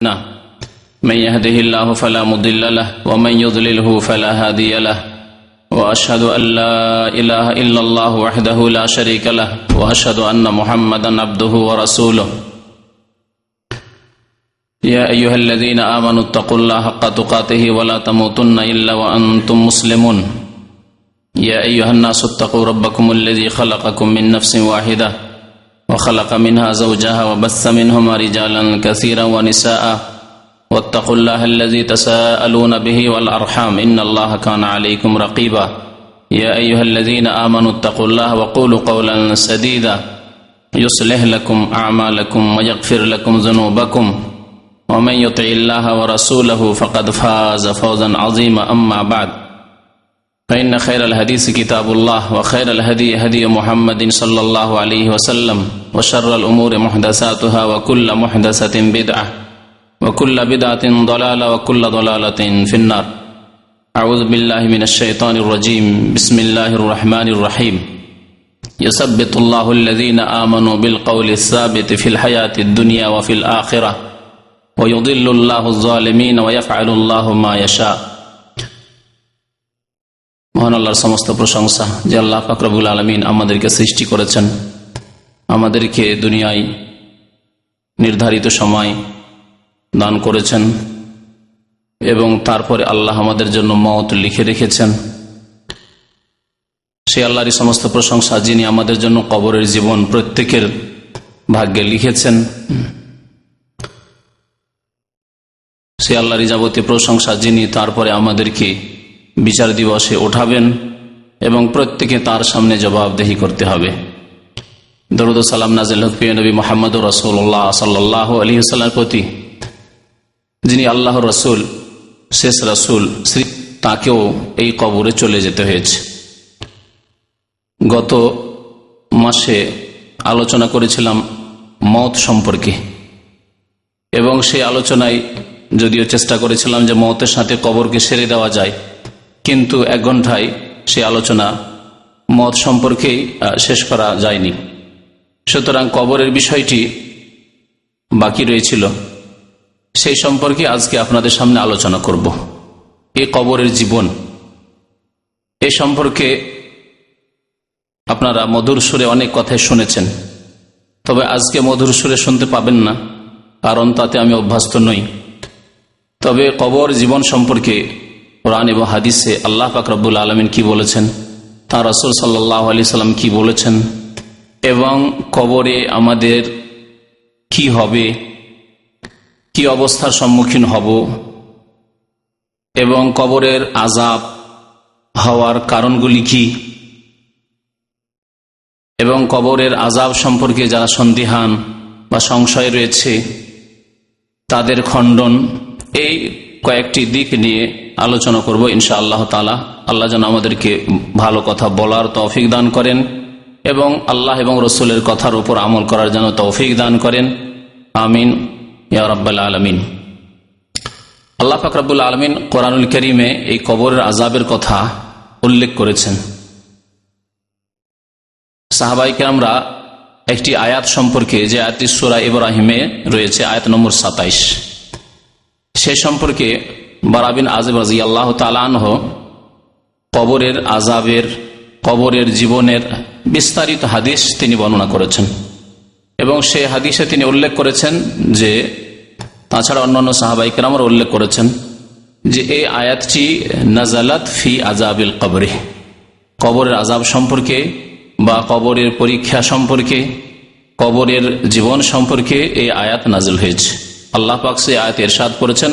من يهده الله فلا مضل له ومن يضلله فلا هادي له وأشهد أن لا إله إلا الله وحده لا شريك له وأشهد أن محمدا عبده ورسوله يا أيها الذين آمنوا اتقوا الله حق تقاته ولا تموتن إلا وأنتم مسلمون يا أيها الناس اتقوا ربكم الذي خلقكم من نفس واحدة وخلق منها زوجها وبث منهما رجالا كثيرا ونساء واتقوا الله الذي تساءلون به والأرحام إن الله كان عليكم رقيبا يا أيها الذين آمنوا اتقوا الله وقولوا قولا سديدا يصلح لكم أعمالكم ويغفر لكم ذنوبكم ومن يطع الله ورسوله فقد فاز فوزا عظيما أما بعد فإن خير الحديث كتاب الله وخير الهدي هدي محمد صلى الله عليه وسلم وشر الأمور محدثاتها وكل محدثة بدعة وكل بدعة ضلالة وكل ضلالة في النار أعوذ بالله من الشيطان الرجيم بسم الله الرحمن الرحيم يثبت الله الذين آمنوا بالقول الثابت في الحياة الدنيا وفي الآخرة ويضل الله الظالمين ويفعل الله ما يشاء মহান আল্লাহর সমস্ত প্রশংসা যে আল্লাহ পাক রব্বুল আলামিন আমাদেরকে সৃষ্টি করেছেন, আমাদেরকে দুনিয়ায় নির্ধারিত সময় দান করেছেন এবং তারপরে আল্লাহ আমাদের জন্য মওত লিখে রেখেছেন। সেই আল্লাহরই সমস্ত প্রশংসা যিনি আমাদের জন্য কবরের জীবন প্রত্যেকের ভাগ্যে লিখেছেন। সেই আল্লাহরই যাবতীয় প্রশংসা যিনি তারপরে আমাদেরকে বিচার দিবসে ওঠাবেন এবং প্রত্যেকে তার সামনে জবাবদেহি করতে হবে। দরুদ ও সালাম নাযিল হোক প্রিয় নবী মুহাম্মদুর রাসূলুল্লাহ সাল্লাল্লাহু আলাইহি ওয়াসাল্লামের প্রতি, যিনি আল্লাহর রাসূল, শেষ রাসূল, তাকেও এই কবরে চলে যেতে হয়েছে। গত মাসে আলোচনা করেছিলাম মওত সম্পর্কে এবং সেই আলোচনায় যদিও চেষ্টা করেছিলাম যে মওতের সাথে কবরকে সেরে দেওয়া যায়, কিন্তু 1 ঘন্টায় সেই আলোচনা মওত সম্পর্কেই শেষ করা যায়নি। সুতরাং কবরের বিষয়টি বাকি রয়েছিল, সেই সম্পর্কে আজকে আপনাদের সামনে আলোচনা করব। এই কবরের জীবন এই সম্পর্কে আপনারা মধুর সুরে অনেক কথাই শুনেছেন, তবে আজকে মধুর সুরে শুনতে পাবেন না, কারণ তাতে আমি অভ্যস্ত নই। তবে কবর জীবন সম্পর্কে কোরআন এবং হাদিসে আল্লাহ পাক রব্বুল আলামিন কি বলেছেন, তাঁর রাসূল সাল্লাল্লাহু আলাইহি সাল্লাম কি বলেছেন এবং কবরে আমাদের কি হবে, কি অবস্থার সম্মুখীন হব এবং কবরের আযাব হওয়ার কারণগুলি কি এবং কবরের আযাব সম্পর্কে যারা সন্দিহান বা সংশয় রয়েছে তাদের খণ্ডন, এই কয়েকটি দিক নিয়ে আলোচনা করব ইনশাআল্লাহ তাআলা। আল্লাহ যেন আমাদেরকে ভালো কথা বলার তৌফিক দান করেন এবং আল্লাহ এবং রসুলের কথার উপর আমল করার জন্য তৌফিক দান করেন, আমিন ইয়া রাব্বাল আলামিন। আল্লাহ পাক রব্বুল আলামিন কোরআনুল কারীমে এই কবরের আযাবের কথা উল্লেখ করেছেন। সাহাবায়ে কেরামরা একটি আয়াত সম্পর্কে, যে আয়াতটি সূরা ইব্রাহিমে রয়েছে, আয়াত নম্বর 27, সে সম্পর্কে বারা বিন আযিব রাদিয়াল্লাহু তাআলা আনহু কবরের আযাবের, কবরের জীবনের বিস্তারিত হাদিস তিনি বর্ণনা করেছেন এবং সেই হাদিসে তিনি উল্লেখ করেছেন যে, তাছাড়া অন্যান্য সাহাবায়ে কেরামরা উল্লেখ করেছেন যে এই আয়াতটি নাযালাত ফি আযাবিল কবরি, কবরের আযাব সম্পর্কে বা কবরের পরীক্ষা সম্পর্কে, কবরের জীবন সম্পর্কে এই আয়াত নাযিল হয়েছে। আল্লাহ পাক সেই আয়াত ইরশাদ করেছেন,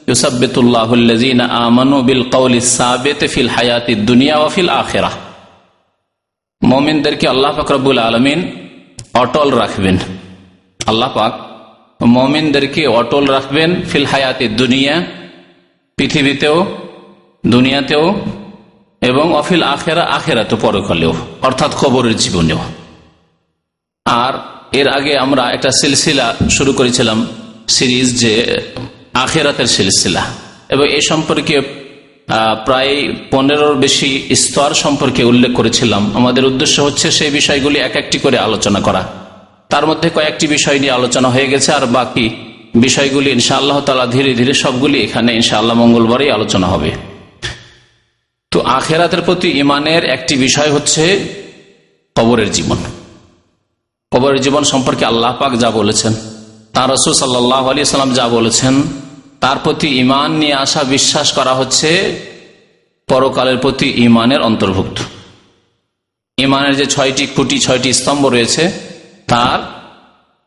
ইউসাব্বিতুল্লাহুল্লাযীনা আমানু বিল কওলিস সাবিত ফিল হায়াতিদ দুনিয়া ওয়া ফিল আখিরাহ। মুমিনদেরকে আল্লাহ পাক রব্বুল আলামিন অটল রাখবেন। আল্লাহ পাক মুমিনদেরকে অটল রাখবেন ফিল হায়াতিদ দুনিয়া, পৃথিবীতেও, দুনিয়াতেও, এবং অফিল আখিরা, আখিরাতে, পরকালেও, অর্থাৎ কবরের জীবনেও। আর এর আগে আমরা একটা সিলসিলা শুরু করেছিলাম, সিরিজ, যে আখিরাতের সিলসিলা, এবং এই সম্পর্কে প্রায় 15-র বেশি স্তর সম্পর্কে উল্লেখ করেছিলাম। আমাদের উদ্দেশ্য হচ্ছে সেই বিষয়গুলি এক একটি করে আলোচনা করা। তার মধ্যে কয়েকটি বিষয় নিয়ে আলোচনা হয়ে গেছে, আর বাকি বিষয়গুলি ইনশাআল্লাহ তাআলা ধীরে ধীরে সবগুলি এখানে ইনশাআল্লাহ মঙ্গলবারই আলোচনা হবে। তো আখিরাতের প্রতি ঈমানের একটি বিষয় হচ্ছে কবরের জীবন। কবরের জীবন সম্পর্কে আল্লাহ পাক যা বলেছেন, তাঁর রাসূল সাল্লাল্লাহু আলাইহি ওয়াসাল্লাম যা বলেছেন, তার প্রতি ঈমান নিয়ে আসা, বিশ্বাস করা হচ্ছে পরকালের প্রতি ঈমানের অন্তর্ভুক্ত। ঈমানের যে 6টি খুঁটি, 6টি স্তম্ভ রয়েছে, তার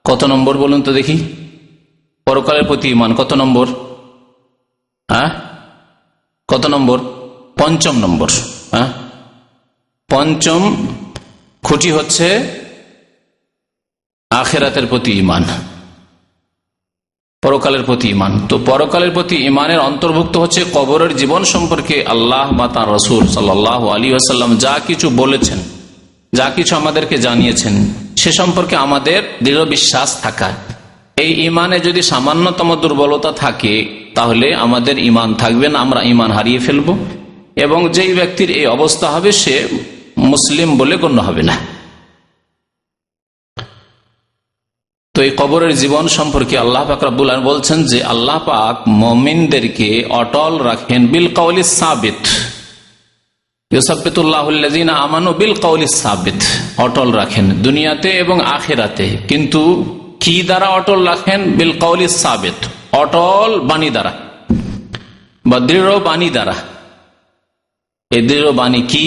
কত নম্বর বলুন তো দেখি? পরকালের প্রতি ঈমান কত নম্বর? কত নম্বর? 5ম নম্বর। পঞ্চম খুঁটি হচ্ছে আখিরাতের প্রতি ঈমান, পরকালের প্রতি ঈমান। তো পরকালের প্রতি ঈমানের অন্তর্ভুক্ত হচ্ছে কবরের জীবন সম্পর্কে আল্লাহ বা তাঁর রাসূল সাল্লাল্লাহু আলাইহি ওয়াসাল্লাম যা কিছু বলেছেন, যা কিছু আমাদেরকে জানিয়েছেন, সে সম্পর্কে আমাদের দৃঢ় বিশ্বাস থাকা। এই ঈমানে যদি সামান্যতম দুর্বলতা থাকে তাহলে আমাদের ঈমান থাকবে না, আমরা ঈমান হারিয়ে ফেলব, এবং যেই ব্যক্তির এই অবস্থা হবে সে মুসলিম বলে গণ্য হবে না। তো এই কবরের জীবন সম্পর্কে আল্লাহ পাক রব্বুল আলামিন বলছেন যে আল্লাহ পাক মুমিনদেরকে অটল রাখেন বিল কাউলিস সাবিত, ইউসাব্বিতুল্লাহুল্লাযীনা আমানু বিল কাউলিস সাবিত, অটল রাখেন দুনিয়াতে এবং আখিরাতে। কিন্তু কি দ্বারা অটল রাখেন? বিল কাউলিস সাবিত, অটল বাণী দ্বারা বা দৃঢ় বাণী দ্বারা। এই দৃঢ় বাণী কি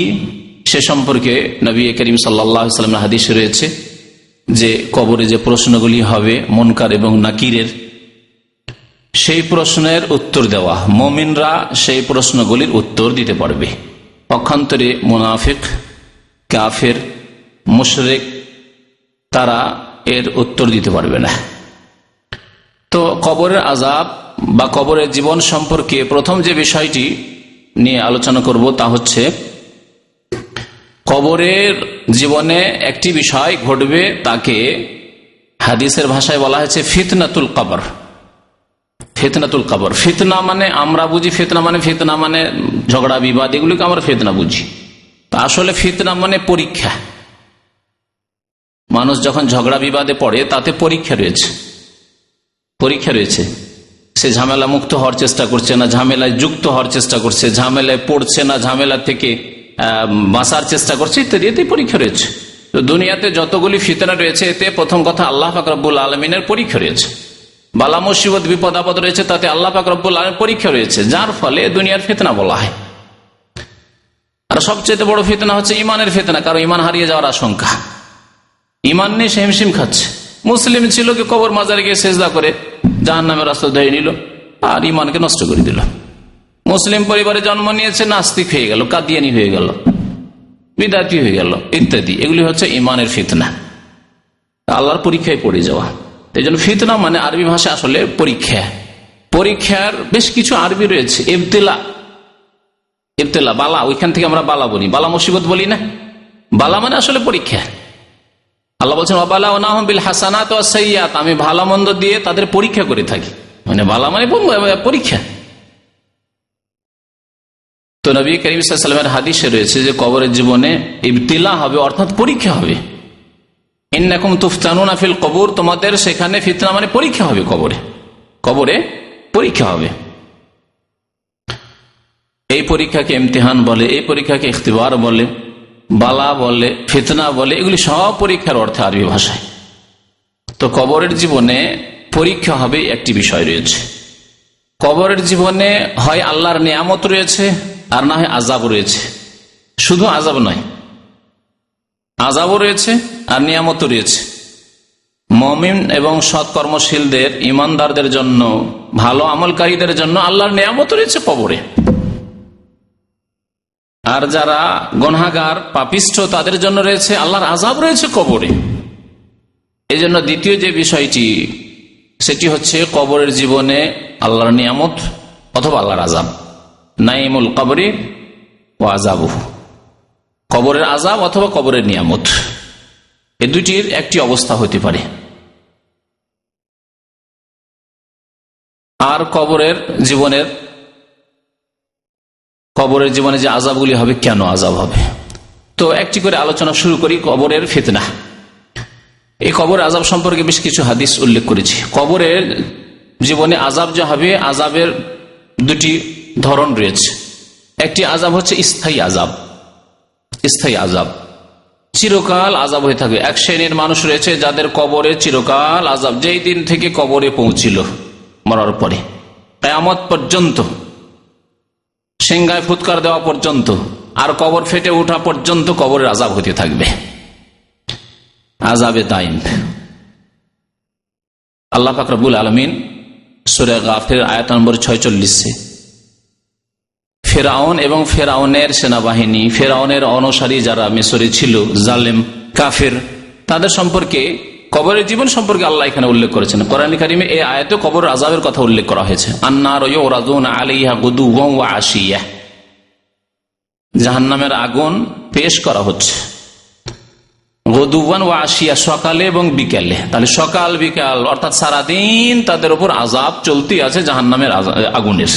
সে সম্পর্কে নবী করিম সাল্লাল্লাহু আলাইহি ওয়াসাল্লামের হাদিসে রয়েছে যে কবরে যে প্রশ্নগুলি হবে মুনকার এবং নাকিরের, সেই প্রশ্নের উত্তর দেওয়া, মুমিনরা সেই প্রশ্নগুলির উত্তর দিতে পারবে। পক্ষান্তরে মুনাফিক, কাফের, মুশরিক তারা এর উত্তর দিতে পারবে না। তো কবরের আযাব বা কবরের জীবন সম্পর্কে প্রথম যে বিষয়টি নিয়ে আলোচনা করব তা হচ্ছে কবরের জীবনে একটি বিষয় ঘটবে, তাকে হাদিসের ভাষায় বলা হয়েছে ফিতনাতুল কবর। ফিতনাতুল কবর, ফিতনা মানে আমরা বুঝি ফিতনা মানে ঝগড়া বিবাদ, এগুলিকে আমরা ফিতনা বুঝি। তা আসলে ফিতনা মানে পরীক্ষা। মানুষ যখন ঝগড়া বিবাদে পড়ে তাতে পরীক্ষা রয়েছে। সে ঝামেলা মুক্ত হওয়ার চেষ্টা করছে না, ঝামেলায় যুক্ত হওয়ার চেষ্টা করছে, ঝামেলায় পড়ছে না, ঝামেলা থেকে বাঁচার চেষ্টা করছে, ইত্যাদি। এতেই পরীক্ষা রয়েছে। তো দুনিয়াতে যতগুলি ফিতনা রয়েছে এতে প্রথম কথা আল্লাহ পাক রব্বুল আলামিনের পরীক্ষা রয়েছে। বালা মুসিবত বিপদ আপদ রয়েছে, তাতে আল্লাহ পাক রব্বুল আলামিনের পরীক্ষা রয়েছে, যার ফলে দুনিয়ার ফিতনা বলা হয়। আর সবচেয়ে বড় ফিতনা হচ্ছে ইমানের ফিতনা, কারণ ইমান হারিয়ে যাওয়ার আশঙ্কা। ইমান নেই, সে হিমশিম খাচ্ছে। মুসলিম ছিল কি কবর মাজারে গিয়ে সেজদা করে জাহান্নামের রাস্তা ধরে নিল আর ইমানকে নষ্ট করে দিল। মুসলিম পরিবারে জন্ম নিয়েছে, নাস্তিক হয়ে গেল, কাদিয়ানি হয়ে গেল, বিদাতি হয়ে গেল, ইত্যাদি। এগুলি হচ্ছে ইমানের ফিতনা, আল্লাহর পরীক্ষায় পড়ে যাওয়া। এই জন্য ফিতনা মানে আরবি ভাষা আসলে পরীক্ষা। পরীক্ষার বেশ কিছু আরবি রয়েছে। ইবতিলা, বালা, ওইখান থেকে আমরা বালা বলি, বালা মুসিবত বলি না। বালা মানে আসলে পরীক্ষা। আল্লাহ বলছেন ওয়াবালাওনাহুম বিল হাসানাত ওয়াস সাইয়্যাত, আমি ভালো মন্দ দিয়ে তাদের পরীক্ষা করে থাকি। মানে বালা মানে পরীক্ষা। তো নবী করিম সাল্লাল্লাহু আলাইহি ওয়াসাল্লামের হাদিসে রয়েছে যে কবরের জীবনে ইবতিলা হবে, অর্থাৎ পরীক্ষা হবে। ইন্নাকুম তুফতানুনা ফিল কবর, তোমাদের সেখানে ফিতনা মানে পরীক্ষা হবে। কবরে পরীক্ষা হবে। এই পরীক্ষাকে ইমতিহান বলে, এই পরীক্ষাকে ইখতিবার বলে, বালা বলে, ফিতনা বলে, এগুলি সব পরীক্ষার অর্থে আরবি ভাষায়। তো কবরের জীবনে পরীক্ষা হবে একটি বিষয় রয়েছে। কবরের জীবনে হয় আল্লাহর নিয়ামত রয়েছে আর না হয় আযাব রয়েছে। শুধু আযাব নয়, আযাবও রয়েছে আর নিয়ামতও রয়েছে। মুমিন এবং সৎকর্মশীলদের, ইমানদারদের জন্য, ভালো আমলকারীদের জন্য আল্লাহর নিয়ামত রয়েছে কবরে। আর যারা গুনাহগার পাপিষ্ঠ তাদের জন্য রয়েছে আল্লাহর আযাব রয়েছে কবরে। এই জন্য দ্বিতীয় যে বিষয়টি সেটি হচ্ছে কবরের জীবনে আল্লাহর নিয়ামত অথবা আল্লাহর আযাব। নাইমুল কবরি ওয়া আযাবুহু, কবরের আযাব অথবা কবরের নিয়ামত, এই দুটির একটি অবস্থা হতে পারে। আর কবরের জীবনে যে আযাবগুলি হবে, কেন আযাব হবে, তো একটি করে আলোচনা শুরু করি। কবরের ফিতনা, এই কবরের আযাব সম্পর্কে বেশ কিছু হাদিস উল্লেখ করেছি। কবরের জীবনে আযাব যে হবে, আযাবের দুটি ধরন রয়েছে। একটি আযাব হচ্ছে স্থায়ী আযাব, স্থায়ী আযাব, চিরকাল আযাব হয়ে থাকবে। এক শ্রেণীর মানুষ রয়েছে যাদের কবরে চিরকাল আযাব, যেই দিন থেকে কবরে পৌঁছিল মরার পরে কিয়ামত পর্যন্ত, সিংহায় ফুৎকার দেওয়া পর্যন্ত আর কবর ফেটে ওঠা পর্যন্ত কবরের আযাব হতে থাকবে, আযাবে দাইম। আল্লাহ পাক রব্বুল আলামিন সূরা গাফির আয়াত নম্বর 46 ফেরাউন এবং ফেরাউনের সেনাবাহিনী, ফেরাউনের অনুসারী যারা মিশরে ছিল, জালেম কাফের, তাদের সম্পর্কে, কবরের জীবন সম্পর্কে আল্লাহ এখানে উল্লেখ করেছেন। কোরআন কারিমে এই আয়াতে কবর আযাবের কথা উল্লেখ করা হয়েছে। আন্নার ইউরাদুনা আলাইহা গুদুওয়ান ওয়া আশিয়া, জাহান্নামের আগুন পেশ করা হচ্ছে গুদুওয়ান ওয়া আশিয়া, সকালে এবং বিকালে। তাহলে সকাল বিকাল অর্থাৎ সারাদিন তাদের উপর আযাব চলতি আছে জাহান্নামের আগুনের।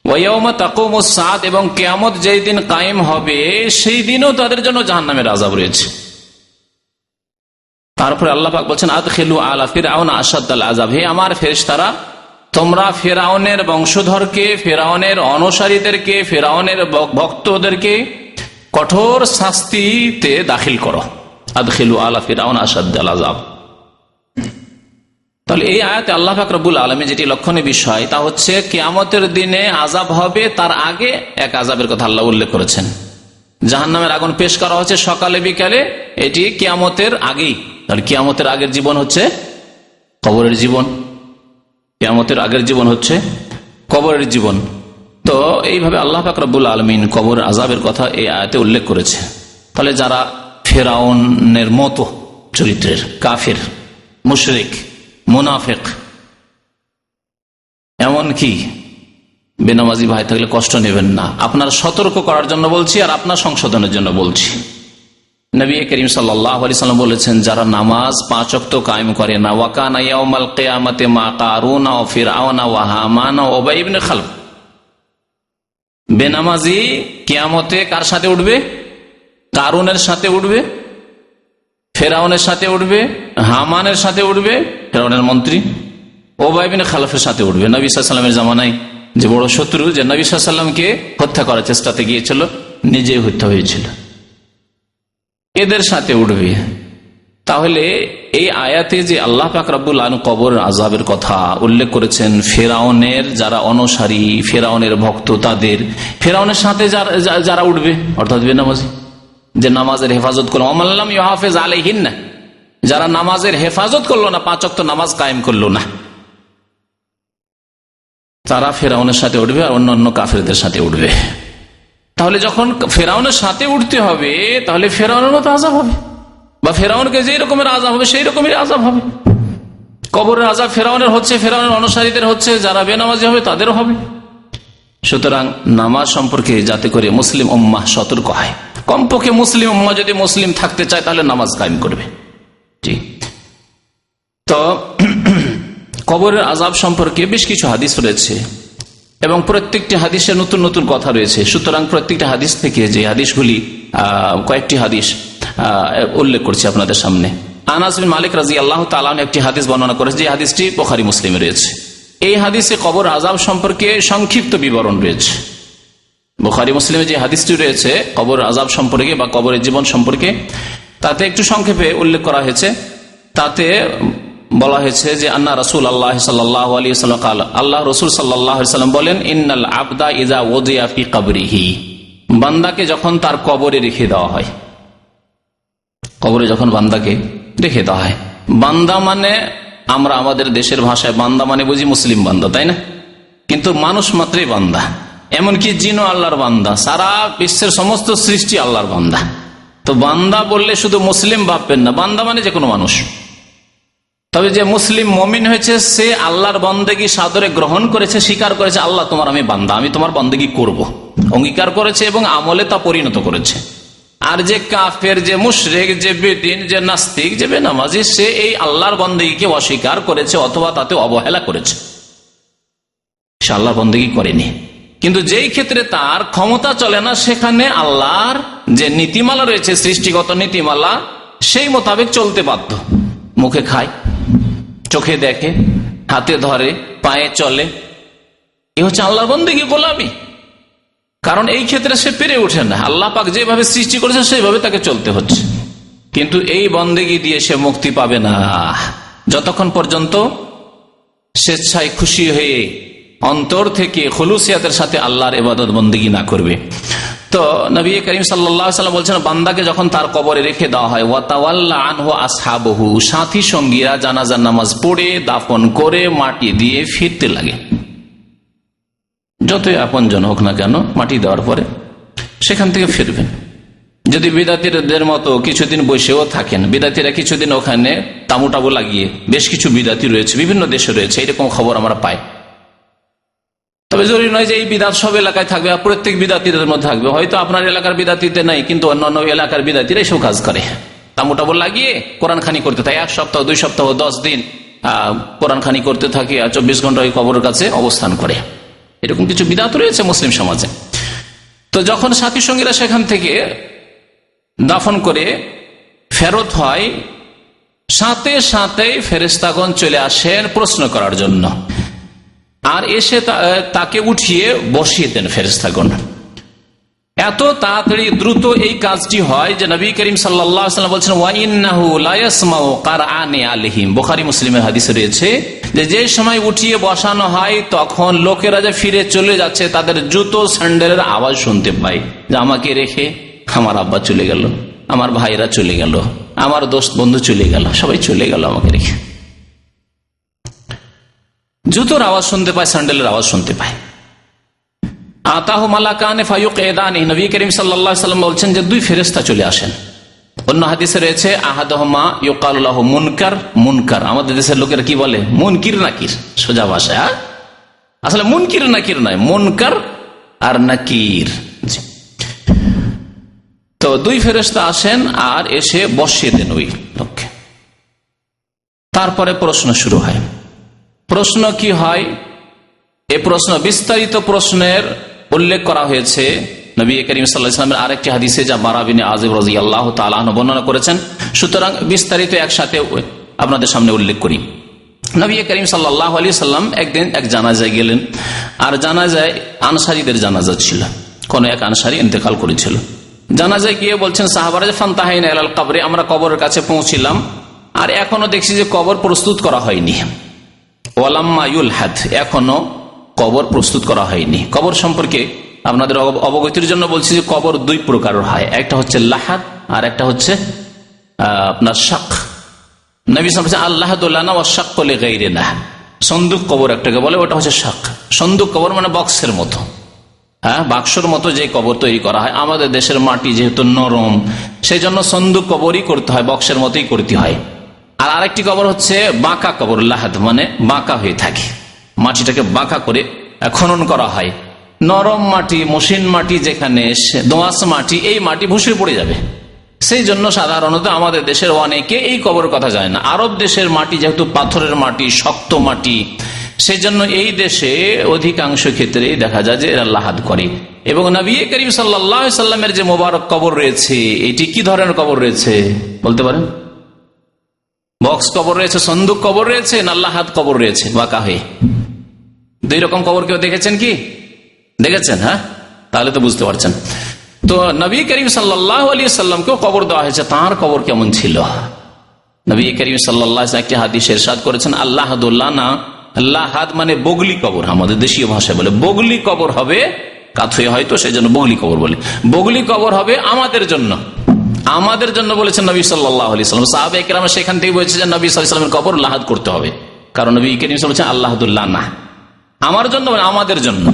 ওয়ায়াউমা তাকুমুস সাআত, এবং কিয়ামত যেই দিন কায়েম হবে সেই দিনও তাদের জন্য জাহান্নামের আযাব রয়েছে। তারপরে আল্লাহ পাক বলছেন আদখিলু আলা ফিরআউন আশাদ্দাল আযাব, হে আমার ফেরেশতারা, তোমরা ফেরাউনের বংশধরকে, ফেরাউনের অনুসারীদেরকে, ফেরাউনের ভক্তদেরকে কঠোর শাস্তিতে দাখিল করো। আদখিলু আলা ফিরআউন আশাদ্দাল আযাব। তাহলে এই আয়াতে আল্লাহ পাক রব্বুল আলামিন যেটি লক্ষণীয় বিষয় তা হচ্ছে কিয়ামতের দিনে আযাব হবে, তার আগে এক আযাবের কথা আল্লাহ উল্লেখ করেছেন। জাহান্নামের আগুন পেশ করা হচ্ছে সকালে বিকালে, এটি কিয়ামতের আগেই। তাহলে কিয়ামতের আগের জীবন হচ্ছে কবরের জীবন, কিয়ামতের আগের জীবন হচ্ছে কবরের জীবন। তো এইভাবে আল্লাহ পাক রব্বুল আলামিন কবরের আযাবের কথা এই আয়াতে উল্লেখ করেছে। তাহলে যারা ফেরাউনের মতো চরিত্রের কাফের, মুশরিক, মুনাফিক, এমনকি বেনামাজি ভাই থাকলে কষ্ট নেবেন না, আপনার সতর্ক করার জন্য বলছি আর আপনার সংশোধনের জন্য বলছি। নবী করিম সাল্লাল্লাহু আলাইহি সাল্লাম বলেছেন, যারা নামাজ 5 ওয়াক্ত কায়েম করে না, ওয়া কানা ইয়াউমাল কিয়ামাতি মা কারুনা ওয়া ফিরআউনা ওয়া হামানা ওয়া উবাই ইবনে খালফ, বেনামাজি কিয়ামতে কার সাথে উঠবে? কারুনের সাথে উঠবে, ফেরাউনের সাথে উঠবে, হামানের সাথে উঠবে, ফেরাউনের মন্ত্রী, উবাই ইবনে খালফের সাথে উঠবে। নবী সাল্লাল্লাহু আলাইহি ওয়াসাল্লামের জামানায় যে বড় শত্রু, যে নবী সাল্লাল্লাহু আলাইহি ওয়াসাল্লামকে হত্যা করার চেষ্টাতে গিয়েছিল, নিজেই হত্যা হয়েছিল, এদের সাথে উঠবে। তাহলে এই আয়াতে যে আল্লাহ পাক রব্বুল আলামিন কবরের আযাবের কথা উল্লেখ করেছেন, ফেরাউনের যারা অনুসারী, ফেরাউনের ভক্ত, তাদের, ফেরাউনের সাথে যারা উঠবে অর্থাৎ বেনামাজি, যে নামাজের হেফাজত করলো, আমাল্লাম ইউহাফিজ আলাইহিন্না, যারা নামাজের হেফাজত করলো না, 5 ওয়াক্ত নামাজ কায়েম করলো না, তারা ফেরাউনের সাথে উঠবে আর অন্যান্য কাফেরদের সাথে উঠবে। তাহলে যখন ফেরাউনের সাথে উঠতে হবে, তাহলে ফেরাউনের মতো আযাব হবে, বা ফেরাউনকে যে রকমের আযাব হবে সেই রকমের আযাব হবে। কবরের আযাব ফেরাউনের হচ্ছে, ফেরাউনের অনুসারীদের হচ্ছে, যারা বেনামাজি হবে তাদেরও হবে। সুতরাং নামাজ সম্পর্কে যাতে করে মুসলিম উম্মাহ সতর্ক হয়, কমপক্ষে মুসলিম উম্মাহ যদি মুসলিম থাকতে চায় তাহলে নামাজ কায়েম করবে। তো কবরের আযাব সম্পর্কে বেশ কিছু হাদিস রয়েছে এবং প্রত্যেকটি হাদিসে নতুন নতুন কথা রয়েছে। সুতরাং প্রত্যেকটা হাদিস থেকে যে হাদিসগুলি, কয়েকটি হাদিস উল্লেখ করছি আপনাদের সামনে। আনাস বিন মালিক রাদিয়াল্লাহু তাআলা আনহু একটি হাদিস বর্ণনা করেছে, যে হাদিসটি বুখারী মুসলিমে রয়েছে। এই হাদিসে কবর আযাব সম্পর্কে সংক্ষিপ্ত বিবরণ রয়েছে। বুখারী মুসলিমে যে হাদিসটি রয়েছে কবর আযাব সম্পর্কে বা কবরের জীবন সম্পর্কে, তাতে একটু সংক্ষেপে উল্লেখ করা হয়েছে। তাতে বলা হয়েছে যে আন্না রাসূলুল্লাহ সাল্লাল্লাহু আলাইহি ওয়াসাল্লাম قال, আল্লাহ রাসূল সাল্লাল্লাহু আলাইহি ওয়াসাল্লাম বলেন, ইন্নাল আবদা ইযা ওযিয়া ফি কবরিহি, বান্দাকে যখন তার কবরে রেখে দেওয়া হয়, কবরে যখন বান্দাকে রেখে দেওয়া হয়, বান্দা মানে আমরা আমাদের দেশের ভাষায় বান্দা মানে বুঝি মুসলিম বান্দা, তাই না? কিন্তু মানুষ মাত্রই বান্দা, এমনকি জিনও আল্লাহর বান্দা, সারা বিশ্বের সমস্ত সৃষ্টি আল্লাহর বান্দা। তো বান্দা বললে শুধু মুসলিম ভাববেন না, বান্দা মানে যে কোনো মানুষ। তবে যে মুসলিম মুমিন হয়েছে সে আল্লাহর বন্দেগী সাদরে গ্রহণ করেছে, স্বীকার করেছে, আল্লাহ তোমার আমি বান্দা, আমি তোমার বন্দেগী করব, অঙ্গীকার করেছে এবং আমলে তা পরিণত করেছে। আর যে কাফের, যে মুশরিক, যে বেদিন, যে নাস্তিক, যে বেনামাজি, সে এই আল্লাহর বন্দেগীকে অস্বীকার করেছে অথবা তাতে অবহেলা করেছে, সে আল্লাহর বন্দেগী করেনি। কিন্তু যেই ক্ষেত্রে তার ক্ষমতা চলে না, সেখানে আল্লাহর যে নীতিমালা রয়েছে, সৃষ্টিগত নীতিমালা, সেই মোতাবেক চলতে বাধ্য। মুখে খায়, চোখে দেখে, হাতে ধরে, পায়ে চলে, এ হচ্ছে আল্লাহর বন্দেগী, গোলামি। কারণ এই ক্ষেত্রে সে পেরে ওঠে না, আল্লাহ পাক যেভাবে সৃষ্টি করেছে সেইভাবে তাকে চলতে হচ্ছে। কিন্তু এই বন্দেগী দিয়ে সে মুক্তি পাবে না যতক্ষণ পর্যন্ত স্বেচ্ছায় খুশি হয়ে অন্তর থেকে খুলুসিয়াতের সাথে আল্লাহর ইবাদত বন্দেগী না করবে। তো নবী করিম সাল্লাল্লাহু আলাইহি ওয়াসাল্লাম বলছেন, বান্দাকে যখন তার কবরে রেখে দেওয়া হয়, ওয়াতাওয়াল্লা আনহু আসহাবহু, সাথী সঙ্গীরা জানাজার নামাজ পড়ে দাফন করে মাটি দিয়ে ফিরতে লাগে। যতই আপনজন হোক না কেন, মাটি দেওয়ার পরে সেখান থেকে ফিরবেন। যদি বিদাতিদের মতো কিছুদিন বসেও থাকেন, বিদাতিরা কিছুদিন ওখানে তামু টাবু লাগিয়ে, বেশ কিছু বিদাতি রয়েছে, বিভিন্ন দেশে রয়েছে, এরকম খবর আমরা পাই। তবে জরুরি নয় যে এই বিদাত সব এলাকায় থাকবে, প্রত্যেক বিদাতিদের মধ্যে থাকবে। হয়তো আপনার এলাকার বিদাতিতে নাই, কিন্তু অন্যান্য এলাকার বিদাতিরা এসব কাজ করে, তামু টাবু লাগিয়ে কোরআন খানি করতে থাকে। 1 সপ্তাহ, 2 সপ্তাহ, 10 দিন কোরআন খানি করতে থাকে, আর 24 ঘন্টা ওই কবরের কাছে অবস্থান করে। এরকম কিছু বিদাত রয়েছে মুসলিম সমাজে। তো যখন সাথী সঙ্গীরা সেখান থেকে দাফন করে ফেরত হয়, সাথে সাথে ফেরেশতাগণ চলে আসেন প্রশ্ন করার জন্য, আর এসে তাকে উঠিয়ে বসিয়ে দেন ফেরেশতাগণ। এত তাড়াতাড়ি দ্রুত এই কাজটি হয় যে নবী করিম সাল্লাল্লাহু আলাইহি ওয়াসাল্লাম বলছেন, ওয়া ইন্নাহু লা ইয়াসমাউ কারআনি আলাইহিম। বুখারী মুসলিমের হাদিসে রয়েছে যে সময় উঠিয়ে বসানো হয় তখন লোকেরা যে ফিরে চলে যাচ্ছে তাদের জুতো স্যান্ডেলের আওয়াজ শুনতে পায়, যে আমাকে রেখে আমার আব্বা চলে গেল, আমার ভাইরা চলে গেল, আমার দোস্ত বন্ধু চলে গেল, সবাই চলে গেল আমাকে রেখে। জুতোর আওয়াজ শুনতে পায়, স্যান্ডেলের আওয়াজ শুনতে পায়। আতাহু মালাকানে ফায়ুকঈদানি, নবী করিম সাল্লাল্লাহু আলাইহি ওয়াসাল্লাম বলছেন যে 2 ফেরেশতা চলে আসেন। অন্য হাদিসে রয়েছে আহাদুহুমা ইউকালু লাহু মুনকার। মুনকার আমাদের দেশের লোকেরা কি বলে? মুনকির নাকির, সোজা ভাষায়। আসলে মুনকির নাকির নয়, মুনকার আর নাকির। তো 2 ফেরেশতা আসেন আর এসে বসিয়ে দেন ওই লোককে। তারপরে প্রশ্ন শুরু হয়। প্রশ্ন কি হয়? এই প্রশ্ন, বিস্তারিত প্রশ্নের উল্লেখ করা হয়েছে নবী করিম সাল্লাল্লাহু আলাইহি ওয়াসাল্লামের আরেকটি হাদিসে, যা বারা বিন আযিব রাদিয়াল্লাহু তাআলা আনহু বর্ণনা করেছেন। সুতরাং বিস্তারিত একসাথে আপনাদের সামনে উল্লেখ করি। নবী করিম সাল্লাল্লাহু আলাইহি ওয়াসাল্লাম একদিন এক জানাজায় গেলেন, আর জানাজায় আনসারীদের জানাজা ছিল, কোন এক আনসারী ইন্তেকাল করেছিল। জানাজায় গিয়ে বলছেন সাহাবারা, ফান্তাহাইনা ইলাল কবরে, আমরা কবরের কাছে পৌঁছিলাম, আর এখনো দেখছি যে কবর প্রস্তুত করা হয়নি। ওয়ালাম্মা ইউলহাদ, এখনো কবর প্রস্তুত করা হয়নি। কবর সম্পর্কে আপনাদের অবগতির জন্য বলছি যে কবর 2 প্রকারের হয়, একটা হচ্ছে লাহাদ আর একটা হচ্ছে আপনার শাক। নবী সাল্লাল্লাহু আলাইহি ওয়াসাল্লাম আল্লাহাদু লানা ওয়া শাক্কু লিগাইরিনা, সন্দুক কবর একটাকে বলে, ওটা হচ্ছে শাক। সন্দুক কবর মানে বক্সের মতো, বাক্সর মতো যে কবর তৈরি করা হয়। আমাদের দেশের মাটি যেহেতু নরম, সেই জন্য সন্দুক কবরই করতে হয়, বক্সের মতোই করতে হয়। আর আরেকটি কবর হচ্ছে বাঁকা কবর, লাহাদ মানে বাঁকা হয়ে থাকে, মাটিটাকে বাঁকা করে খনন করা হয়। নরম মাটি, মসৃণ মাটি, যেখানে দোআঁশ মাটি, এই মাটি ভুসে পড়ে যাবে। সেই জন্য সাধারণত আমাদের দেশের অনেকে এই কবরের কথা যায় না। আরব দেশের মাটি যেহেতু পাথরের মাটি, শক্ত মাটি, সেই জন্য এই দেশে অধিকাংশ ক্ষেত্রে দেখা যায় যে এরা লাহাদ করে। এবং নবী করিম সাল্লাল্লাহু আলাইহি ওয়াসাল্লামের যে মোবারক কবর রয়েছে, এটি কি ধরনের কবর রয়েছে বলতে পারেন? বক্স কবর রয়েছে, সন্দুক কবর রয়েছে, না লাহাদ কবর রয়েছে বাঁকা হয়ে? 2 রকম কবর কেউ দেখেছেন কি? দেখেছেন? হ্যাঁ, তাহলে তো বুঝতে পারছেন। তো নবী করিম সাল্লাল্লাহু আলাইহি ওয়াসাল্লামকেও কবর দেওয়া হয়েছে, তাঁর কবর কেমন ছিল? নবী করিম সাল্লাল্লাহু আলাইহি ওয়াসাল্লাম একটি হাদিসে ইরশাদ করেছেন, আল্লাহাদুল্লানা, লাহাদ মানে বগলি কবর, আমাদের দেশীয় ভাষায় বলে বগলি কবর হবে, কাত হয়ে হয়তো সেই জন্য বগলি কবর বলে। বগলি কবর হবে আমাদের জন্য, আমাদের জন্য বলেছেন নবী সাল্লাল্লাহু আলাইহি ওয়াসাল্লাম। সাহাবায়ে কেরাম সেখান থেকে বলেছে যে নবী সাল্লাল্লাহু আলাইহি ওয়াসাল্লামের কবর লাহাদ করতে হবে, কারণ নবী করিম সাল্লাল্লাহু আলাইহি ওয়াসাল্লাম বলেছেন আল্লাহাদুল্লানা, আমার জন্য মানে আমাদের জন্য।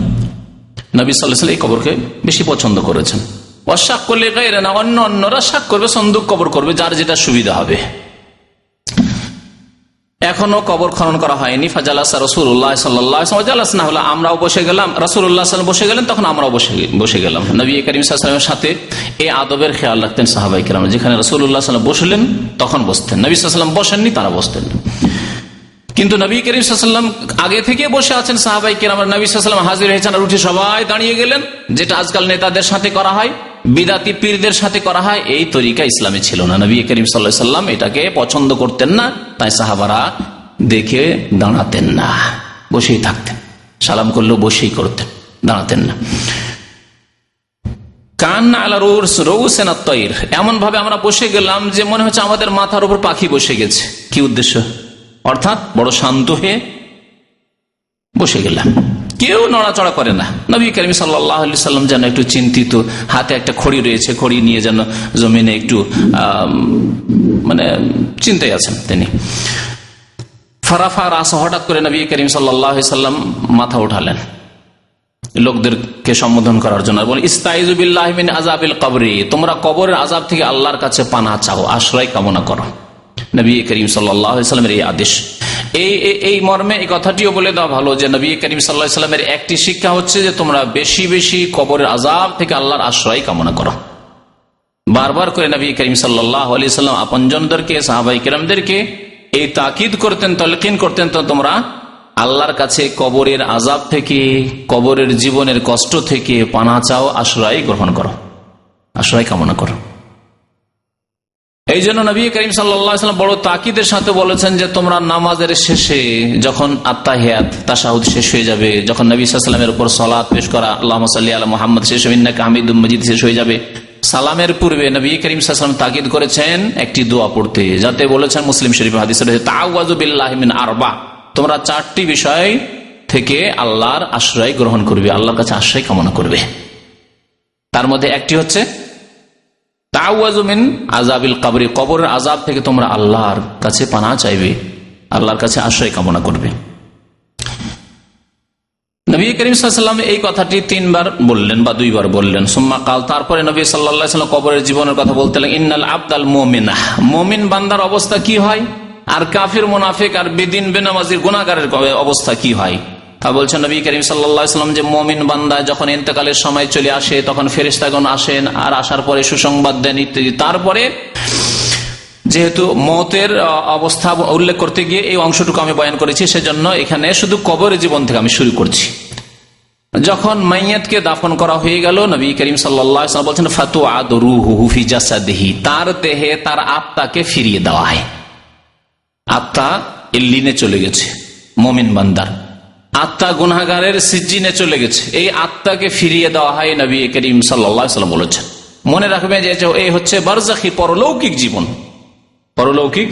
নবী সাল্লাল্লাহু আলাইহি ওয়াসাল্লাম এই কবরকে বেশি পছন্দ করেছেন। ওয়াশাক করলে গায়রে না, অন্য অন্যরা শাক করবে, সন্দুক কবর করবে, যার যেটা সুবিধা হবে। এখনো কবর খনন করা হয়নি। ফাজালাসা রাসূলুল্লাহ সাল্লাল্লাহু আলাইহি ওয়াসাল্লাম, জালাসনা হলো আমরাও বসে গেলাম, রাসূলুল্লাহ সাল্লাল্লাহু আলাইহি ওয়াসাল্লাম বসে গেলেন, তখন আমরাও বসে গেলাম। নবী করিম সাল্লাল্লাহু আলাইহি ওয়াসাল্লামের সাথে এই আদবের খেয়াল রাখতেন সাহাবায়ে কেরাম, যেখানে রাসূলুল্লাহ সাল্লাল্লাহু আলাইহি ওয়াসাল্লাম বসলেন তখন বসতেন, নবী সাল্লাল্লাহু আলাইহি ওয়াসাল্লাম বসেননি, তারা বসতেন। কিন্তু নবী করিম সাল্লাল্লাহু আলাইহি ওয়াসাল্লাম আগে থেকে বসে আছেন, সাহাবায়ে কেরাম নবী সাল্লাল্লাহু আলাইহি ওয়াসাল্লাম হাজির হয়েছেন আর উঠে সবাই দাঁড়িয়ে গেলেন, যেটা আজকাল নেতাদের সাথে করা হয়, বিদাতি পীরদের সাথে করা হয়। এই তরিকা ইসলামে ছিল না, নবী করিম সাল্লাল্লাহু আলাইহি ওয়াসাল্লাম এটাকে পছন্দ করতেন না। তাই সাহাবারা দেখে দাঁড়াতেন না, বসেই থাকতেন। সালাম করলেও বসেই করতেন, দাঁড়াতেন না। কান আলা রৌসেন আত-তাইর, এমন ভাবে আমরা বসে গেলাম যে মনে হচ্ছে আমাদের মাথার উপর পাখি বসে গেছে। কি উদ্দেশ্য? অর্থাৎ বড় শান্ত হয়ে বসে গেলাম, কেউ নড়াচড়া করে না। নবী করিম সাল্লাল্লাহু আলাইহি সাল্লাম যেন একটু চিন্তিত, হাতে একটা খড়ি রয়েছে, খড়ি নিয়ে যেন জমিনে একটু মানে চিন্তায় আছেন তিনি। ফারাফা রাস, হঠাৎ করে নবী করিম সাল্লাল্লাহু আলাইহি সাল্লাম মাথা উঠালেন লোকদেরকে সম্বোধন করার জন্য। বলে, ইস্তাইযু বিল্লাহি মিন আযাবিল কবরি, তোমরা কবরের আযাব থেকে আল্লাহর কাছে পানাহ চাও, আশ্রয় কামনা করো। নবী করিম সাল্লাল্লাহু আলাইহি সাল্লামের এই আদেশ, এই মর্মে এই কথাটিও বলে দেওয়া ভালো যে নবী করিম সাল্লাল্লাহু আলাইহি সাল্লামের একটি শিক্ষা হচ্ছে যে তোমরা বেশি বেশি কবরের আযাব থেকে আল্লাহর আশ্রয় কামনা করো। বারবার করে নবী করিম সাল্লাল্লাহু আলাইহি সাল্লাম আপনজনদেরকে, সাহাবায়ে কেরামদেরকে এই তাকিদ করতেন, তালকিন করতেন, তো তোমরা আল্লাহর কাছে কবরের আযাব থেকে, কবরের জীবনের কষ্ট থেকে পানাহ চাও, আশ্রয় গ্রহণ করো, আশ্রয় কামনা করো। এই জন্য নবী করিম সাল্লাল্লাহু আলাইহি ওয়াসাল্লাম বড় তাকিদের সাথে বলেছেন যে তোমরা নামাজের শেষে যখন আত্তাহিয়াত, তাশাহুদ শেষ হয়ে যাবে, যখন নবী সাল্লাল্লাহু আলাইহি ওয়াসাল্লামের উপর সালাত পেশ করা, আল্লাহুম্মা সাল্লি আলা মুহাম্মদ শেষ হবে, ইন্নাকা হামিদুম মাজিদ শেষ হয়ে যাবে, সালামের পূর্বে নবী করিম সাল্লাল্লাহু আলাইহি ওয়াসাল্লাম তাকিদ করেছেন একটি দোয়া পড়তে, যাতে বলেছেন মুসলিম শরীফ হাদিসে রয়েছে, তাআওয়াযু বিল্লাহি মিন আরবা, তোমরা চারটি বিষয় থেকে আল্লাহর আশ্রয় গ্রহণ করবে, আল্লাহর কাছে আশ্রয় কামনা করবে। তার মধ্যে একটি হচ্ছে তাআওয়াযু মিন আযাবিল কবরি, কবরের আযাব থেকে তোমরা আল্লাহর কাছে পানাহ চাইবে, আল্লাহর কাছে আশ্রয় কামনা করবে। নবী করিম সাল্লাল্লাহু আলাইহি ওয়াসাল্লাম এই কথাটি 3 বার বললেন বা 2 বার বললেন। সুম্মা কাল, তারপরে নবী সাল্লাল্লাহু আলাইহি ওয়াসাল্লাম কবরের জীবনের কথা বলতে লাগলেন, ইন্নাল আবদাল মুমিনা, মুমিন বান্দার অবস্থা কি হয়, আর কাফির, মুনাফিক আর বেদিন বেনামাজির গুনাহগারের অবস্থা কি হয়। তা বলছেন নবী করিম সাল্লাল্লাহু আলাইহি ওয়াসাল্লাম যে মুমিন বান্দা যখন ইন্তেকালের সময় চলে আসে, তখন ফেরেশতাগণ আসেন, আর আসার পরে সুসংবাদ দেন ইত্যাদি। তারপরে যেহেতু মওতের অবস্থা উল্লেখ করতে গিয়ে এই অংশটুকু আমি বয়ান করেছি, সেজন্য এখানে শুধু কবরের জীবন থেকে আমি শুরু করছি। যখন মাইয়াতকে দাফন করা হয়ে গেল, নবী করিম সাল্লাল্লাহু আলাইহি ওয়াসাল্লাম বলছেন, ফাতুআদু রূহুহু ফি জাসাদিহি, তার দেহে তার আত্মাকে ফিরিয়ে দেওয়া হয়। আত্মা ইল্লিনে চলে গেছে, মুমিন বান্দার আত্মা গুনাহগারের সিজ্জিনে চলে গেছে, এই আত্মাকে ফিরিয়ে দেওয়া হয়, নবী করিম সাল্লাল্লাহু আলাইহি ওয়াসাল্লাম বলেছেন। মনে রাখবেন যে এই হচ্ছে বারজাখী, পরলৌকিক জীবন, পরলৌকিক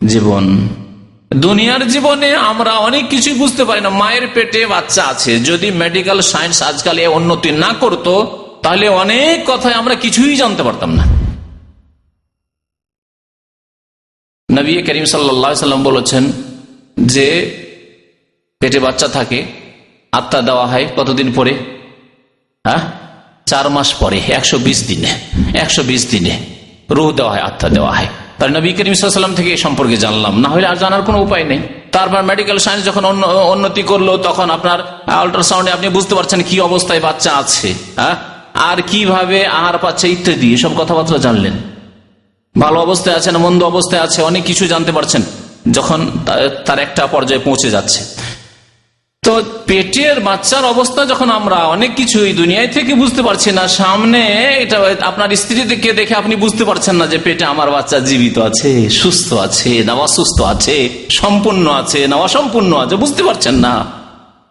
জীবন। দুনিয়ার জীবনে আমরা অনেক কিছু বুঝতে পারি না। মায়ের পেটে বাচ্চা আছে, যদি মেডিকেল সায়েন্স আজকাল এ উন্নতি না করত, তাহলে অনেক কথায় আমরা কিছুই জানতে পারতাম না। নবী করিম সাল্লাল্লাহু আলাইহি ওয়াসাল্লাম বলেছেন যে পেটে বাচ্চা থাকে, আত্মা দেওয়া হয় কতদিন পরে? 4 মাস পরে, 120 দিনে, 120 দিনে রূহ দেওয়া হয়, আত্মা দেওয়া হয়। তার নবী করিম সাল্লাল্লাহু আলাইহি ওয়াসাল্লাম থেকে এই সম্পর্কে জানলাম, না হলে আর জানার কোনো উপায় নেই। তারপর মেডিকেল সায়েন্স যখন উন্নতি করলো, তখন আপনার আল্ট্রাসাউন্ডে আপনি বুঝতে পারছেন কি অবস্থায় বাচ্চা আছে, আর কিভাবে আহার পাচ্ছে ইত্যাদি, সব কথাবার্তা জানলেন। ভালো অবস্থায় আছে না মন্দ অবস্থায় আছে, অনেক কিছু জানতে পারছেন যখন তার একটা পর্যায়ে পৌঁছে যাচ্ছে। তো পেটের বাচ্চার অবস্থা যখন আমরা অনেক কিছু এই দুনিয়ায় থেকে বুঝতে পারছি না, সামনে এটা আপনার স্ত্রীকে দেখে আপনি বুঝতে পারছেন না যে পেটে আমার বাচ্চা জীবিত আছে, সুস্থ আছে না অসুস্থ আছে, সম্পূর্ণ আছে না অসম্পূর্ণ আছে, বুঝতে পারছেন না।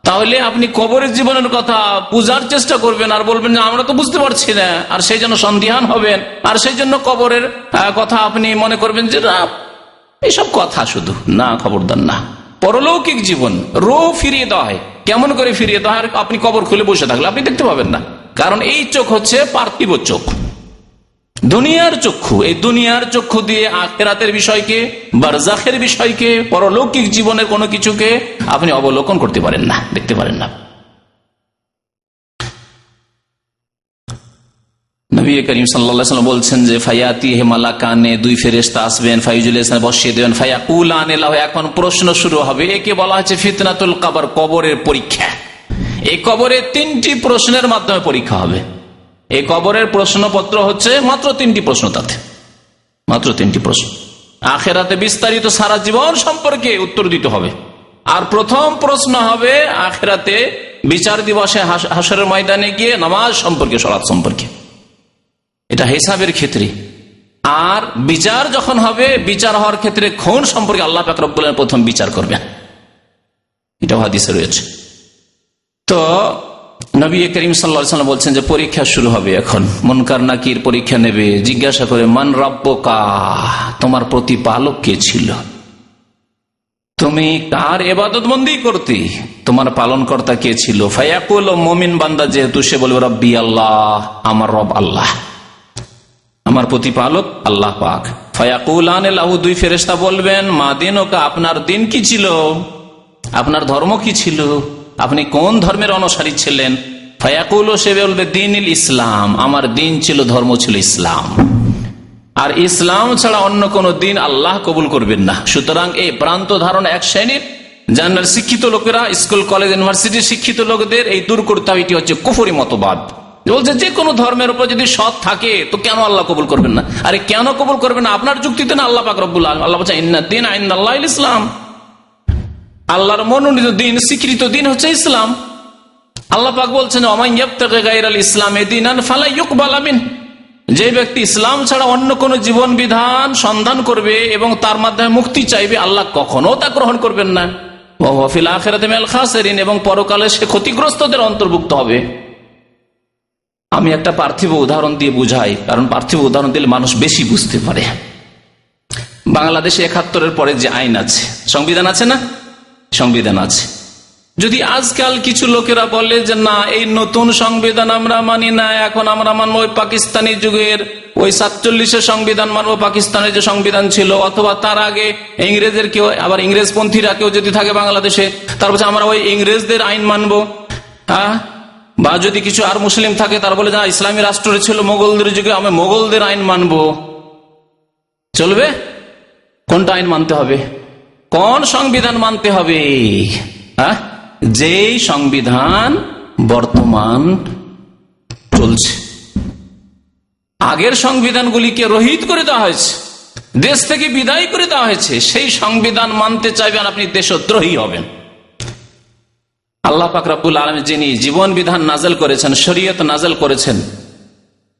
তাহলে আপনি কবরের জীবনের কথা বুঝার চেষ্টা করবেন আর বলবেন যে আমরা তো বুঝতে পারছি না, আর সেই জন্য সন্দিহান হবেন, আর সেই জন্য কবরের কথা আপনি মনে করবেন যে না এইসব কথা শুধু না, খবরদার না। পরলৌকিক জীবন রূহ ফিরিয়ে দেওয়া হয়। কেমন করে ফিরিয়ে দেওয়া হয়? আপনি কবর খুলে বসে থাকলে আপনি দেখতে পাবেন না, কারণ এই চোখ হচ্ছে পার্থিব চোখ, দুনিয়ার চক্ষু। এই দুনিয়ার চক্ষু দিয়ে আখিরাতের বিষয়কে, বারজাখের বিষয়কে, পরলৌকিক জীবনের কোনো কিছুকে আপনি অবলোকন করতে পারেন না, দেখতে পারেন না। নবী করিম সাল্লাল্লাহু আলাইহি ওয়াসাল্লাম বলছেন যে ফায়াতিহি মালাকানে, 2 ফেরেশতা আসবেন, ফায়ুজলিসান, বসিয়ে দেবেন, ফায়াকুলানে লাহু, এখন প্রশ্ন শুরু হবে। একে বলা হচ্ছে ফিতনাতুল কবর, কবরের পরীক্ষা। এই কবরে 3টি প্রশ্নের মাধ্যমে পরীক্ষা হবে। এই কবরের প্রশ্নপত্র হচ্ছে মাত্র 3টি প্রশ্ন, তাতে মাত্র 3টি প্রশ্ন। আখিরাতে বিস্তারিত সারা জীবন সম্পর্কে উত্তর দিতে হবে। আর প্রথম প্রশ্ন হবে আখিরাতে বিচার দিবসে হাসরের ময়দানে গিয়ে নামাজ সম্পর্কে, সালাত সম্পর্কে। এটা হিসাবের ক্ষেত্রে, আর বিচার যখন হবে, বিচার হওয়ার ক্ষেত্রে খুন সম্পর্কে আল্লাহ পাক রব্বুল আলামিন প্রথম বিচার করবেন, এটা হাদিসে রয়েছে। তো নবী করিম সাল্লাল্লাহু আলাইহি ওয়াসাল্লাম বলছেন যে পরীক্ষা শুরু হবে, এখন মুনকার নাকির পরীক্ষা নেবে, জিজ্ঞাসা করে মান রাব্বুকা, তোমার প্রতিপালক কে ছিল, তুমি কার ইবাদত বন্দেগী করতে, তোমার পালনকর্তা কে ছিল। ফায়াকুল, মুমিন বান্দা যেহেতু সে বলবে রব্বি আল্লাহ, আমার রব আল্লাহ, আমার প্রতিপালক আল্লাহ পাক। ফায়াকুলান লাহু, দুই ফেরেশতা বলবেন মা দিনুকা, আপনার দিন কি ছিল, আপনার ধর্ম কি ছিল, আপনি কোন ধর্মের অনুসারী ছিলেন। ফায়াকুল, সে বলবে দ্বীনুল ইসলাম, আমার দিন ছিল, ধর্ম ছিল ইসলাম, আর ইসলাম ছাড়া অন্য কোন দিন আল্লাহ কবুল করবেন না। সুতরাং এই প্রান্ত ধারণা এক শ্রেণীর জানার শিক্ষিত লোকেরা, স্কুল কলেজ ইউনিভার্সিটির শিক্ষিত লোকদের এই দূর করতে হবে, এটি হচ্ছে কুফরি মতবাদ। বলছে যে কোনো ধর্মের উপর যদি সৎ থাকে তো কেন আল্লাহ কবুল করবেন না। আরে কেন কবুল করবেন না, আপনার যুক্তিতে না, আল্লাহ পাক রব্বুল আলামিন আল্লাহ বলছেন ইন্নাদ দীনা ইনদাল্লাহিল ইসলাম, আল্লাহর মনোনীত দিন, স্বীকৃত দিন হচ্ছে ইসলাম। আল্লাহ পাক বলছেন ওমান ইয়াবতাগি গায়রাল ইসলামি দীনান ফালা ইউকবাল মিনহু, যে ব্যক্তি ইসলাম ছাড়া অন্য কোন জীবন বিধান সন্ধান করবে এবং তার মাধ্যমে মুক্তি চাইবে, আল্লাহ কখনো তা গ্রহণ করবেন না। ওয়া হুয়া ফিল আখিরাতি মিনাল খাসিরিন, এবং পরকালে সে ক্ষতিগ্রস্তদের অন্তর্ভুক্ত হবে। আমি একটা পার্থিব উদাহরণ দিয়ে বুঝাই, কারণ পার্থিব উদাহরণ দিলে মানুষ বেশি বুঝতে পারে। বাংলাদেশে ৭১-এর পরে যে আইন আছে, সংবিধান আছে না, সংবিধান আছে। যদি আজকাল কিছু লোকেরা বলে যে না এই নতুন সংবিধান আমরা মানি না, এখন আমরা মানবো ওই পাকিস্তানি যুগের ওই ৪৭-এর সংবিধান মানবো, পাকিস্তানের যে সংবিধান ছিল, অথবা তার আগে ইংরেজের কেউ, আবার ইংরেজপন্থীরা কেউ যদি থাকে বাংলাদেশে, তারপর আমরা ওই ইংরেজদের আইন মানবো। হ্যাঁ, বা যদি কিছু আর মুসলিম থাকে তার বলে না ইসলামী রাষ্ট্র ছিল মোগলদের যুগে, আমি মোগলদের আইন মানবো। চলবে? কোনটা আইন মানতে হবে, কোন সংবিধান মানতে হবে? হ্যাঁ, যেই সংবিধান বর্তমান চলছে। আগের সংবিধানগুলিকে রহিত করে দেওয়া হয়েছে, দেশ থেকে বিদায় করে দেওয়া হয়েছে, সেই সংবিধান মানতে চাইবেন আপনি দেশদ্রোহী হবেন। আল্লাহ পাক রব্বুল আলামিন যিনি জীবন বিধান নাজেল করেছেন, শরীয়ত নাজেল করেছেন,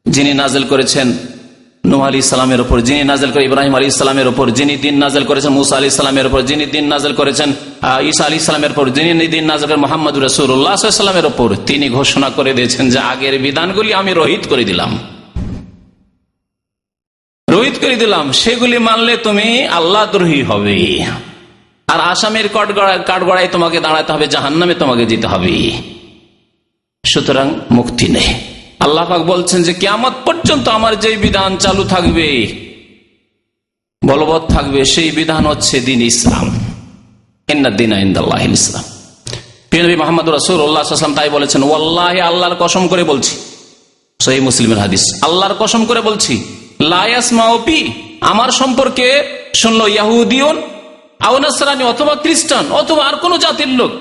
যিনি নাজেল করেছেন নূহ আলাইহিস সালামের উপর, যিনি নাজেল করে ইব্রাহিম আলাইহিস সালামের উপর, যিনি দিন নাজেল করেছেন মুসা আলাইহিস সালামের উপর, যিনি দিন নাজেল করেছেন ঈসা আলাইহিস সালামের উপর, যিনি দিন নাজেল করেন মুহাম্মদুর রাসূলুল্লাহ সাল্লাল্লাহু আলাইহি ওয়াসাল্লামের উপর, তিনি ঘোষণা করে দিয়েছেন যে আগের বিধানগুলি আমি রহিত করে দিলাম, রহিত করে দিলাম, সেগুলি মানলে তুমি আল্লাহ দ্রোহী হবে, আর আসামের কাঠগড়ায় তোমাকে দাঁড়াতে হবে, জাহান্নামে তোমাকে যেতে হবে। সুতরাং মুক্তি নেই। আল্লাহ পাক বলছেন যে কিয়ামত পর্যন্ত আমার যে বিধান চালু থাকবে, বলবৎ থাকবে, সেই বিধান হচ্ছে দ্বীন ইসলাম। ইন্নাদ দীনা ইনদাল্লাহিল ইসলাম। প্রিয় নবী মুহাম্মদুর রাসূলুল্লাহ সাল্লাল্লাহু আলাইহি ওয়াসাল্লাম তাই বলেছেন, ওয়াল্লাহি, আল্লাহর কসম করে বলছি, সহিহ মুসলিমের হাদিস, আল্লাহর কসম করে বলছি, লা ইয়াসমাউ বি, আমার সম্পর্কে শুনলো ইহুদিয়ুন আও নাসরানী, অথবা খ্রিস্টান, অথবা আর কোন জাতির লোক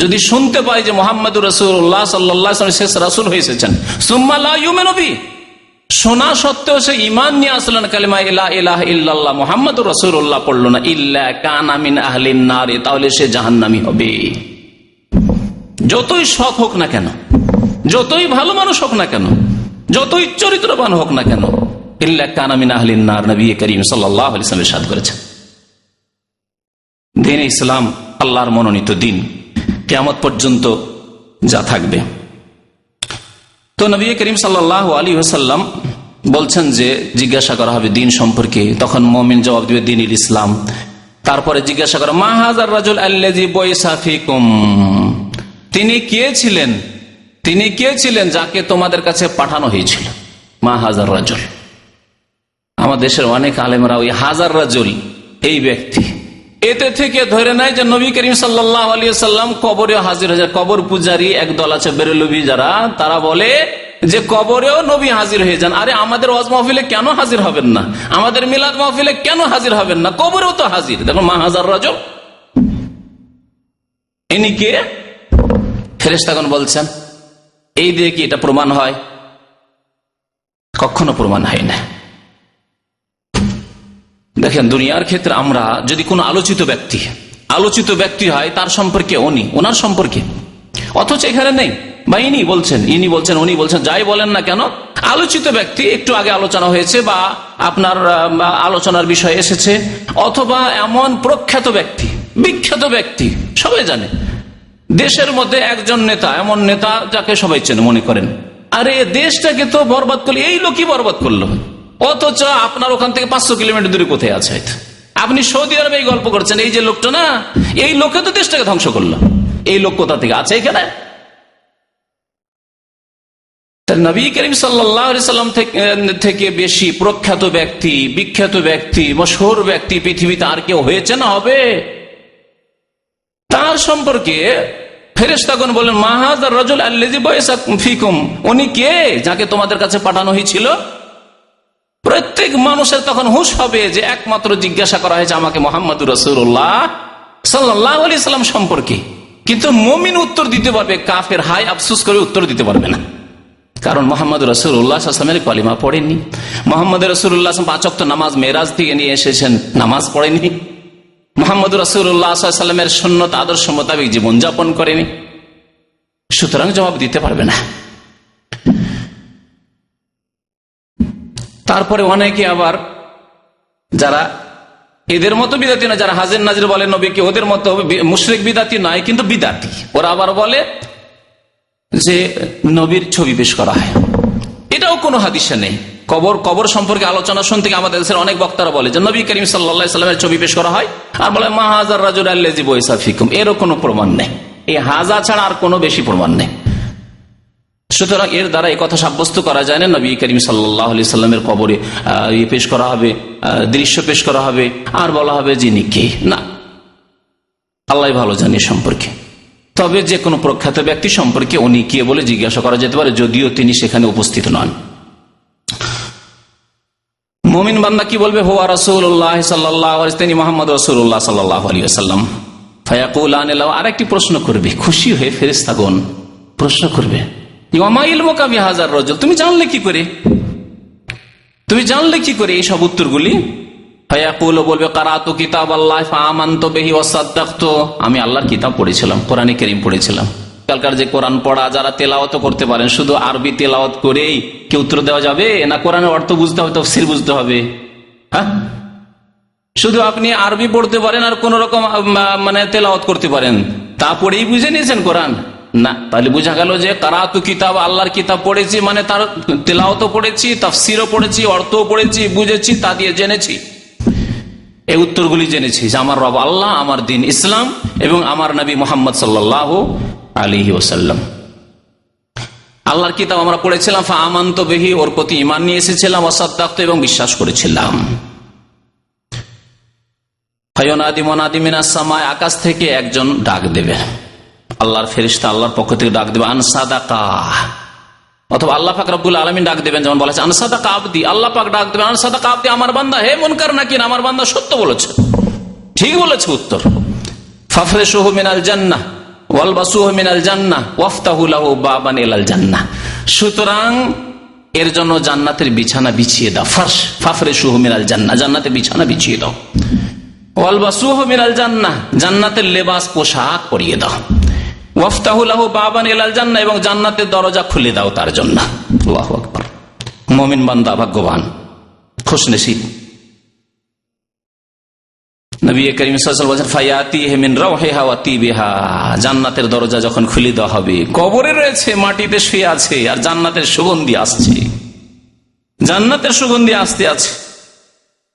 যদি শুনতে পায় যে মুহাম্মদুর রাসূলুল্লাহ সাল্লাল্লাহু আলাইহি ওয়াসাল্লাম শেষ রাসূল হয়েছেন, সুম্মা লা ইউমিনু বি, শোনা সত্ত্বেও সে ঈমান নিয়ে আসলো না, কালিমা লা ইলাহা ইল্লাল্লাহ মুহাম্মাদুর রাসূলুল্লাহ পড়লো না, ইল্লা কানা মিন আহলিন নার, তাহলে সে জাহান্নামী হবে। যতই সৎ হোক না কেন, যতই ভালো মানুষ হোক না কেন, যতই চরিত্রবান হোক না কেন, ইল্লা কানা মিন আহলিন নার, নবী করিম সাল্লাল্লাহু আলাইহি ওয়াসাল্লাম ইরশাদ করেছেন। দ্বীন ইসলাম আল্লাহর মনোনীত দিন, কিয়ামত পর্যন্ত যা থাকবে। তো নবী করিম সাল্লাল্লাহু আলাইহি ওয়াসাল্লাম বলছেন যে জিজ্ঞাসা করা হবে দিন সম্পর্কে, তখন মুমিন জবাব দিবে দ্বীনুল ইসলাম। তারপরে জিজ্ঞাসা করা মা হাযার রাজুল আল্লাযী বুইসা ফীকুম, তিনি কে ছিলেন, তিনি কে ছিলেন যাকে তোমাদের কাছে পাঠানো হয়েছিল। মা হাযার রাজুল, আমাদের দেশের অনেক আলেমরা ওই হাজার রাজুল, এই ব্যক্তি, এতে থেকে ধরে নেয় যে নবী করিম সাল্লাল্লাহু আলাইহি ওয়াসাল্লাম কবরে হাজির হয়ে যায়। কবর পূজারী একদল আছে বেরেলভী যারা, তারা বলে যে কবরেও নবী হাজির হয়ে যান। আরে আমাদের ওয়াজ মাহফিলে কেন হাজির হবেন না, আমাদের মিলাদ মাহফিলে কেন হাজির হবেন না, কবরেও তো হাজির। দেখো মা হাজার রাজুল, ইনি কে? ফেরেশতাগণ বলছেন এই দিয়ে কি এটা প্রমাণ হয়? কখনো প্রমাণ হয় না। দেখেন দুনিয়ার ক্ষেত্রে আমরা যদি কোনো আলোচিত ব্যক্তি হয়, তার সম্পর্কে ওনার সম্পর্কে, অথচ এখানে নেই, বা ইনি বলছেন, উনি বলছেন, যাই বলেন না কেন, আলোচিত ব্যক্তি, একটু আগে আলোচনা হয়েছে বা আপনার আলোচনার বিষয় এসেছে, অথবা এমন প্রখ্যাত ব্যক্তি, বিখ্যাত ব্যক্তি, সবাই জানে, দেশের মধ্যে একজন নেতা, এমন নেতা যাকে সবাই চেনে মনে করেন, আরে দেশটাকে তো বরবাদ করলো, এই লোকই বরবাদ করলো, অথচ আপনার ওখান থেকে 500 কিলোমিটার দূরে কোথায় আছে? আপনি সৌদি আরবে এই গল্প করছেন, এই যে লোকটা না, এই লোকে তো দেশটাকে ধ্বংস করলো, এই লোক কোথা থেকে আছে এখানে? নবী করিম সাল্লাল্লাহু আলাইহি সাল্লাম থেকে বেশি প্রখ্যাত ব্যক্তি, বিখ্যাত ব্যক্তি, মশহুর ব্যক্তি পৃথিবীতে আর কেউ হয়েছে না হবে? তার সম্পর্কে ফেরেশতাগণ বলেন, মা হাযার রাজুল আল্লাযী বুইসা ফীকুম, উনি কে যাকে তোমাদের কাছে পাঠানো হয়েছিল? প্রত্যেক মানুষের তখন হুঁশ হবে যে একমাত্র জিজ্ঞাসা করা হয়েছে আমাকে মুহাম্মদুর রাসূলুল্লাহ সাল্লাল্লাহু আলাইহি সাল্লাম সম্পর্কে। কিন্তু মুমিন উত্তর দিতে পারবে, কাফের হায় আফসোস করে উত্তর দিতে পারবে না, কারণ মোহাম্মদ রাসূলুল্লাহ সাল্লাল্লাহু আলাইহি ওয়াসাল্লামের কলিমা পড়েননি। মোহাম্মদ রাসূলুল্লাহ 5 ওয়াক্ত নামাজ মেরাজ থেকে নিয়ে এসেছেন, নামাজ পড়েনি। মোহাম্মদ রাসূলুল্লাহ সাল্লাল্লাহু আলাইহি ওয়াসাল্লামের সুন্নত আদর্শ মোতাবেক জীবনযাপন করেনি, সুতরাং জবাব দিতে পারবে না। তারপরে অনেকে আবার যারা এদের মতো বিদাতি না, যারা হাজির নাজির বলে নবীকে, ওদের মতো মুশরিক বিদাতি নয়, কিন্তু বিদাতি, ওরা আবার বলে যে নবীর ছবি পেশ করা হয়। এটাও কোনো হাদিসে নেই। কবর সম্পর্কে আলোচনা শুনতে আমাদের দেশের অনেক বক্তারা বলে যে নবী করিম সাল্লাল্লাহু আলাইহি সাল্লামের ছবি পেশ করা হয়, আর বলে মা হাযার রাজুল আল্লাযী বুইসা ফীকুম, এরও কোনো প্রমাণ নেই। এই হাজা ছাড়া আর কোনো বেশি প্রমাণ নেই। সুতরাং এর দ্বারা এই কথা সাব্যস্ত করা যায় না নবী করিম সাল্লাল্লাহু আলাইহি সাল্লামের কবরে পেশ করা হবে, দৃশ্য পেশ করা হবে, আর বলা হবে যিনি কে, না, আল্লাহ ভালো জানে সম্পর্কে। তবে যে কোনো প্রখ্যাত ব্যক্তি সম্পর্কে উনি কে বলে জিজ্ঞাসা করা যেতে পারে, যদিও তিনি সেখানে উপস্থিত নন। মুমিন বান্দা কি বলবে? হুয়া রাসূলুল্লাহ সাল্লাল্লাহু আলাইহি, তিনি মুহাম্মদ রাসূলুল্লাহ সাল্লাল্লাহু আলাইহি ওয়াসাল্লাম। ফায়াকুলান লাহু, আরেকটি প্রশ্ন করবে, খুশি হয়ে ফেরেশতাগণ প্রশ্ন করবে, ওয়ামা ইলমুকা বিহাযার রাজুল, তুমি জানলে কি করে, তুমি জানলে কি করে এই সব উত্তরগুলি? ফায়াকুল, বলবে কারাতু কিতাবাল্লাহ ফাআমানতু বিহি ওয়া সাদ্দাকতু, আমি আল্লাহর কিতাব পড়েছিলাম, কোরআনে কারীম পড়েছিলাম। কালকার যে কোরআন পড়া যারা তেলাওয়াত করতে পারেন, শুধু আরবি তেলাওয়াত করেই কি উত্তর দেওয়া যাবে? না কোরআনের অর্থ বুঝতে হবে, তাফসীর বুঝতে হবে? হ্যাঁ, শুধু আপনি আরবি পড়তে পারেন আর কোন রকম মানে তেলাওয়াত করতে পারেন, তা পড়েই বুঝে নিয়েছেন কোরআন? না, তাহলে বোঝা গেল যে কারাতু কিতাব, আল্লাহর কিতাব পড়েছি মানে তার তেলাওয়াতও পড়েছি, তাফসীরও পড়েছি, অর্থও পড়েছি, বুঝেছি, তা দিয়ে জেনেছি, এই উত্তরগুলি জেনেছি যে আমার রব আল্লাহ, আমার দিন ইসলাম এবং আমার নবী মুহাম্মদ সাল্লাল্লাহু আলাইহি ওয়াসাল্লাম। আল্লাহর কিতাব আমরা পড়েছিলাম, ফাআমানতু বিহি, ওর প্রতি ঈমান নিয়ে এসেছিলাম, ওয়া সাদ্দাকতু, এবং বিশ্বাস করেছিলাম। ফায়ুনাদি মুনাদি মিনাস সামায়, আকাশ থেকে একজন ডাক দেবে, আল্লাহর ফেরেশতা আল্লাহর পক্ষ থেকে ডাক দেবে, আন সাদাকা, অথবা আল্লাহ পাক রব্বুল আলামিন ডাক দেবেন, যেমন বলা আছে আন সাদাকা আবদি, আল্লাহ পাক ডাক দেবেন আন সাদাকা আবদি, আমার বান্দা, হে মুনকার নাকির, আমার বান্দা সত্য বলেছে, ঠিক বলেছে উত্তর। ফাফরিশুহু মিনাল জান্নাহ ওয়ালবাসুহু মিনাল জান্নাহ ওয়াফতাহু লাহু বাবান ইলাল জান্নাহ, সুতরাং এর জন্য জান্নাতের বিছানা বিছিয়ে দাও। ফাফরিশুহু মিনাল জান্নাহ, জান্নাতের বিছানা বিছিয়ে দাও। ওয়ালবাসুহু মিনাল জান্নাহ, জান্নাতের লেবাস পোশাক পরিয়ে দাও। ওয়াফতাহু লাহু বাবান ইলাল জান্নাহ, এবং জান্নাতের দরজা খুলে দাও তার জন্য। আল্লাহু আকবার। মুমিন বান্দা ভাগ্যবান, খুশনসিব। নবী করিম সাল্লাল্লাহু আলাইহি ওয়াসাল্লাম বলেন, ফায়াতিহি মিন রাওহিহা ওয়া তিবিহা, জান্নাতের দরজা যখন খুলে দেওয়া হবে, কবরে রয়েছে, মাটিতে শুয়ে আছে, আর জান্নাতের সুগন্ধি আসছে, জান্নাতের সুগন্ধি আসতে আছে,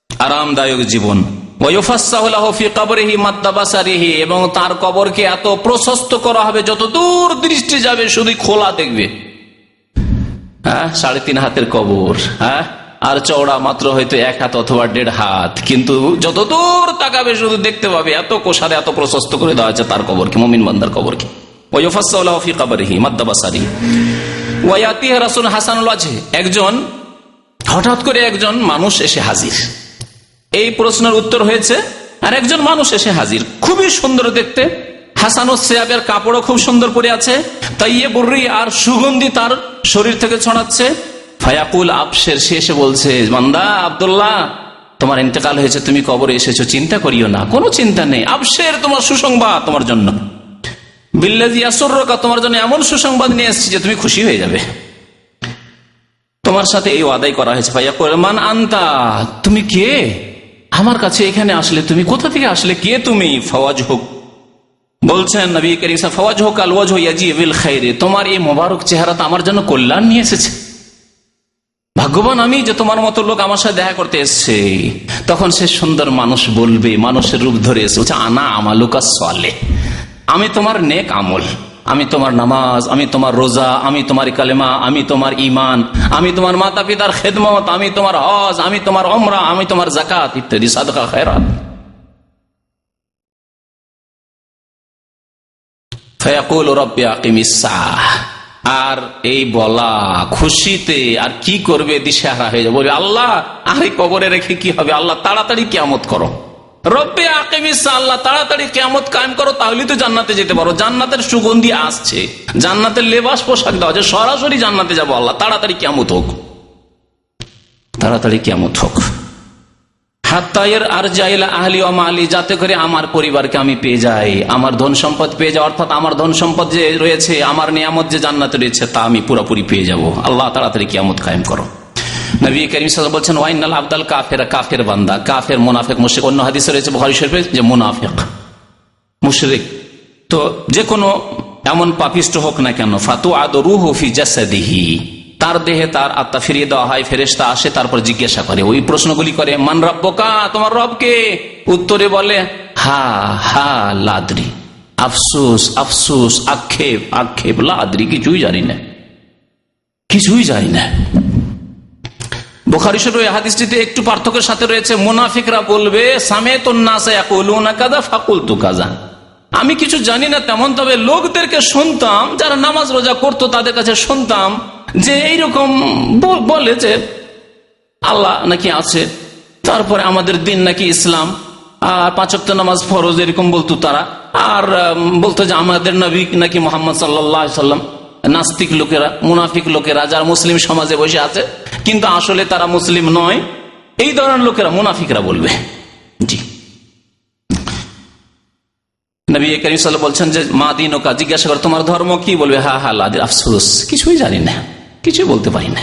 আরামদায়ক জীবন। ওয়ায়ুফাসসাহু লাহু ফি কবরিহি মাদ্দা বাসারিহি, এবং তার কবরকে এত প্রশস্ত করা হবে, যত দূর দৃষ্টি যাবে শুধু খোলা দেখবে। হ্যাঁ, 3.5 হাতের কবর, হ্যাঁ, আর চওড়া মাত্র হয়তো 1 হাত অথবা 1.5 হাত, কিন্তু যত দূর তাকাবে শুধু দেখতে পাবে, এত কোষারে এত প্রশস্ত করে দেওয়া আছে তার কবরকে, মুমিন বান্দার কবরকে। ওয়ায়ুফাসসাহু লাহু ফি কবরিহি মাদ্দা বাসারিহি ওয়া ইয়াতিহি রাসূলুন হাসানুল ওয়াজহ, একজন হঠাৎ করে একজন মানুষ এসে হাজির। এই প্রশ্নের উত্তর হয়েছে, আর একজন মানুষ এসে হাজির, খুবই সুন্দর দেখতে, হাসানুস সিয়াবের কাপড়ও খুব সুন্দর পরে আছে, তাইয়্যিবুর রিহ, আর সুগন্ধি তার শরীর থেকে ছড়াচ্ছে। ফায়াকুল আবশির, সে এসে বলছে, বান্দা আব্দুল্লাহ, তোমার ইন্তেকাল হয়েছে, তুমি কবরে এসেছো, চিন্তা করিও না, কোনো চিন্তা নেই, আবশির, তোমার সুসংবাদ তোমার জন্য, বিল্লাযী ইয়াসুররুকা, তোমার জন্য এমন সুসংবাদ নিয়ে এসেছি যে তুমি খুশি হয়ে যাবে। তোমার সাথে এই ওয়াদাই করা হয়েছে। ফায়াকুল মান আনতা, তুমি কে? আমার কাছে এখানে আসলে তুমি কোথা থেকে আসলে, কে তুমি? ফাওয়াজহুক, বলছেন নবী করিম ফাওয়াজহুক আল ওয়াজহু ইয়াজি বিল খাইরে, তোমার এই মোবারক চেহারাটা আমার জন্য কল্যাণ নিয়ে এসেছে। ভাগ্যবান আমি যে তোমার মতো লোক আমার সাথে দেখা করতে এসছে। তখন সে সুন্দর মানুষ বলবে, মানুষের রূপ ধরে এসে বলছে আনা আমালুকা সালেহ, আমি তোমার নেক আমল, আমি তোমার নামাজ, আমি তোমার রোজা, আমি তোমার কালেমা, আমি তোমার ইমান, আমি তোমার মাতা পিতার খেদমত, আমি তোমার হজ, আমি তোমার উমরা, আমি তোমার যাকাত ইত্যাদি সাদকা খায়রাত। ফায়াকুল রব্বি আকিমিস সাআহ, আর এই বলা খুশিতে আর কি করবে দিশেহারা হয়ে যাবে, বলবে আল্লাহ আরে কবরে রেখে কি হবে, আল্লাহ তাড়াতাড়ি কিয়ামত করো। রব্বি আকিমিস সাআহ, আল্লাহ তাড়াতাড়ি কিয়ামত কায়েম করো, তাহলেই তো জান্নাতে যেতে পারো। জান্নাতের সুগন্ধি আসছে, জান্নাতের লেবাস পোশাক দেওয়া হচ্ছে, সরাসরি জান্নাতে যাবো। আল্লাহ তাড়াতাড়ি কিয়ামত হোক, তাড়াতাড়ি কিয়ামত হোক। হাত্তায়ের আর জাইলা আহলি ওয়া মালি, যাতে করে আমার পরিবারকে আমি পেয়ে যাই, আমার ধন সম্পদ পেয়ে যাই, অর্থাৎ আমার ধন সম্পদ যে রয়েছে, আমার নিয়ামত যে জান্নাতে রয়েছে তা আমি পুরোপুরি পেয়ে যাব। আল্লাহ তাড়াতাড়ি কিয়ামত কায়েম করো। নবী করিম সাল্লাল্লাহু আলাইহি ওয়াসাল্লাম বলছেন ওয়াইনাল আবদাল কাফের, কাফের বান্দা, কাফের মুনাফিক মুশরিক। অন্য হাদিসে রয়েছে বুখারী শরীফে যে মুনাফিক মুশরিক তো যে কোনো এমন পাপিষ্ট হোক না কেন, ফাতু আদরুহু ফি জাসাদিহি, তার দেহে তার আত্মা ফিরিয়ে দেওয়া হয়, ফেরেশতা আসে, তারপর জিজ্ঞাসা করে, ওই প্রশ্নগুলি করে, মান রাব্বুকা, তোমার রব কে? উত্তরে বলে হা হা লাদ্রি, আফসোস আফসোস, আক্ষেপ আক্ষেপ, লাদ্রি, কিছুই জানি না, কিছুই জানি না। বুখারী শরীফের হাদিসটিতে একটু পার্থক্যের সাথে রয়েছে, মুনাফিকরা বলবে সামিতুন নাসা ইয়াকুলুনা কাযা ফাকুলতু কাযা, আমি কিছু জানি না তেমন, তবে লোকদেরকে শুনতাম যারা নামাজ রোজা করতো তাদের কাছে শুনতাম যে এইরকম বলে যে আল্লাহ নাকি আছে, তারপরে আমাদের দিন নাকি ইসলাম, আর 5 ওয়াক্ত নামাজ ফরজ, এরকম বলতো তারা। আর বলতো যে আমাদের নবী নাকি মুহাম্মদ সাল্লাল্লাহু আলাইহি ওয়াসাল্লাম। নাস্তিক লোকেরা, মুনাফিক লোকেরা যারা মুসলিম সমাজে বসে আছে কিন্তু আসলে তারা মুসলিম নয়, এই ধরনের লোকেরা মুনাফিকরা বলবে। জি, নবী করিম সাল্লাল্লাহু আলাইহি ওয়াসাল্লাম বলছেন যে মা দীনুকা, জিজ্ঞাসা করে তোমার ধর্ম কি, বলবে হা হা লাদ্রি, আফসোস, কিছুই জানি না, কিছুই বলতে পারি না।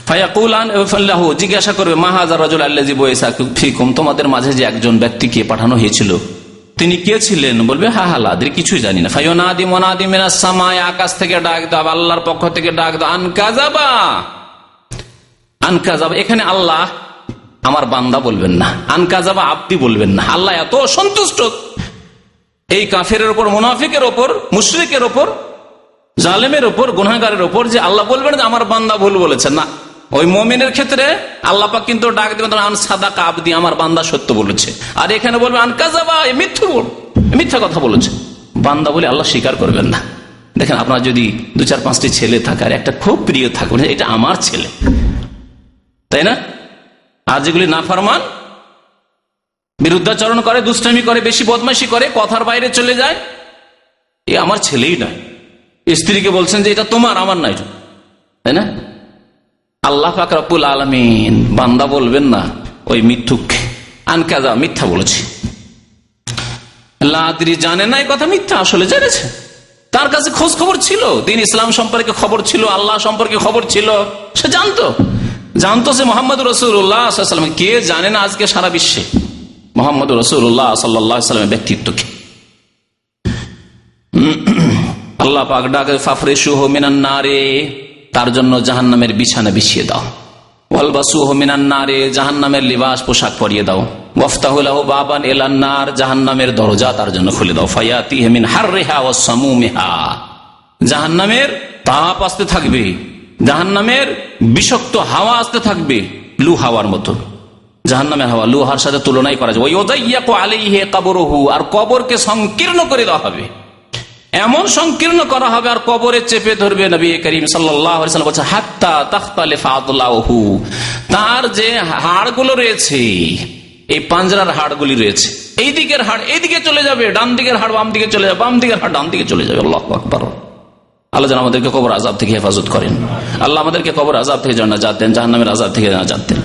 ফায়াকুলান ফাল্লাহু, জিজ্ঞাসা করবে মা হাযা রাজুল আল্লাযী বুইসা ফীকুম, তোমাদের মাঝে যে একজন ব্যক্তিকে পাঠানো হয়েছিল তিনি কে ছিলেন? বলবে হা হা লাদ্রি, কিছুই জানি না। ফায়ুনাদি মুনাদি মিনাস সামায়ে, আকাশ থেকে ডাক দাও, আল্লাহর পক্ষ থেকে ডাক দাও, আনকাযাবা আনকাযাবা। এখানে আল্লাহ আমার বান্দা বলবেন না, আনকাযাবা আব্দি বলবেন না। আল্লাহ এত সন্তুষ্ট এই কাফেরের উপর, মুনাফিকের উপর, মুশরিকের উপর, জালেমের উপর, গুনাহগারের উপর, যে আল্লাহ বলবেন যে আমার বান্দা ভুল বলেছেন না। ওই মুমিনের ক্ষেত্রে আল্লাহ পাক কিন্তু ডাক দিবেন আন সাদাকা আবদি, আমার বান্দা সত্য বলেছে। আর এখানে বলবে আন কাযাবা, মিথ্যা কথা বলেছে। বান্দা বলে আল্লাহ স্বীকার করবেন না। দেখেন আপনার যদি 2-4-5টি ছেলে থাকে আর একটা খুব প্রিয় থাকবে, এটা আমার ছেলে, তাই না? আর যেগুলি নাফরমান, বিরুদ্ধাচরণ করে, দুষ্টামি করে, বেশি বদমাশি করে, কথার বাইরে চলে যায়, এ আমার ছেলেই নয়। স্ত্রীকে বলছেন যে এটা তোমার, আমার নয়, তাই না? আল্লাহ পাক রব্বুল আলামিন বান্দা বলবেন না ওই মিথ্যুককে, আনকাযা, মিথ্যা বলেছে। লাদ্রি, জানে না, এই কথা মিথ্যা, আসলে জেনেছে। তার কাছে খোঁজ খবর ছিল, দিন ইসলাম সম্পর্কে খবর ছিল, আল্লাহ সম্পর্কে খবর ছিল, সে জানতো যে মোহাম্মদ রাসূলুল্লাহ সাল্লাল্লাহু আলাইহি ওয়াসাল্লাম কে জানে না আজকে সারা বিশ্বে মোহাম্মদ রাসূলুল্লাহ সাল্লাল্লাহু আলাইহি ওয়াসাল্লামের ব্যক্তিত্বকে। আল্লাহ পাক ডাকে ফাফরিশুহু মিনান নারে, তার জন্য জাহান্নামের বিছানা বিছিয়ে দাও। ওয়ালবাসুহু মিনান নারে, জাহান্নামের লিবাস পোশাক পরিয়ে দাও। ওয়াফতাহু লাহু বাবান ইলান নার, জাহান্নামের দরজা তার জন্য খুলে দাও। ফায়াতিহি মিন হাররিহা ওয়াস সামুমিহা, জাহান্নামের তাপ আসতে থাকবে, জাহান্নামের বিষাক্ত হাওয়া আসতে থাকবে, লু হাওয়ার মতো। জাহান্নামের হাওয়া লুহার সাথে তুলনাই করা যায়। ওয়ায়ুযায়্যাকু আলাইহি কবরুহু, আর কবরকে সংকীর্ণ করে দেওয়া হবে, এমন সংকীর্ণ করা হবে আর কবরে চেপে ধরবে। নবী করিম সাল্লাল্লাহু আলাইহি ওয়াসাল্লাম বলেছেন হাত্তা তাখতালিফা আদলাহু, তার যে হাড়গুলো রয়েছে, এই পাঞ্জরার হাড়গুলি রয়েছে, এই দিকের হাড় এইদিকে চলে যাবে, ডান দিকের হাড় বাম দিকে চলে যাবে, বাম দিকের হাড় ডান দিকে চলে যাবে। আল্লাহু আকবার। আল্লাহ যেন আমাদেরকে কবর আযাব থেকে হেফাজত করেন। আল্লাহ আমাদেরকে কবর আযাব থেকে জান্নাত দেন, জাহান্নামের আযাব থেকে নাজাত দেন।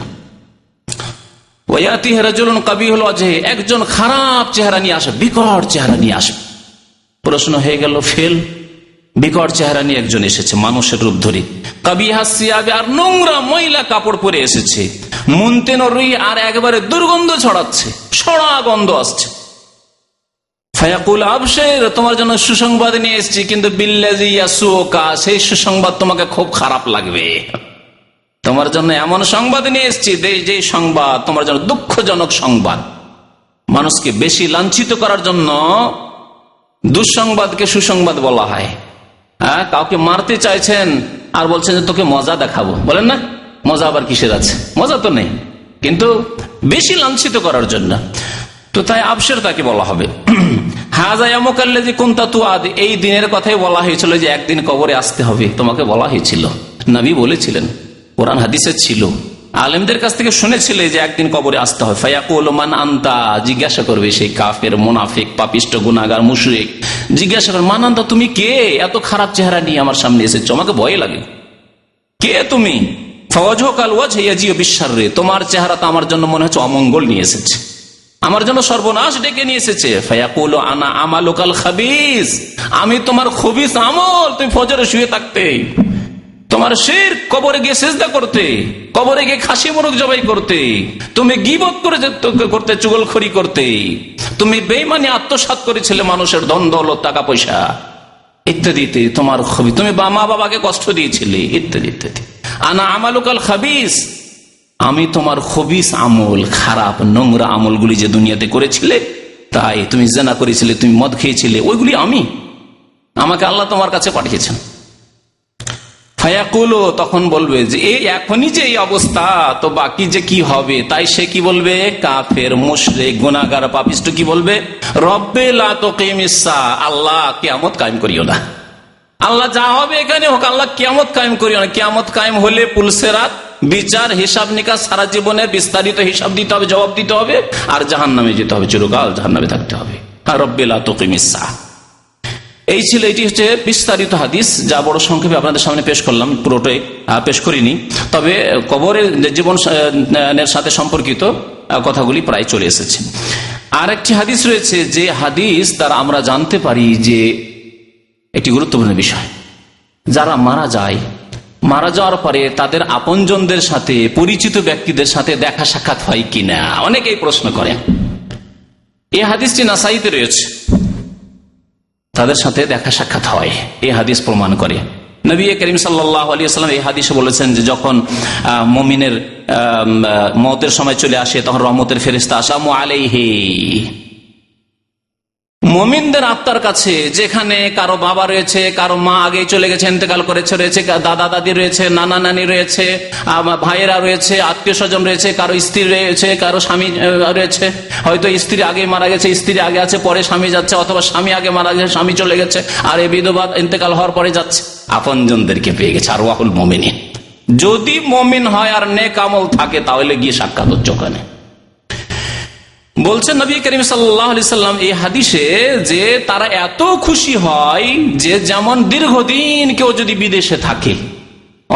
ওয়ায়াতিহি রাজুলুন কাবিহুল ওয়াজহি, একজন খারাপ চেহারা নিয়ে আসে, বিকট চেহারা নিয়ে আসে। প্রশ্ন হয়ে গেল ফেল, বিকট চেহারা নিয়ে একজন এসেছে, মানুষের রূপ ধরে। কাবিহা সিয়াবে, আর নোংরা ময়লা কাপড় পরে এসেছে। মুনতেন রুই, আর একবারে দুর্গন্ধ ছড়াচ্ছে, সড়া গন্ধ আসছে। ফায়াকুল আবশির, তোমার জন্য সুসংবাদ নিয়ে এসেছি, কিন্তু বিল্লাযী ইয়াসুকা, সেই সুসংবাদ তোমাকে খুব খারাপ লাগবে। তোমার জন্য এমন সংবাদ নিয়ে এসেছি যে সংবাদ তোমার জন্য দুঃখজনক সংবাদ। মানুষকে বেশি লাঞ্ছিত করার জন্য দুঃসংবাদকে সুসংবাদ বলা হয়। কাউকে মারতে চাইছেন আর বলছেন যে তোকে মজা দেখাবো, বলেন না? মজা আবার কিসের আছে? মজা তো নেই, কিন্তু বেশি লাঞ্ছিত করার জন্য। তো তাই আবশের তাকে বলা হবে। হাজা ইয়ামুকাল্লাযী কুনতা তুআদ, এই দিনের কথাই বলা হয়েছিল যে একদিন কবরে আসতে হবে, তোমাকে বলা হয়েছিল, নবী বলেছিলেন, কোরআন হাদিসে ছিল, আলেমদের কাছ থেকে শুনেছিলে যে একদিন কবরে আসতে হবে। ফায়াকুলু মান আনতা, জিজ্ঞাসা করবে সেই কাফের, মুনাফিক, পাপিষ্ট, গুনাহগার, মুশরিক, জিজ্ঞাসা করবে মান আনতা, তুমি কে? এত খারাপ চেহারা নিয়ে আমার সামনে এসেছো, আমাকে ভয় লাগে, কে তুমি? ফাওয়াজহুকাল ওয়াজহু ইয়াজিউ বিশ-শাররি, তোমার চেহারা তো আমার জন্য মনে হচ্ছে অমঙ্গল নিয়ে এসেছে, আমার জন্য সর্বনাশ ডেকে নিয়ে এসেছে। ফায়াকুলু আনা আমালুকাল খাবিস, আমি তোমার খবিস আমল, তুমি ফজরে শুয়ে থাকতে, তোমার শিরক, কবরে গিয়ে সিজদা করতে, কবরে গিয়ে খাসি মোরগ জবাই করতে, তুমি গীবত করতে, চুগলখড়ি করতে, তুমি বেঈমানি আত্মসাৎ করেছিলে মানুষের ধন দৌলত, টাকা পয়সা ইত্যাদিতে, তোমার খবি, তুমি মা বাবাকে কষ্ট দিয়েছিলে ইত্যাদি ইত্যাদি। আনা আমালুকাল খাবিস, আমি তোমার খবিস আমল, খারাপ নোংরা আমলগুলি যে দুনিয়াতে করেছিলে, তাই তুমি জিনা করেছিলে, তুমি মদ খেয়েছিলে, ওইগুলি আমাকে আল্লাহ তোমার কাছে পাঠিয়েছেন। ফায়াকুলু, তখন বলবে যে এই এখনই যে এই অবস্থা, তো বাকি যে কি হবে? তাই সে কি বলবে? কাফের, মুশরিক, গুনাহগার, পাপিষ্ট কি বলবে? রব্বে লা তুকিমিস সাআ, আল্লাহ কিয়ামত কায়েম করিও না, আল্লাহ যা হবে এখানে হোক, আল্লাহ কিয়ামত কায়েম করিও না। কিয়ামত কায়েম হলে পুলসেরাত, বিচার, হিসাব নিকাশ, সারা জীবনের বিস্তারিত হিসাব দিতে হবে, জবাব দিতে হবে, আর জাহান্নামে যেতে হবে, চিরকাল জাহান্নামে থাকতে হবে। রব্বে লা তুকিমিস সাআ, এই ছিল, এটি হচ্ছে বিস্তারিত হাদিস, যা বড় সংক্ষেপে আপনাদের সামনে পেশ করলাম, পুরোটাই পেশ করিনি। তবে কবরের জীবনের সাথে সম্পর্কিত কথাগুলি প্রায় চলে এসেছে। আর একটি হাদিস রয়েছে, যে হাদিস দ্বারা আমরা জানতে পারি যে একটি গুরুত্বপূর্ণ বিষয়, যারা মারা যায়, মারা যাওয়ার পরে তাদের আপনজনদের সাথে, পরিচিত ব্যক্তিদের সাথে দেখা সাক্ষাৎ হয় কিনা, অনেকেই প্রশ্ন করেন। এই হাদিসটি নাসাইতে রয়েছে, তাদের সাথে দেখা সাক্ষাৎ হয়, এই হাদিস প্রমাণ করে। নবী করিম সাল্লাল্লাহু আলাইহি ওয়াসাল্লাম এই হাদিসে বলেছেন যে যখন মুমিনের মওতের সময় চলে আসে, তখন রহমতের ফেরেশতা আসামু আলাইহি, মুমিনদের আত্মার কাছে, যেখানে কারো বাবা রয়েছে, কারো মা আগে চলে গেছে, ইন্তেকাল করেছে, রয়েছে দাদা দাদি রয়েছে, নানা নানি রয়েছে, ভাইয়েরা রয়েছে, আত্মীয় স্বজন রয়েছে, কারো স্ত্রী রয়েছে, কারো স্বামী রয়েছে, হয়তো স্ত্রী আগে মারা গেছে, স্ত্রী আগে আছে, পরে স্বামী যাচ্ছে, অথবা স্বামী আগে মারা গেছে, স্বামী চলে গেছে, আর এই বিধবা ইন্তেকাল হওয়ার পরে যাচ্ছে, আপনজনদেরকে পেয়ে গেছে। আর ওয়াহুল মুমিনিন, যদি মুমিন হয় আর নেক আমল থাকে, তাহলে গিয়ে সাক্ষাৎ হচ্ছে ওখানে। বলছেন নবী করিম সাল্লাল্লাহু আলাইহি সাল্লাম এই হাদিসে, যে তারা এত খুশি হয় যে যেমন দীর্ঘদিন কেউ যদি বিদেশে থাকে,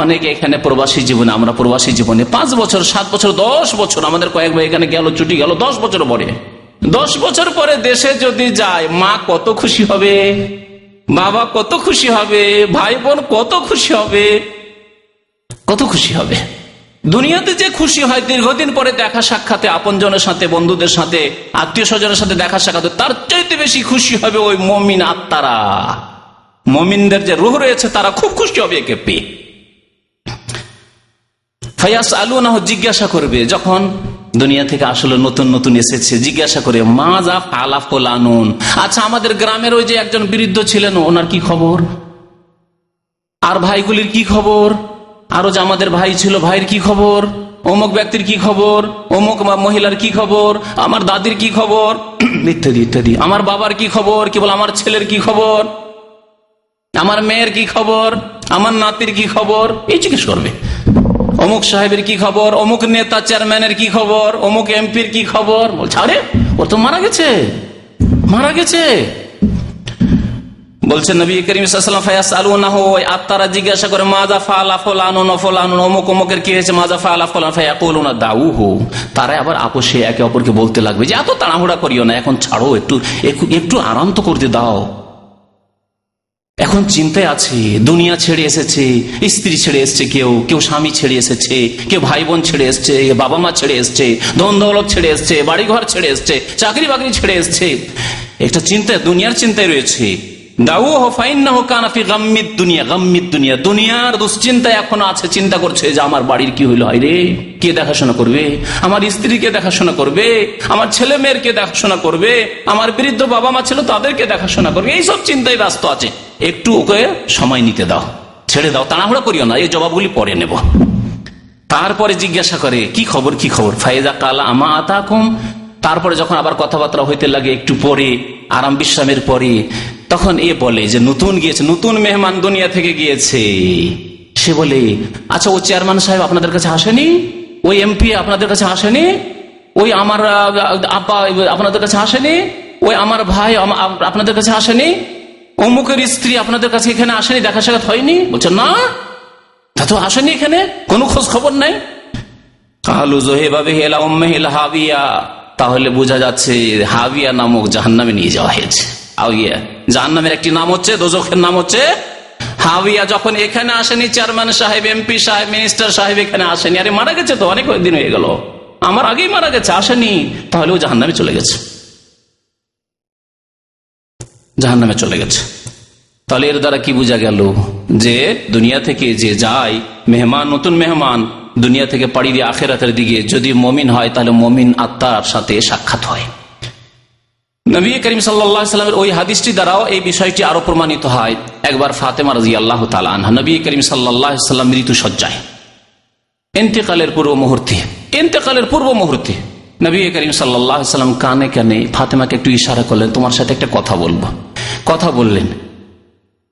অনেকে এখানে প্রবাসী জীবনে, আমরা প্রবাসী জীবনে 5 বছর, 7 বছর, 10 বছর, আমাদের কয়েক ভাই এখানে গেল, ছুটি গেল 10 বছর পরে, 10 বছর পরে দেশে যদি যায়, মা কত খুশি হবে, বাবা কত খুশি হবে, ভাই বোন কত খুশি হবে, কত খুশি হবে। দুনিয়াতে যে খুশি হয় দীর্ঘদিন পরে দেখা সাক্ষাতে, আপনজনের সাথে, বন্ধুদের সাথে, আত্মীয় স্বজনের সাথে দেখা সাক্ষাতে, তার চাইতে বেশি খুশি হবে ওই মুমিন আত্মারা, মুমিনদের যে রূহ রয়েছে, তারা খুব খুশি হবে একে পেয়ে। ফায়াসআলুনাহু, জিজ্ঞাসা করবে, যখন দুনিয়া থেকে আসলে নতুন নতুন এসেছে, জিজ্ঞাসা করে, মাজা ফাআলা ফুলানুন, আচ্ছা আমাদের গ্রামের ওই যে একজন বৃদ্ধ ছিলেন, ওনার কি খবর? আর ভাইগুলির কি খবর? আরো যে আমাদের ভাই ছিল, ভাইয়ের কি খবর? অমুক ব্যক্তির কি খবর? অমুক মহিলার কি খবর? আমার দাদির কি খবর? ইত্যাদি ইত্যাদি। আমার বাবার কি খবর? কি বল, আমার ছেলের কি খবর? আমার মেয়ের কি খবর? আমার নাতির কি খবর? এই জিজ্ঞেস করবে। অমুক সাহেবের কি খবর? অমুক নেতা চেয়ারম্যানের কি খবর? অমুক এমপির কি খবর? বলছে, আরে ও তো মারা গেছে, মারা গেছে। বলছেন নবী করিম সাল্লাল্লাহু আলাইহি ওয়াসাল্লাম, ফায়াসআলুনাহু, আত্মারা জিজ্ঞাসা করে, মাজা ফাআলা ফুলানুন ওয়া ফুলানুন, অমুক অমুকের কি হয়েছে, মাজা ফাআলা ফুলান, ফায়াকুলুনা দাউহু, তারা আবার আপোষে একে অপরকে বলতে লাগবে যে এত তাড়াহুড়া করিও না, এখন ছাড়ো, একটু আরাম তো করতে দাও। এখন চিন্তায় আছে, দুনিয়া ছেড়ে এসেছে, স্ত্রী ছেড়ে এসছে, কেউ কেউ স্বামী ছেড়ে এসেছে, কেউ ভাই বোন ছেড়ে এসছে, বাবা মা ছেড়ে এসছে, ধন দৌলত ছেড়ে এসছে, বাড়ি ঘর ছেড়ে এসছে, চাকরি বাকরি ছেড়ে এসছে। একটা চিন্তায়, দুনিয়ার চিন্তায় রয়েছে। দুনিয়ার দুশ্চিন্তায় এখনো আছে, চিন্তা করছে যে আমার বাড়ির কি হইলো, হয় রে, কে দেখাশোনা করবে, আমার স্ত্রীকে দেখাশোনা করবে, আমার ছেলে মেয়েরকে দেখাশোনা করবে, আমার বৃদ্ধ বাবা মা ছিল তাদেরকে দেখাশোনা করবে, এইসব চিন্তায় ব্যস্ত আছে। একটু ওকে সময় নিতে দাও, ছেড়ে দাও, তাড়াহুড়া করিও না, এই জবাবগুলি পরে নেব। তারপরে জিজ্ঞাসা করে কি খবর, কি খবর। ফাইজা কালা আমা আতাকুম, তারপরে যখন আবার কথাবার্তা হইতে লাগে, একটু পরে, আরাম বিশ্রামের পরে, তখন এ বলে যে নতুন গিয়েছে, নতুন মেহমান দুনিয়া থেকে গিয়েছে। সে বলে, আচ্ছা ও চেয়ারম্যান সাহেব আপনাদের কাছে আসেনি, ওই এমপি আপনাদের কাছে আসেনি, ওই আমার আব্বা আপনাদের কাছে আসেনি, ওই আমার ভাই আপনাদের কাছে আসেনি, অমুকের স্ত্রী আপনাদের কাছে এখানে আসেনি, দেখা সাক্ষাৎ হয়নি? বলছে না, তা তো আসেনি, এখানে কোনো খোঁজ খবর নাই। কালু জোহেবাবে হেলা উম্মেহিল হাবিয়া, তাহলে বোঝা যাচ্ছে হাবিয়া নামক জাহান্নামে নিয়ে যাওয়া হয়েছে। হাবিয়া জাহান্নামের একটি নাম হচ্ছে, দোজখের নাম হচ্ছে হাবিয়া। যখন এখানে আসেনি চেয়ারম্যান সাহেব, এমপি সাহেব, মিনিস্টার সাহেব এখানে আসেনি, আরে মারা গেছে তো, অনেক দিন হয়ে গেল, আমার আগেই মারা গেছে, আসেনি, তাহলে ও জাহান্নামে চলে গেছে, জাহান্নামে চলে গেছে। তাহলে এর দ্বারা কি বোঝা গেল যে দুনিয়া থেকে যে যায় মেহমান, নতুন মেহমান দুনিয়া থেকে পাড়ি দিয়ে আখেরাতের দিকে যদি মমিন হয়, তাহলে মমিন আত্মার সাথে সাক্ষাৎ হয়। নবী করিম সাল্লাল্লাহু আলাইহি ওয়াসাল্লামের ওই হাদিসটি দ্বারাও এই বিষয়টি আরো প্রমাণিত হয়। একবার ফাতেমা রাদিয়াল্লাহু তাআলা আনহা, নবী করিম সাল্লাল্লাহু আলাইহি ওয়াসাল্লাম মৃত্যু শয্যায়, ইন্তেকালের পূর্ব মুহূর্তে নবী করিম সাল্লাল্লাহু আলাইহি ওয়াসাল্লাম কানে কানে ফাতেমাকে একটু ইশারা করলেন, তোমার সাথে একটা কথা বলবো। কথা বললেন।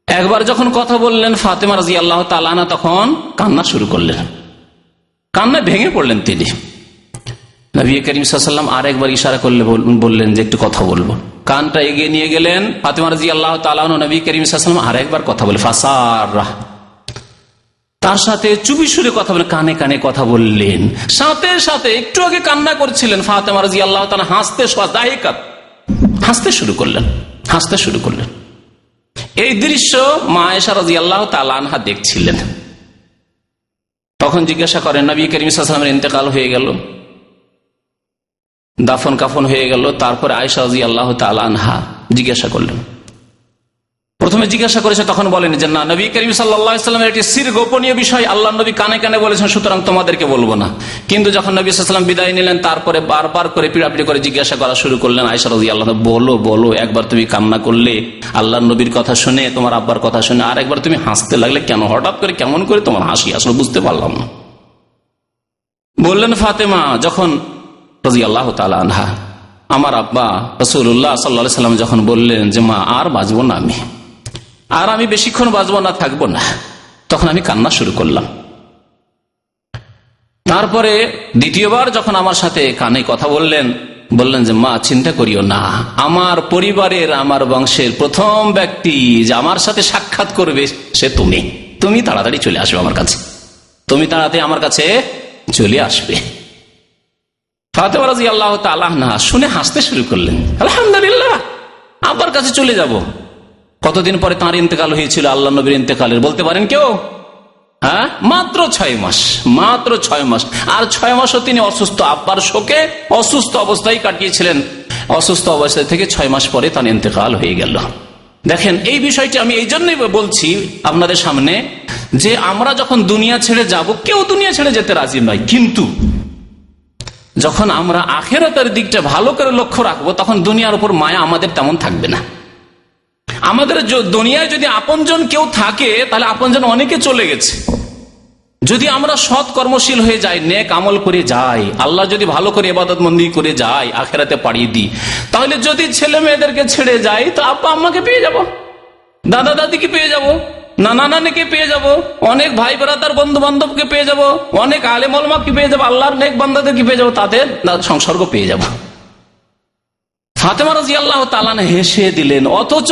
একবার যখন কথা বললেন, ফাতেমা রাদিয়াল্লাহু তাআলা আনহা তখন কান্না শুরু করলেন, কান্নায় ভেঙে পড়লেন তিনি। নবী করিম সাল্লাল্লাহু আলাইহি ওয়াসাল্লাম আরেকবার ইশারা করলে বললেন যে একটু কথা বলবো। কানটা এগিয়ে নিয়ে গেলেন, ফাতেমা রাদিয়াল্লাহু তাআলা আনহা নবী করিম সাল্লাল্লাহু আলাইহি ওয়াসাল্লাম আরেকবার কথা বলে ফাসাররা, তার সাথে চুপি সুরে কথা বলে, কানে কানে কথা বললেন। সাথে সাথে একটু আগে কান্না করছিলেন ফাতেমা রাদিয়াল্লাহু তাআলা, হাসতে শুরু করলেন। এই দৃশ্য মা আয়েশা রাদিয়াল্লাহু তাআলা আনহা দেখছিলেন। তখন জিজ্ঞাসা করেন, নবী করিম সাল্লাল্লাহু আলাইহি ওয়াসাল্লামের ইন্তেকাল হয়ে গেল, দাফন কাফন হয়ে গেল, তারপরে আয়েশা রাদিয়াল্লাহু তাআলা আনহা জিজ্ঞাসা করলেন। প্রথমে জিজ্ঞাসা করেছে, তখন বলেন যে না, নবী করিম সাল্লাল্লাহু আলাইহি ওয়াসাল্লামের একটি সির গোপনীয় বিষয় আল্লাহ নবী কানে কানে বলেছেন, সুতরাং তোমাদেরকে বলবো না। কিন্তু যখন নবী সাল্লাল্লাহু আলাইহি ওয়াসাল্লাম বিদায় নিলেন, তারপরে বারবার করে পিড়াপিড়ি করে জিজ্ঞাসা করা শুরু করলেন, আয়েশা রাদিয়াল্লাহু তাআলা, বলো, একবার তুমি কান্না করলে আল্লাহ নবীর কথা শুনে, তোমার আব্বার কথা শুনে, আর একবার তুমি হাসতে লাগলে কেন, হঠাৎ করে কেমন করে তোমার হাসি আসলে বুঝতে পারলাম না। বললেন ফাতেমা যখন রাদিয়াল্লাহু তাআলা আনহা, আমার আব্বা রাসূলুল্লাহ সাল্লাল্লাহু আলাইহি ওয়াসাল্লাম যখন বললেন যে মা আর বাঁচবো না, আমি বেশিক্ষণ বাঁচবো না, থাকবো না, তখন আমি কান্না শুরু করলাম। তারপরে দ্বিতীয়বার যখন আমার সাথে কানে কথা বললেন যে মা চিন্তা করিও না, আমার পরিবারের, আমার বংশের প্রথম ব্যক্তি যে আমার সাথে সাক্ষাৎ করবে সে তুমি তাড়াতাড়ি চলে আসবে আমার কাছে, আমার কাছে চলে আসবে। ফাতেমা রাদিয়াল্লাহু তাআলা আনহা শুনে হাসতে শুরু করলেন, আলহামদুলিল্লাহ, আব্বার কাছে চলে যাব। কতদিন পরে তাঁর ইন্তেকাল হয়েছিল, আল্লাহ নবীর ইন্তেকালের বলতে পারেন কেউ? হ্যাঁ, মাত্র 6 মাস। আর 6 মাসও তিনি অসুস্থ, আব্বার শোকে অসুস্থ অবস্থায় কাটিয়েছিলেন। অসুস্থ অবস্থা থেকে 6 মাস পরে তার ইন্তেকাল হয়ে গেল। দেখেন, এই বিষয়টি আমি এই জন্যই বলছি আপনাদের সামনে যে আমরা যখন দুনিয়া ছেড়ে যাব, কেউ দুনিয়া ছেড়ে যেতে রাজি নয়, কিন্তু যখন আমরা আখিরাতের দিকটা ভালো করে লক্ষ্য রাখবো, তখন দুনিয়ার উপর মায়া আমাদের তেমন থাকবে না। আমাদের দুনিয়ায় যদি আপনজন কেউ থাকে, তাহলে আপনজন অনেকে চলে গেছে। যদি আমরা সৎ কর্মশীল হয়ে যাই, নেক আমল করে যাই, আল্লাহ যদি ভালো করে ইবাদত বন্দেগী করে যাই, আখিরাতে পাড়িয়ে দিই, তাহলে যদি ছেলে মেয়েদেরকে ছেড়ে যাই, তো আব্বা আম্মাকে পেয়ে যাব, দাদা দাদিকে পেয়ে যাব, নানা নানিকে পেয়ে যাব, অনেক ভাই ব্রাদার বন্ধু বান্ধবকে পেয়ে যাব, অনেক আলেম ওলামাকে পেয়ে যাব, আল্লাহর নেক বান্দাদেরকে পেয়ে যাব, তাদের সংসর্গ পেয়ে যাব। ফাতেমা রাদিয়াল্লাহু তাআলা হেসে দিলেন। অথচ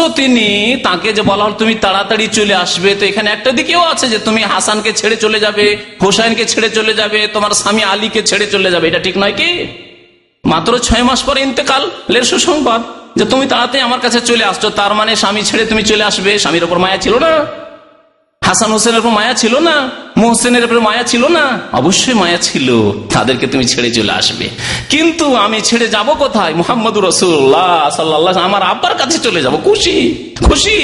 তাকে যে বলা হল তুমি তাড়াতাড়ি চলে আসবে, তো এখানে একটা দিকেও আছে যে তুমি হাসানকে ছেড়ে চলে যাবে, হোসাইনকে ছেড়ে চলে যাবে, তোমার স্বামী আলীকে ছেড়ে চলে যাবে, এটা ঠিক নয় কি? মাত্র 6 মাস পরে ইন্তেকালের সুসংবাদ, যে তুমি তাড়াতাড়ি আমার কাছে চলে আসছো, তার মানে স্বামী ছেড়ে তুমি চলে আসবে। স্বামীর ওপর মায়া ছিল না? হাসান হোসেনের উপর মায়া ছিল না? মোহসেনের উপর মায়া ছিল না? অবশ্যই মায়া ছিল, তাদেরকে তুমি ছেড়ে চলে আসবে। কিন্তু আমি ছেড়ে যাব কোথায়? মুহাম্মদুর রাসূলুল্লাহ সাল্লাল্লাহু আলাইহি ওয়াসাল্লাম, আমার আব্বার কাছে চলে যাব। খুশি খুশি।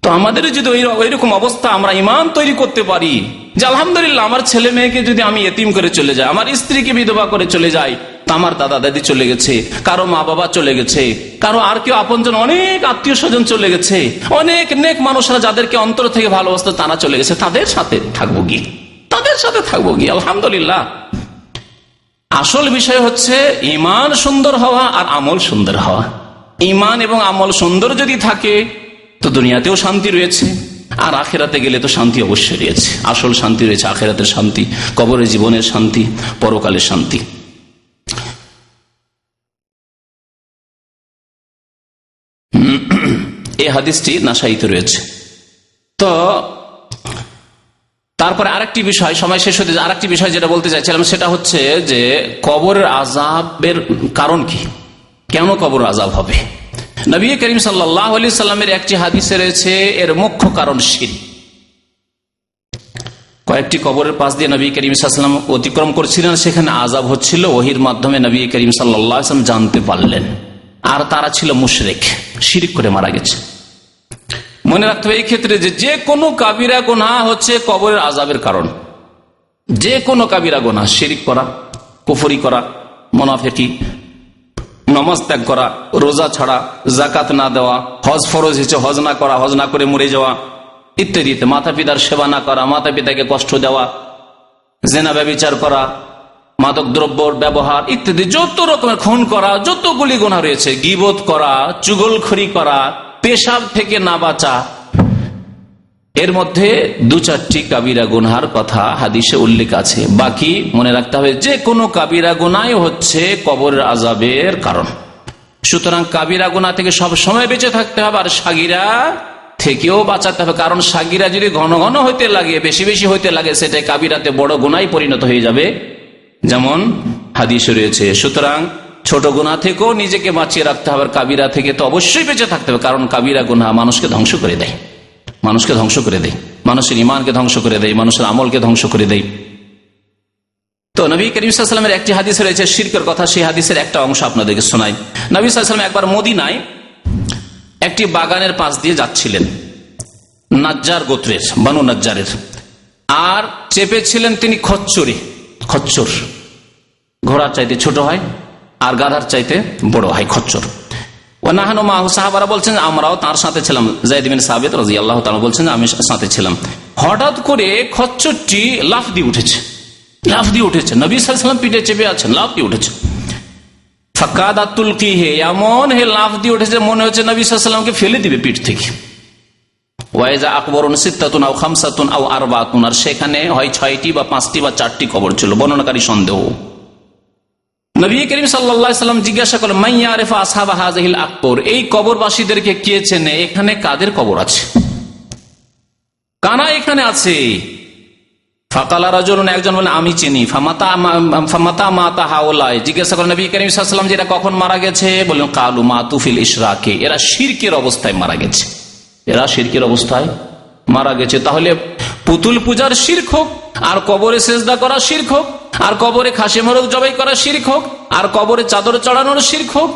তো আমাদের যদি ওইরকম অবস্থা, আমরা ইমান তৈরি করতে পারি যে আলহামদুলিল্লাহ আমার ছেলে মেয়েকে যদি আমি এতিম করে চলে যাই, আমার স্ত্রীকে বিধবা করে চলে যাই, তা আমার দাদা দাদি চলে গেছে, কারো মা বাবা চলে গেছে, কারো আর কেউ আপনজন, অনেক আত্মীয় স্বজন চলে গেছে, অনেক নেক মানুষরা যাদেরকে অন্তর থেকে ভালোবাসতো তারা চলে গেছে, তাদের সাথে থাকবো গিয়ে, তাদের সাথে থাকবো গিয়ে আলহামদুলিল্লাহ। আসল বিষয় হচ্ছে ইমান সুন্দর হওয়া আর আমল সুন্দর হওয়া। ইমান এবং আমল সুন্দর যদি থাকে তো দুনিয়াতেও শান্তি রয়েছে, আর আখেরাতে গেলে তো শান্তি অবশ্যই রয়েছে। আসল শান্তি রয়েছে আখেরাতের শান্তি, কবরের জীবনের শান্তি, পরকালের শান্তি। এই হাদিসটি নাসাইতে রয়েছে। তো তারপরে আরেকটি বিষয়, সময় শেষ হতে, আরেকটি বিষয় যেটা বলতে চাইছিলাম সেটা হচ্ছে যে কবরের আযাবের কারণ কি, কেন কবর আযাব হবে। নবী করিম সাল্লাল্লাহু আলাইহি সাল্লামের একটি হাদিসে রয়েছে এর মুখ্য কারণ শিরক। কয়েকটি কবরের পাশ দিয়ে নবী করিম সাল্লাল্লাহু আলাইহি সাল্লাম অতিক্রম করছিলেন, সেখানে আযাব হচ্ছিল, ওহীর মাধ্যমে নবী করিম সাল্লাল্লাহু আলাইহি সাল্লাম জানতে পারলেন। আর তারা ছিল মুশরিক, শিরক করে মারা গেছে। মনে রাখতে হবে এই ক্ষেত্রে যে কোনো কাবিরা গুনাহ হচ্ছে কবরের আযাবের কারণ। যে কোনো কাবিরা গুনাহ, শিরক করা, কুফরি করা, মুনাফিকি, নামাজ ত্যাগ করা, রোজা ছাড়া, যাকাত না দেওয়া, হজ ফরজ হয়েছে হজ না করা, হজ না করে মরে যাওয়া ইত্যাদি, মাতা পিতার সেবা না করা, মাতা পিতাকে কষ্ট দেওয়া, জেনা ব্যভিচার করা, মাদক দ্রব্যর ব্যবহার ইত্যাদি, যত রকমের খুন করা, যতগুলি গুনাহ রয়েছে, গীবত করা, চুগলখড়ি করা, পেশাব থেকে না বাঁচা, এর মধ্যে দু চারটি কাবিরা গুনহার কথা হাদিসে উল্লেখ আছে। বাকি মনে রাখতে হবে যে কোনো কাবিরা গুনাহ হচ্ছে কবরের আযাবের কারণ। সুতরাং কাবিরা গুনাহ থেকে সব সময় বেঁচে থাকতে হবে, আর সাগিরা থেকেও বাঁচাতে হবে। কারণ সাগিরা যদি ঘন ঘন হইতে লাগে, বেশি বেশি হইতে লাগে, সেটাই কাবিরাতে বড় গুনাহে পরিণত হয়ে যাবে, যেমন হাদিসে রয়েছে। সুতরাং ছোট গুনাহ থেকেও নিজেকে বাঁচিয়ে রাখতে হবে, কাবিরা থেকে তো অবশ্যই বেঁচে থাকতে হবে। কারণ কাবিরা গুনাহ মানুষকে ধ্বংস করে দেয়, মানুষকে ধ্বংস করে দেয়, মানুষের ইমানকে ধ্বংস করে দেয়, মানুষের আমলকে ধ্বংস করে দেয়। তো নবী করিম সাল্লাল্লাহু আলাইহি ওয়াসাল্লামের একটি হাদিস রয়েছে শিরকের কথা, সেই হাদিসের একটা অংশ আপনাদেরকে শোনাই। নবী সাল্লাল্লাহু আলাইহি ওয়াসাল্লাম একবার মদিনায় একটি বাগানের পাশ দিয়ে যাচ্ছিলেন, নাজ্জার গোত্রের, বানু নাজ্জারের, আর চেপেছিলেন তিনি খচ্চরে। খচ্চর ঘোড়ার চাইতে ছোট হয় আর গাধার চাইতে বড় হয় খচ্চর। ওয়ানাহানু মাহু, সাহাবারা বলছেন আমরাও তার সাথে ছিলাম। যায়েদ বিন সাবিত রাদিয়াল্লাহু তাআলা বলছেন আমি সাথে ছিলাম। হঠাৎ করে খচ্চরটি লাফ দিয়ে উঠেছে, লাফ দিয়ে উঠেছে, নবী সাল্লাল্লাহু আলাইহি ওয়াসাল্লাম পিঠে চেপে আছেন, লাফ দিয়ে উঠেছে। ফাকাদাত তুলকিহি, এমন হে লাফ দিয়ে উঠেছে মনে হচ্ছে নবী সাল্লাল্লাহু আলাইহি ওয়াসাল্লামকে ফেলে দিবে পিঠ থেকে। ওয়াইজা আকবরুন সিত্তাতুন আও খামসাতুন আও আরবাতুন, আর সেখানে হয় 6টি বা 5টি বা 4টি কবর ছিল, বর্ণনাকারী সন্দেহ। নবী করিম সাল্লাল্লাহু আলাইহি ওয়াসাল্লাম জিজ্ঞাসা করলেন মান ইয়ারিফু আসহাবা হাযিহিল আকবর, এই কবরবাসীদেরকে কে চেনে, এখানে কাদের কবর আছে, কারা এখানে আছে। ফাকালা রাজুলুন, একজন বলেন আমি চিনি। ফামাতা মাতা হাওলাই, জিজ্ঞাসা করেন নবী করিম সাল্লাল্লাহু আলাইহি ওয়াসাল্লাম যে এরা কখন মারা গেছে, বলেন কালু মাতু ফিল ইশরাকে, এরা শিরকের অবস্থায় মারা গেছে, এরা শিরকের অবস্থায় মারা গেছে। তাহলে পুতুল পূজার শিরক হোক, আর কবরে সেজদা করা শিরক হোক, আর কবরে খাসি মোরগ জবাই করা শিরক হোক, আর কবরে চাদর চড়ানোর শিরক হোক,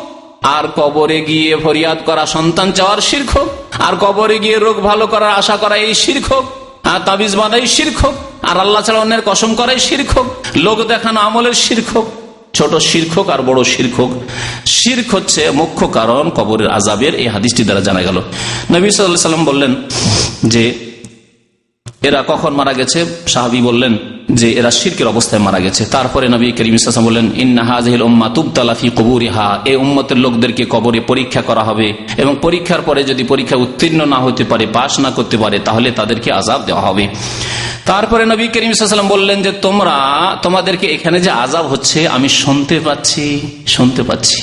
আর কবরে গিয়ে ফরিয়াদ করা সন্তান চাওয়ার শিরক হোক, আর কবরে গিয়ে রোগ ভালো করার আশা করা এই শিরক হোক, আর তাবিজ বাঁধাই শিরক হোক, আর আল্লাহ ছাড়া অন্যের কসম করাই শিরক হোক, লোক দেখানো আমলের শিরক হোক, ছোট শিরক হোক আর বড় শিরক হোক, শিরক হচ্ছে মুখ্য কারণ কবরের আযাবের। এই হাদিসটি দ্বারা জানা গেল। নবী সাল্লাল্লাহু আলাইহি ওয়াসাল্লাম বললেন যে এরা কখন মারা গেছে, সাহাবী বললেন যে এরা শিরকের অবস্থায় মারা গেছে। তারপরে নবী করিম সাল্লাল্লাহু আলাইহি ওয়াসাল্লাম বললেন ইন্না হাযিহিল উম্মাহ তুবতালা ফি কুবুরিহা, এই উম্মতের লোকদেরকে কবরে পরীক্ষা করা হবে, এবং পরীক্ষার পরে যদি পরীক্ষা উত্তীর্ণ না হতে পারে, পাশ না করতে পারে, তাহলে তাদেরকে আযাব দেওয়া হবে। তারপরে নবী করিম সাল্লাল্লাহু আলাইহি ওয়াসাল্লাম বললেন যে তোমাদেরকে এখানে যে আযাব হচ্ছে আমি শুনতে পাচ্ছি।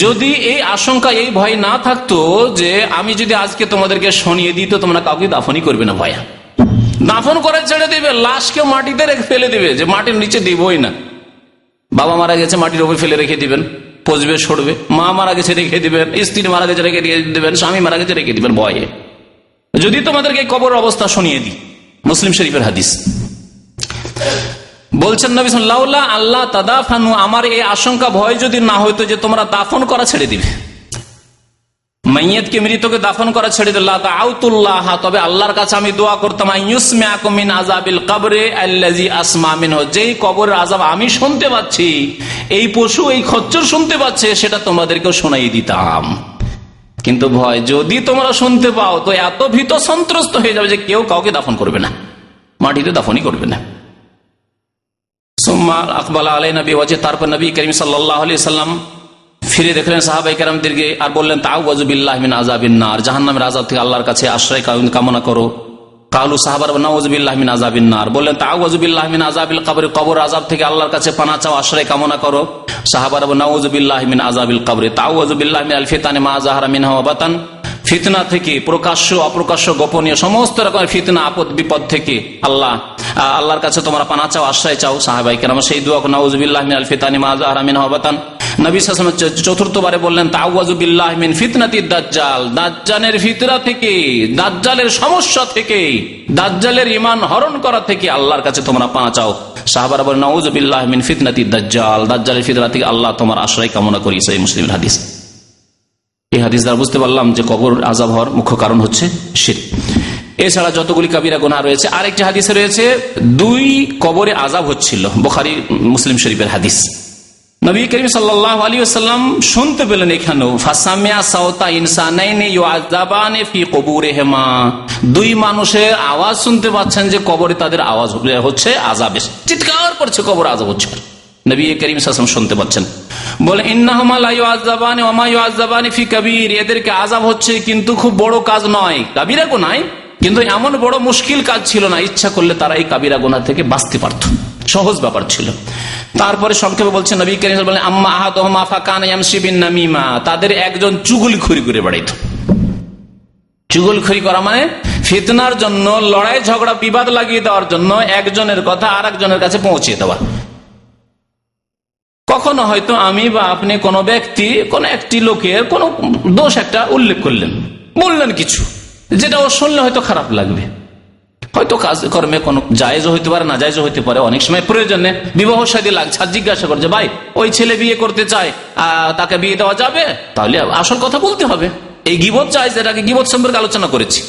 যদি এই আশঙ্কা, এই ভয় না থাকতো যে আমি যদি আজকে তোমাদেরকে শুনিয়ে দিই তো তোমরা কাউকে দাফনই করবে না, ভয়া দাফন করে ছেড়ে দেবে, লাশকে মাটিতে রেখে ফেলে দেবে, যে মাটির নিচে দিবই না, বাবা মারা গেছে মাটির উপরে ফেলে রেখে দিবেন, পচবে সরবে। মা মারা গেছে রেখে দিবেন, স্ত্রী মারা গেছে রেখে দিবেন, স্বামী মারা গেছে রেখে দিবেন ভয়ে। যদি তোমাদেরকে কবর অবস্থা শুনিয়ে দিই, মুসলিম শরীফের হাদিস। বলছেন নবী লাউলা আল্লাহ তাদাফানু, আমার এই আশঙ্কা ভয় যদি না হইতো যে তোমরা দাফন করা ছেড়ে দিবে, মাইয়াতকে মৃতকে দাফন করা ছেড়ে দিল্লাহ আউতুল্লাহ, তবে আল্লাহর কাছে আমি দোয়া করতাম আইয়ুসমিআকুম মিন আযাবিল কবরি আল্লাযী আসমা মিনহু, যেই কবরের আযাব আমি শুনতে পাচ্ছি, এই পশু এই খচ্চর শুনতে পাচ্ছে, সেটা তোমাদেরকেও শোনাই দিতাম। কিন্তু ভয় যদি তোমরা শুনতে পাও তো এত ভীত সন্ত্রস্ত হয়ে যাবে যে কেউ কাউকে দাফন করবে না, মাটিতে দাফনই করবে না। সুম্মা আকবালা আলাইনা বিওয়াজহি, তারপর নবী করিম সাল্লাল্লাহু আলাইহি সাল্লাম ফিরে দেখলেন সাহাবায়ে কেরামদেরকে আর বললেন তাআউযু বিল্লাহি মিন আযাবিন নার, জাহান্নামের আযাব থেকে আল্লাহর কাছে আশ্রয় কামনা করো। কালু সাহাবারা নাউযু বিল্লাহি মিন আযাবিন নার, বললেন তাআউযু বিল্লাহি মিন আযাবিল কবর, কবর আযাব থেকে আল্লাহর কাছে পানাহ চাও, আশ্রয় কামনা করো। সাহাবারা নাউযু বিল্লাহি মিন আযাবিল কবর, তাআউযু বিল্লাহি মিনাল ফিতানি মা যাহারা মিনহা ওয়া বাতান, ফিতনা থেকে প্রকাশ্য অপ্রকাশ্য গোপনীয় সমস্ত রকমের ফিতনা আপদ বিপদ থেকে আল্লাহর কাছে তোমরা পানাহ চাও, আশ্রয় চাও। সাহাবায়ে কেরাম সেই দোয়া নাউযু বিল্লাহি মিনাল ফিতানি মা যাহারা মিনহা ওয়া বাতান। নবী সাল্লাল্লাহু আলাইহি ওয়াসাল্লাম চতুর্থবারে বললেন তাআউযু বিল্লাহি মিন ফিতনাতিদ দাজ্জাল, দাজ্জালের ফিতনা থেকে, দাজ্জালের সমস্যা থেকে, দাজ্জালের ঈমান হরণ করা থেকে আল্লাহর কাছে তোমরা পানাহ চাও। সাহাবারা বলেন নাউযু বিল্লাহি মিন ফিতনাতিদ দাজ্জাল, দাজ্জালের ফিতনা থেকে আল্লাহ তোমার আশ্রয় কামনা করি। সহিহ মুসলিমের হাদিস। এই হাদিস দ্বারা বুঝতে পারলাম যে কবর আযাব হওয়ার মুখ্য কারণ হচ্ছে শিরক। এছাড়া যতগুলি কাবিরা গুনাহ রয়েছে, আরেকটি হাদিসে রয়েছে 2 কবরে আযাব হচ্ছিল, বুখারী মুসলিম শরীফের হাদিস। নবী করিম সাল্লাল্লাহু আলাইহি ওয়াসাল্লাম শুনতে পেলেন এখানেও ফাসামিয়া সাওতা ইনসানাইনি ইউআযাবানি ফি কুবুরিহিমা, 2 মানুষের আওয়াজ শুনতে পাচ্ছেন যে কবরে তাদের আওয়াজ হচ্ছে, আযাব চিৎকার করছে, কবর আযাব হচ্ছে। নবী করিম সাল্লাল্লাহু আলাইহি ওয়াসাল্লাম শুনতে পাচ্ছেন, বলে ইন্নাহুমা লা ইউআযাবানি ওয়া মা ইউআযাবানি ফি কাবীর, এদেরকে আযাব হচ্ছে কিন্তু খুব বড় কাজ নয়, কাবিরা গুনাহ, কিন্তু এমন বড় মুশকিল কাজ ছিল না, ইচ্ছা করলে তারা এই কাবিরা গুনাহ থেকে বাঁচতে পারত, সহজ ব্যাপার ছিল। তারপরে সংক্ষেপে বলছেন নবী করিম সাল্লাল্লাহু আলাইহি ওয়াসাল্লাম বলেন আম্মা আহাদুহুমা ফাকানা ইয়ামশি বিন নামিমা, তাদের একজন চুগলখড়ি করে বেড়াইতো। চুগলখড়ি করা মানে ফিতনার জন্য, লড়াই ঝগড়া বিবাদ লাগিয়ে দেওয়ার জন্য একজনের কথা আরেকজনের কাছে পৌঁছে দেওয়া। কখনো হয়তো আমি বা আপনি কোন ব্যক্তি কোন একটি লোকের কোন দোষ একটা উল্লেখ করলেন, বললেন কিছু যেটা ও শুনলে হয়তো খারাপ লাগবে, হয়তো কাজ কর্মে কোনো জায়েজও হইতে পারে, না জায়েজও হইতে পারে। অনেক সময় প্রয়োজনে বিবাহ শাদী লাগছে, আর জিজ্ঞাসা করছে ভাই ওই ছেলে বিয়ে করতে চায়, তাকে বিয়ে দেওয়া যাবে? তাহলে আসল কথা বলতে হবে। এই গীবত জায়েজ, এটাকে গীবত সম্পর্কে আলোচনা করেছি।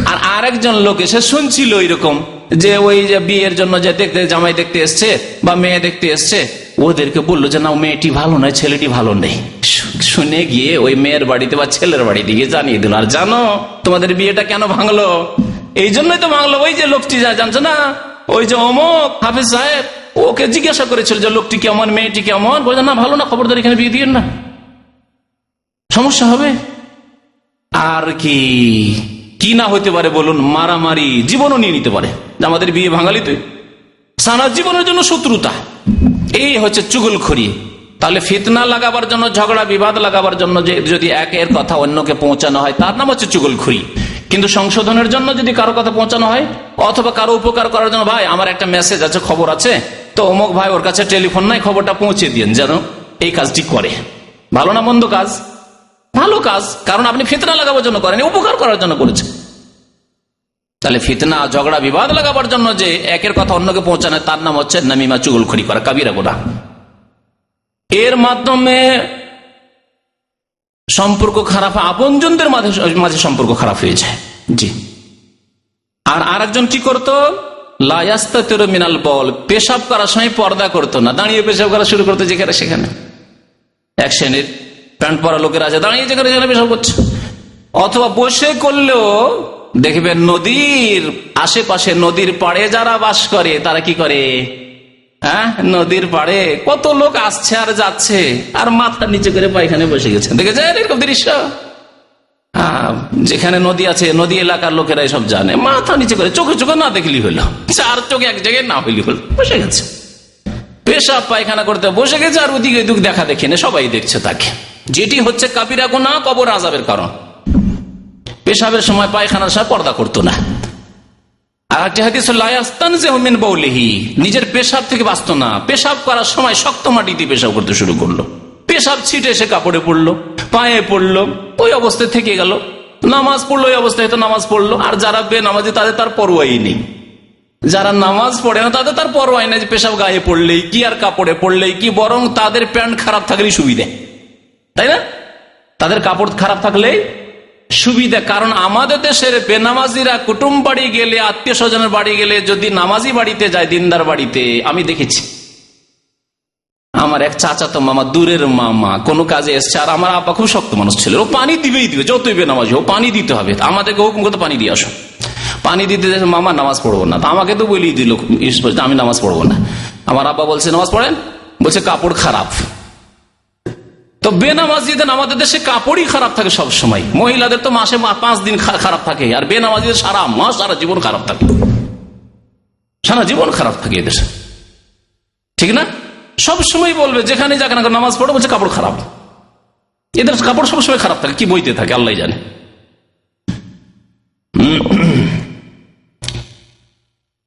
আর আরেকজন লোক এসে শুনছিল এরকম যে ওই যে বিয়ের জন্য যে দেখতে জামাই দেখতে এসছে বা মেয়ে দেখতে এসছে, ওদেরকে বললো যে না মেয়েটি ভালো নয়, ছেলেটি ভালো নেই। শুনে গিয়ে ওই মেয়ের বাড়িতে বা ছেলের বাড়িতে গিয়ে জানিয়ে দিল, আর জানো তোমাদের বিয়েটা কেন ভাঙলো? এই জন্যই তো ভাঙলো, ওই যে লোকটি জানছো না, ওই যে অমুক হাফেজ সাহেব, ওকে জিজ্ঞাসা করেছিল যে লোকটি কেমন, মেয়েটি কেমন, বলছে না ভালো না, খবরদার এখানে বিয়ে দিয়েন না, সমস্যা হবে। আর কি না হইতে পারে বলুন? মারামারি, জীবনও নিয়ে নিতে পারে, আমাদের বিয়ে ভাঙালি তুই, সারা জীবনের জন্য শত্রুতা। এই হচ্ছে চুগলখড়ি। তাহলে ফিতনা লাগাবার জন্য, ঝগড়া বিবাদ লাগাবার জন্য যদি একের কথা অন্যকে পৌঁছানো হয়, তার নাম হচ্ছে চুগলখড়ি। কিন্তু সংশোধনের জন্য যদি কারো কথা পৌঁছানো হয়, অথবা কারো উপকার করার জন্য, ভাই আমার একটা মেসেজ আছে, খবর আছে, তো অমুক ভাই ওর কাছে টেলিফোন নাই, খবরটা পৌঁছে দিন যেন এই কাজটি করে, ভালো না মন্দ কাজ? ভালো কাজ, কারণ আপনি ফিতনা লাগাবার জন্য করেন, উপকার করার জন্য করেছেন। তাহলে ফিতনা ঝগড়া বিবাদ লাগাবার জন্য যে একের কথা অন্যকে পৌঁছানো, তার নাম হচ্ছে নামিমা, চুগলখড়ি করা, কাবিরা গুনাহ। এর মাধ্যমে সম্পর্ক খারাপ, আপনজনদের মাঝে সম্পর্ক খারাপ হয়ে যায়। জি। আর আরেকজন কি করতো, লা ইয়াস্তাতিরু মিনাল বল, পেশাব করার সময় পর্দা করতো না, দাঁড়িয়ে পেশাব করা শুরু করতো যেখানে সেখানে। এক শ্রেণীর প্যান্ট পরা লোকের আছে, দাঁড়িয়ে যেখানে যেখানে পেশাব করছে, অথবা বসে করলেও দেখবেন নদীর আশেপাশে, নদীর পাড়ে যারা বাস করে তারা কি করে, নদীর পাড়ে কত লোক আসছে আর যাচ্ছে, আর মাথা নিচে করে পায়খানে বসে গেছে, দেখেছেন এরকম দৃশ্য? যেখানে নদী আছে, নদী এলাকার লোকেরা সব জানে, মাথা নিচে করে, চোখে চোখে না দেখলি হলো, 4 চোখে এক জায়গায় না হইলি হলো, বসে গেছে, পেশাব পায়খানা করতে বসে গেছে, আর ওদিকে দুঃখ দেখা দেখে না, সবাই দেখছে তাকে। যেটি হচ্ছে কাবিরা গুনাহ, কবর আযাবের কারণ। পেশাবের সময়, পায়খানার সময় পর্দা করতো না। আর একটি হাদিস মিন বাউলিহি, নিজের পেশাব থেকে বাঁচত না, পেশাব করার সময় শক্ত মাটি দিয়ে পেশাব করতে শুরু করলো, পেশাব ছিটে এসে কাপড়ে পড়লো, পায়ে পড়লো, ওই অবস্থায় থেকে গেল। নামাজ পড়লো, ওই অবস্থায় তো নামাজ পড়লো। আর যারা বেনামাজি তাদের তার পরোয়াই নেই, যারা নামাজ পড়ে না তাদের তার পরোয়াই নেই যে পেশাব গায়ে পড়লেই কি আর কাপড়ে পড়লেই কি, বরং তাদের প্যান্ট খারাপ থাকলেই সুবিধে, তাই না? তাদের কাপড় খারাপ থাকলেই সুবিধা। কারণ আমাদের দেশের বেনামাজিরা কুটুম বাড়ি গেলে, আত্মীয় স্বজনের বাড়ি গেলে, যদি নামাজি বাড়িতে যায়, দিনদার বাড়িতে, আমি দেখেছি আমার এক চাচাতো মামা, দূরের মামা, কোনো কাজে এসছে, আর আমার আপা খুব শক্ত মানুষ ছিল, ও পানি দিবেই দিবে, যতই বেনামাজি হোক পানি দিতে হবে, আমাদেরকে হুকুম করতে পানি দিয়ে আসো। পানি দিতে মামা নামাজ পড়বো না, তা আমাকে তো বলেই দিল আমি নামাজ পড়বো না। আমার আব্বা বলছে নামাজ পড়েন, বলছে কাপড় খারাপ। তো বেনামাজিদের আমাদের দেশে কাপড়ই খারাপ থাকে সব সময়, মহিলাদের তো মাসে 5 দিন খারাপ থাকে, আর বেনামাজিদের সারা মাস সারা জীবন খারাপ থাকে, সারা জীবন খারাপ থাকে এদেশে, ঠিক না? সব সময় বলবে যেখানে যাক না নামাজ পড়ে, বলছে কাপড় খারাপ। এদের কাপড় সবসময় খারাপ থাকে, কি বইতে থাকে আল্লাহ জানে।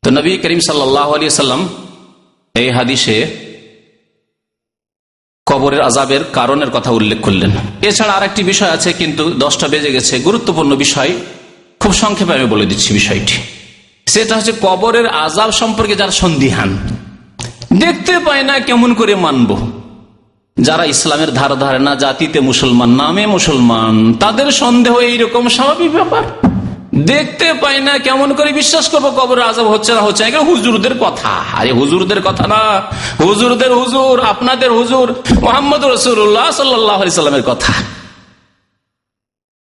তো নবী করিম সাল্লাল্লাহু আলাইহি সাল্লাম এই হাদিসে কবরের আযাবের কারণের কথা উল্লেখ করলেন। এছাড়া আর একটি বিষয় আছে, কিন্তু 10টা বেজে গেছে, গুরুত্বপূর্ণ বিষয়, খুব সংক্ষেপে আমি বলে দিচ্ছি বিষয়টি। সেটা হচ্ছে কবরের আযাব সম্পর্কে যারা সন্দিহান, দেখতে পায় না কেমন করে মানব, যারা ইসলামের ধার ধারে না, জাতিতে মুসলমান, নামে মুসলমান, তাদের সন্দেহ এইরকম স্বাভাবিক ব্যাপার। দেখতে পাই না কেমন করে বিশ্বাস করবো কবরের আযাব হচ্ছে না হচ্ছে না? হুজুরদের কথা, আরে হুজুরদের কথা না, হুজুরদের হুজুর, আপনাদের হুজুর মুহাম্মদ রাসূলুল্লাহ সাল্লাল্লাহু আলাইহি সাল্লামের কথা,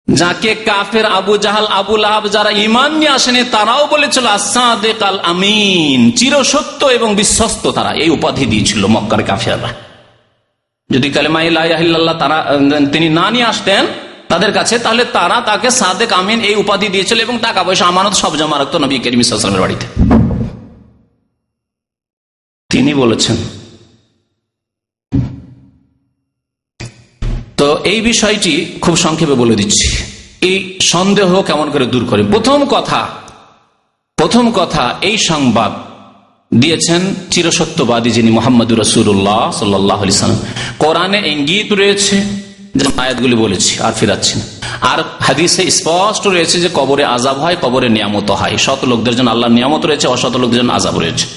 যাকে কাফের আবু জাহাল, আবু লাহাব যারা ঈমান নিয়ে আসেনি, তারাও বলেছিল as-সাদিক আল-আমিন, চিরসত্য এবং বিশ্বস্ত, তারা এই উপাধি দিয়েছিল মক্কার কাফেররা। যদি কালেমা লা ইলাহা ইল্লাল্লাহ তিনি না নিয়ে আসতেন তাদের কাছে, তাহলে তারা তাকে সাদেক আমিন এই উপাধি দিয়েছিল, এবং টাকা পয়সা আমানত সব জমা রাখতো নবী করিম সাল্লাল্লাহু আলাইহি ওয়াসাল্লামের বাড়িতে। তিনি বলেছেন। তো এই বিষয়টি খুব সংক্ষেপে বলে দিচ্ছি, এই সন্দেহ কেমন করে দূর করে। প্রথম কথা এই সংবাদ দিয়েছেন চিরসত্যবাদী যিনি মুহাম্মদুর রাসূলুল্লাহ সাল্লাল্লাহু আলাইহি ওয়াসাল্লাম। কোরআনে ইঙ্গিত রয়েছে, যে আয়াতগুলি বলেছি আর ফিরাচ্ছি না, আর হাদিসে স্পষ্ট রয়েছে যে কবরে আযাব হয়, কবরে নিয়ামত হয়, সৎ লোকদের জন্য আল্লাহর নিয়ামত রয়েছে, অসৎ লোকদের জন্য আযাব রয়েছে।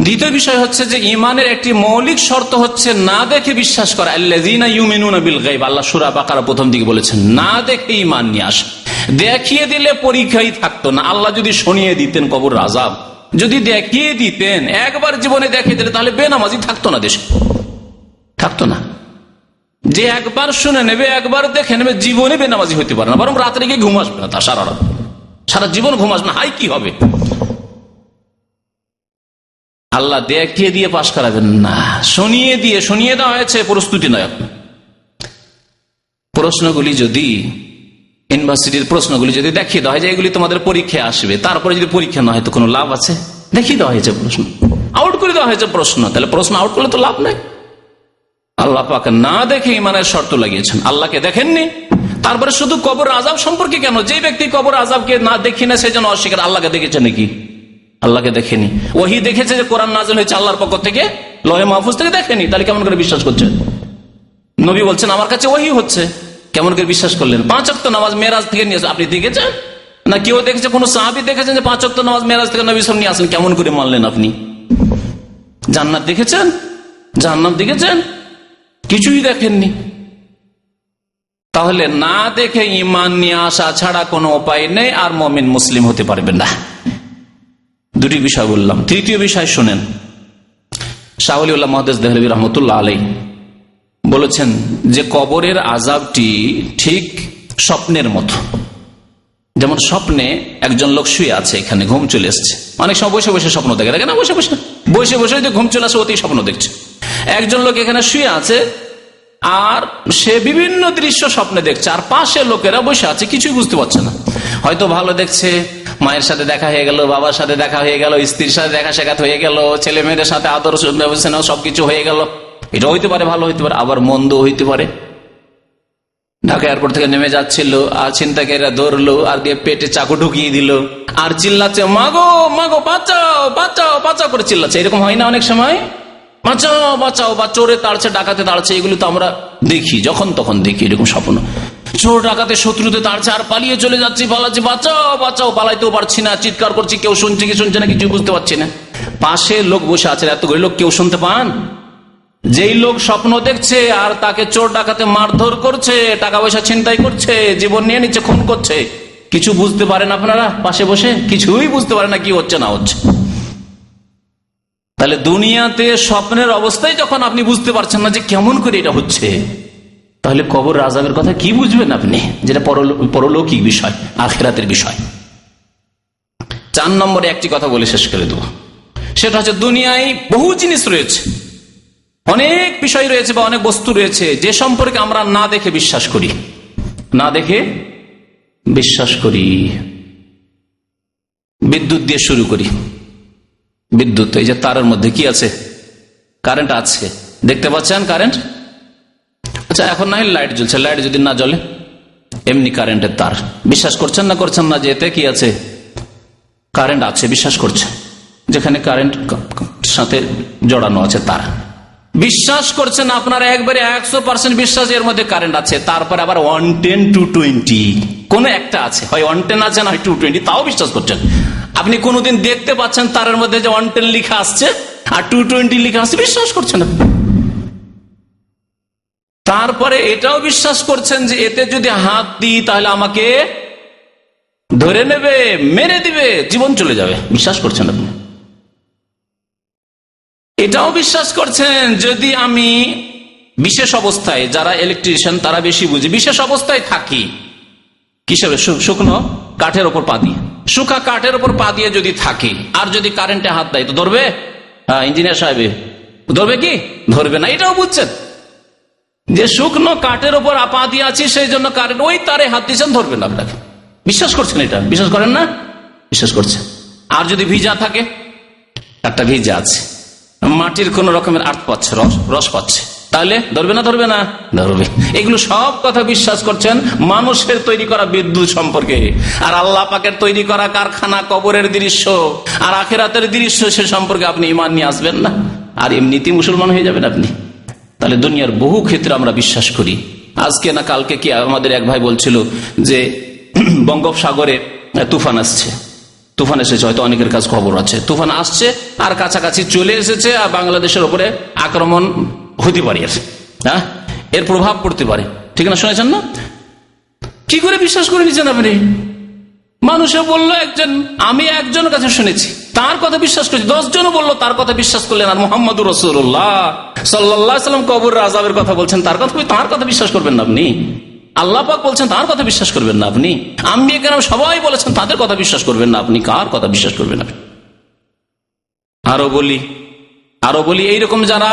দ্বিতীয় বিষয় হচ্ছে যে ইমানের একটি মৌলিক শর্ত হচ্ছে না দেখে বিশ্বাস করা, আল্লাযীনা ইউমিনুনা বিল গায়ব, আল্লাহ সূরা বাকারা প্রথম দিকে বলেছেন, না দেখে ঈমান নিয়ে আসে। দেখিয়ে দিলে পরীক্ষাই থাকতো না। আল্লাহ যদি শুনিয়ে দিতেন কবরের আযাব, যদি দেখিয়ে দিতেন, একবার জীবনে দেখিয়ে দিলে, তাহলে বেনামাজি থাকতো না, দেশে থাকতো না। যে একবার শুনে নেবে, একবার দেখে নেবে, জীবনে বেনামাজি হইতে পারে না, বরং রাত্রে গিয়ে ঘুম আসবে না, তার সারা রাত, সারা জীবন ঘুম আসবে না। হাই কি হবে? আল্লাহ দেখিয়ে দিয়ে পাশ করাবেন না, শুনিয়ে দেওয়া হয়েছে, প্রস্তুতি নয়। প্রশ্নগুলি যদি ইউনিভার্সিটির প্রশ্নগুলি যদি দেখিয়ে দেওয়া হয় যে এগুলি তোমাদের পরীক্ষায় আসবে, তারপরে যদি পরীক্ষা না হয় তো কোনো লাভ আছে? দেখিয়ে দেওয়া হয়েছে প্রশ্ন, আউট করে দেওয়া হয়েছে প্রশ্ন, তাহলে প্রশ্ন আউট করলে তো লাভ নাই। আল্লাহ পাক না দেখে ঈমানের শর্ত লাগিয়েছেন, আল্লাহকে দেখেননি। তারপরে শুধু কবর আযাব সম্পর্কে কেন, যে ব্যক্তি কবর আযাবকে না দেখি না সেজন্য অস্বীকার, আল্লাহকে দেখেছে নাকি? আল্লাহকে দেখেনি। ওহী দেখেছে যে কোরআন নাযিল হয়েছে আল্লাহর পক্ষ থেকে, লৌহে মাহফুজ থেকে, দেখেনি, তাহলে কেমন করে বিশ্বাস করছেন? নবী বলছেন আমার কাছে ওহী হচ্ছে, কেমন করে বিশ্বাস করলেন? 5 ওয়াক্ত নামাজ মেরাজ থেকে নিয়ে আসেন, আপনি দেখেছেন না? কেউ দেখেছে? কোন সাহাবী দেখেছেন যে 5 ওয়াক্ত নামাজ মেরাজ থেকে নবী সাল্লাল্লাহু আলাইহি ওয়াসাল্লাম নিয়ে আসেন? কেমন করে মানলেন আপনি? জান্নাত দেখেছেন? জাহান্নাম দেখেছেন? কিছুই দেখেননি। তাহলে না দেখে ঈমান নিয়ে আসা ছাড়া কোনো উপায় নেই, আর মুমিন মুসলিম হতে পারবেন না। দুটি বিষয় বললাম। তৃতীয় বিষয় শুনেন, শাহ ওলিউল্লাহ মুহাদ্দিস দেহলভী রাহমাতুল্লাহ আলাইহি বলেছেন যে কবরের আযাবটি ঠিক স্বপ্নের মতো। যেমন স্বপ্নে একজন লোক শুয়ে আছে, এখানে ঘুম চলে এসছে, অনেক সময় বসে বসে স্বপ্ন দেখে, দেখে না? বসে বসে যে ঘুম চলে আসে, অতি স্বপ্ন দেখছে। একজন লোক এখানে শুয়ে আছে, আর সে বিভিন্ন দৃশ্য স্বপ্নে দেখছে, আর পাশে লোকেরা বসে আছে, কিছুই বুঝতে পারছে না। হয়তো ভালো দেখছে, মায়ের সাথে দেখা হয়ে গেল, বাবার সাথে দেখা হয়ে গেল, স্ত্রীর সাথে দেখা সাক্ষাৎ হয়ে গেল, ছেলে মেয়েদের সাথে আদর সবকিছু হয়ে গেল। এটা হইতে পারে, ভালো হইতে পারে, আবার মন্দ হইতে পারে। ঢাকা এয়ারপোর্ট থেকে নেমে যাচ্ছিল, আর ছিনতাইকারীরা ধরলো আর দিয়ে পেটে চাকু ঢুকিয়ে দিল, আর চিল্লাচ্ছে মাগো মাগো বাঁচাও বাঁচাও বাঁচাও করে চিল্লাচ্ছে। এরকম হয় না অনেক সময়? বাঁচাও বাঁচাও, বা চোরে তাড়ছে ডাকাতে তাড়ছে, এগুলো তো আমরা দেখি, যখন তখন দেখি এরকম স্বপ্ন। চোর ডাকাতে শত্রুতে তাড়ছে আর পালিয়ে চলে যাচ্ছি, পালাচ্ছি, বাঁচাও বাঁচাও, পালাইতেও পারছি না, চিৎকার করছি, কেউ শুনছে কি শুনছে না কিছু বুঝতে পারছি না। পাশে লোক বসে আছে, এতগুলো লোক কেউ শুনতে পান? যেই লোক স্বপ্ন দেখছে আর তাকে চোর ডাকাতে মারধর করছে, টাকা পয়সা ছিনতাই করছে, জীবন নিয়ে নিচ্ছে, খুন করছে, কিছু বুঝতে পারেন আপনারা? পাশে বসে কিছুই বুঝতে পারে না কি হচ্ছে না হচ্ছে। তাহলে দুনিয়াতে স্বপ্নের অবস্থায় যখন আপনি বুঝতে পারছেন না যে কেমন করে এটা হচ্ছে, তাহলে কবর আযাবের কথা কি বুঝবেন আপনি, যেটা পরলৌকিক বিষয়, আখিরাতের বিষয়। 4 নম্বরে একটি কথা বলে শেষ করে দেব, সেটা হচ্ছে দুনিয়ায় বহু জিনিস রয়েছে, অনেক বিষয় রয়েছে বা অনেক বস্তু রয়েছে যে সম্পর্কে আমরা না দেখে বিশ্বাস করি, না দেখে বিশ্বাস করি। বিদ্যুৎ দিয়ে শুরু করি। বিদ্যুৎ, এই যে তারের মধ্যে কি আছে? কারেন্ট আছে, দেখতে পাচ্ছেন কারেন্ট? আচ্ছা, এখন না হয় লাইট জ্বলছে, লাইট যদি না জ্বলে, এমনি কারেন্টের তার, বিশ্বাস করছেন না করছেন না যে এতে কি আছে? কারেন্ট আছে, বিশ্বাস করছে, যেখানে কারেন্ট সাথে জড়ানো আছে তার, বিশ্বাস করছেন আপনারা একবারে 100% বিশ্বাস এর মধ্যে কারেন্ট আছে। তারপরে আবার 110 220 কোন একটা আছে, হয় 110 আছে না হয় 220, তাও বিশ্বাস করছেন। আপনি কোনদিন দেখতে পাচ্ছেন তারের মধ্যে যে 110 লেখা আসছে আর 220 লেখা আসছে, বিশ্বাস করছেন আপনি। তারপরে এটাও বিশ্বাস করছেন যে এতে যদি হাত দিই তাহলে আমাকে ধরে নেবে, মেরে দিবে, জীবন চলে যাবে, বিশ্বাস করছেন আপনি। এটাও বিশ্বাস করছেন যদি আমি বিশেষ অবস্থায়, যারা ইলেকট্রিশিয়ান তারা বেশি বুঝে, বিশেষ অবস্থায় থাকি, কিসের? শুকনো কাঠের ওপর পা দিয়ে, শুকা কাঠের ওপর পা দিয়ে যদি থাকি আর যদি কারেন্টে হাত দেয় তো ধরবে? হ্যাঁ, ইঞ্জিনিয়ার সাহেব ধরবে কি? ধরবে না। এটাও বুঝছেন যে শুকনো কাঠের ওপর পা দিয়ে আছি, সেই জন্য কারেন্ট ওই তারে হাত দিয়েছেন, ধরবে না আপনাকে, বিশ্বাস করছেন। এটা বিশ্বাস করেন না? বিশ্বাস করছেন। আর যদি ভিজা থাকে, একটা ভিজা আছে, মাটির কোন রকমের আর্থ পাচ্ছে, রস পাচ্ছে, তাহলে ধরবে না? ধরবে না? ধরবে। এগুলো সব কথা বিশ্বাস করছেন মানুষের তৈরি করা বিদ্যুৎ সম্পর্কে, আর আল্লাহ পাকের তৈরি করা কারখানা, কবরের দৃশ্য আর আখিরাতের দৃশ্য, সে সম্পর্কে আপনি ঈমান নিয়ে আসবেন না, আর এমনিতেই মুসলমান হয়ে যাবেন আপনি। তাহলে দুনিয়ার বহু ক্ষেত্রে আমরা বিশ্বাস করি। আজকে না কালকে কি আমাদের এক ভাই বলছিল যে বঙ্গোপসাগরে তুফান আসছে, তুফান এসেছে, হয়তো অনেকের কাছে খবর আছে, তুফান আসছে আর কাছাকাছি চলে এসেছে, আর বাংলাদেশের উপরে আক্রমণ হতে পারে, হ্যাঁ, এর প্রভাব পড়তে পারে, ঠিক না? শুনেছেন না? কি করে বিশ্বাস করে নিচ্ছেন আপনি? মানুষে বললো একজন, আমি একজনের কাছে শুনেছি, তার কথা বিশ্বাস করেছি, 10 জনও বললো তার কথা বিশ্বাস করলেন, আর মুহাম্মদুর রাসূলুল্লাহ সাল্লাল্লাহু আলাইহি ওয়াসাল্লাম কবর আযাবের কথা বলছেন, তার কথা বিশ্বাস করবেন না আপনি? আল্লাহ পাক বলছেন, তার কথা বিশ্বাস করবেন না আপনি? আম্বিয়া কেরাম সবাই বলেছেন, তাদের কথা বিশ্বাস করবেন না আপনি? কার কথা বিশ্বাস করবেন আপনি? আরো বলি এইরকম যারা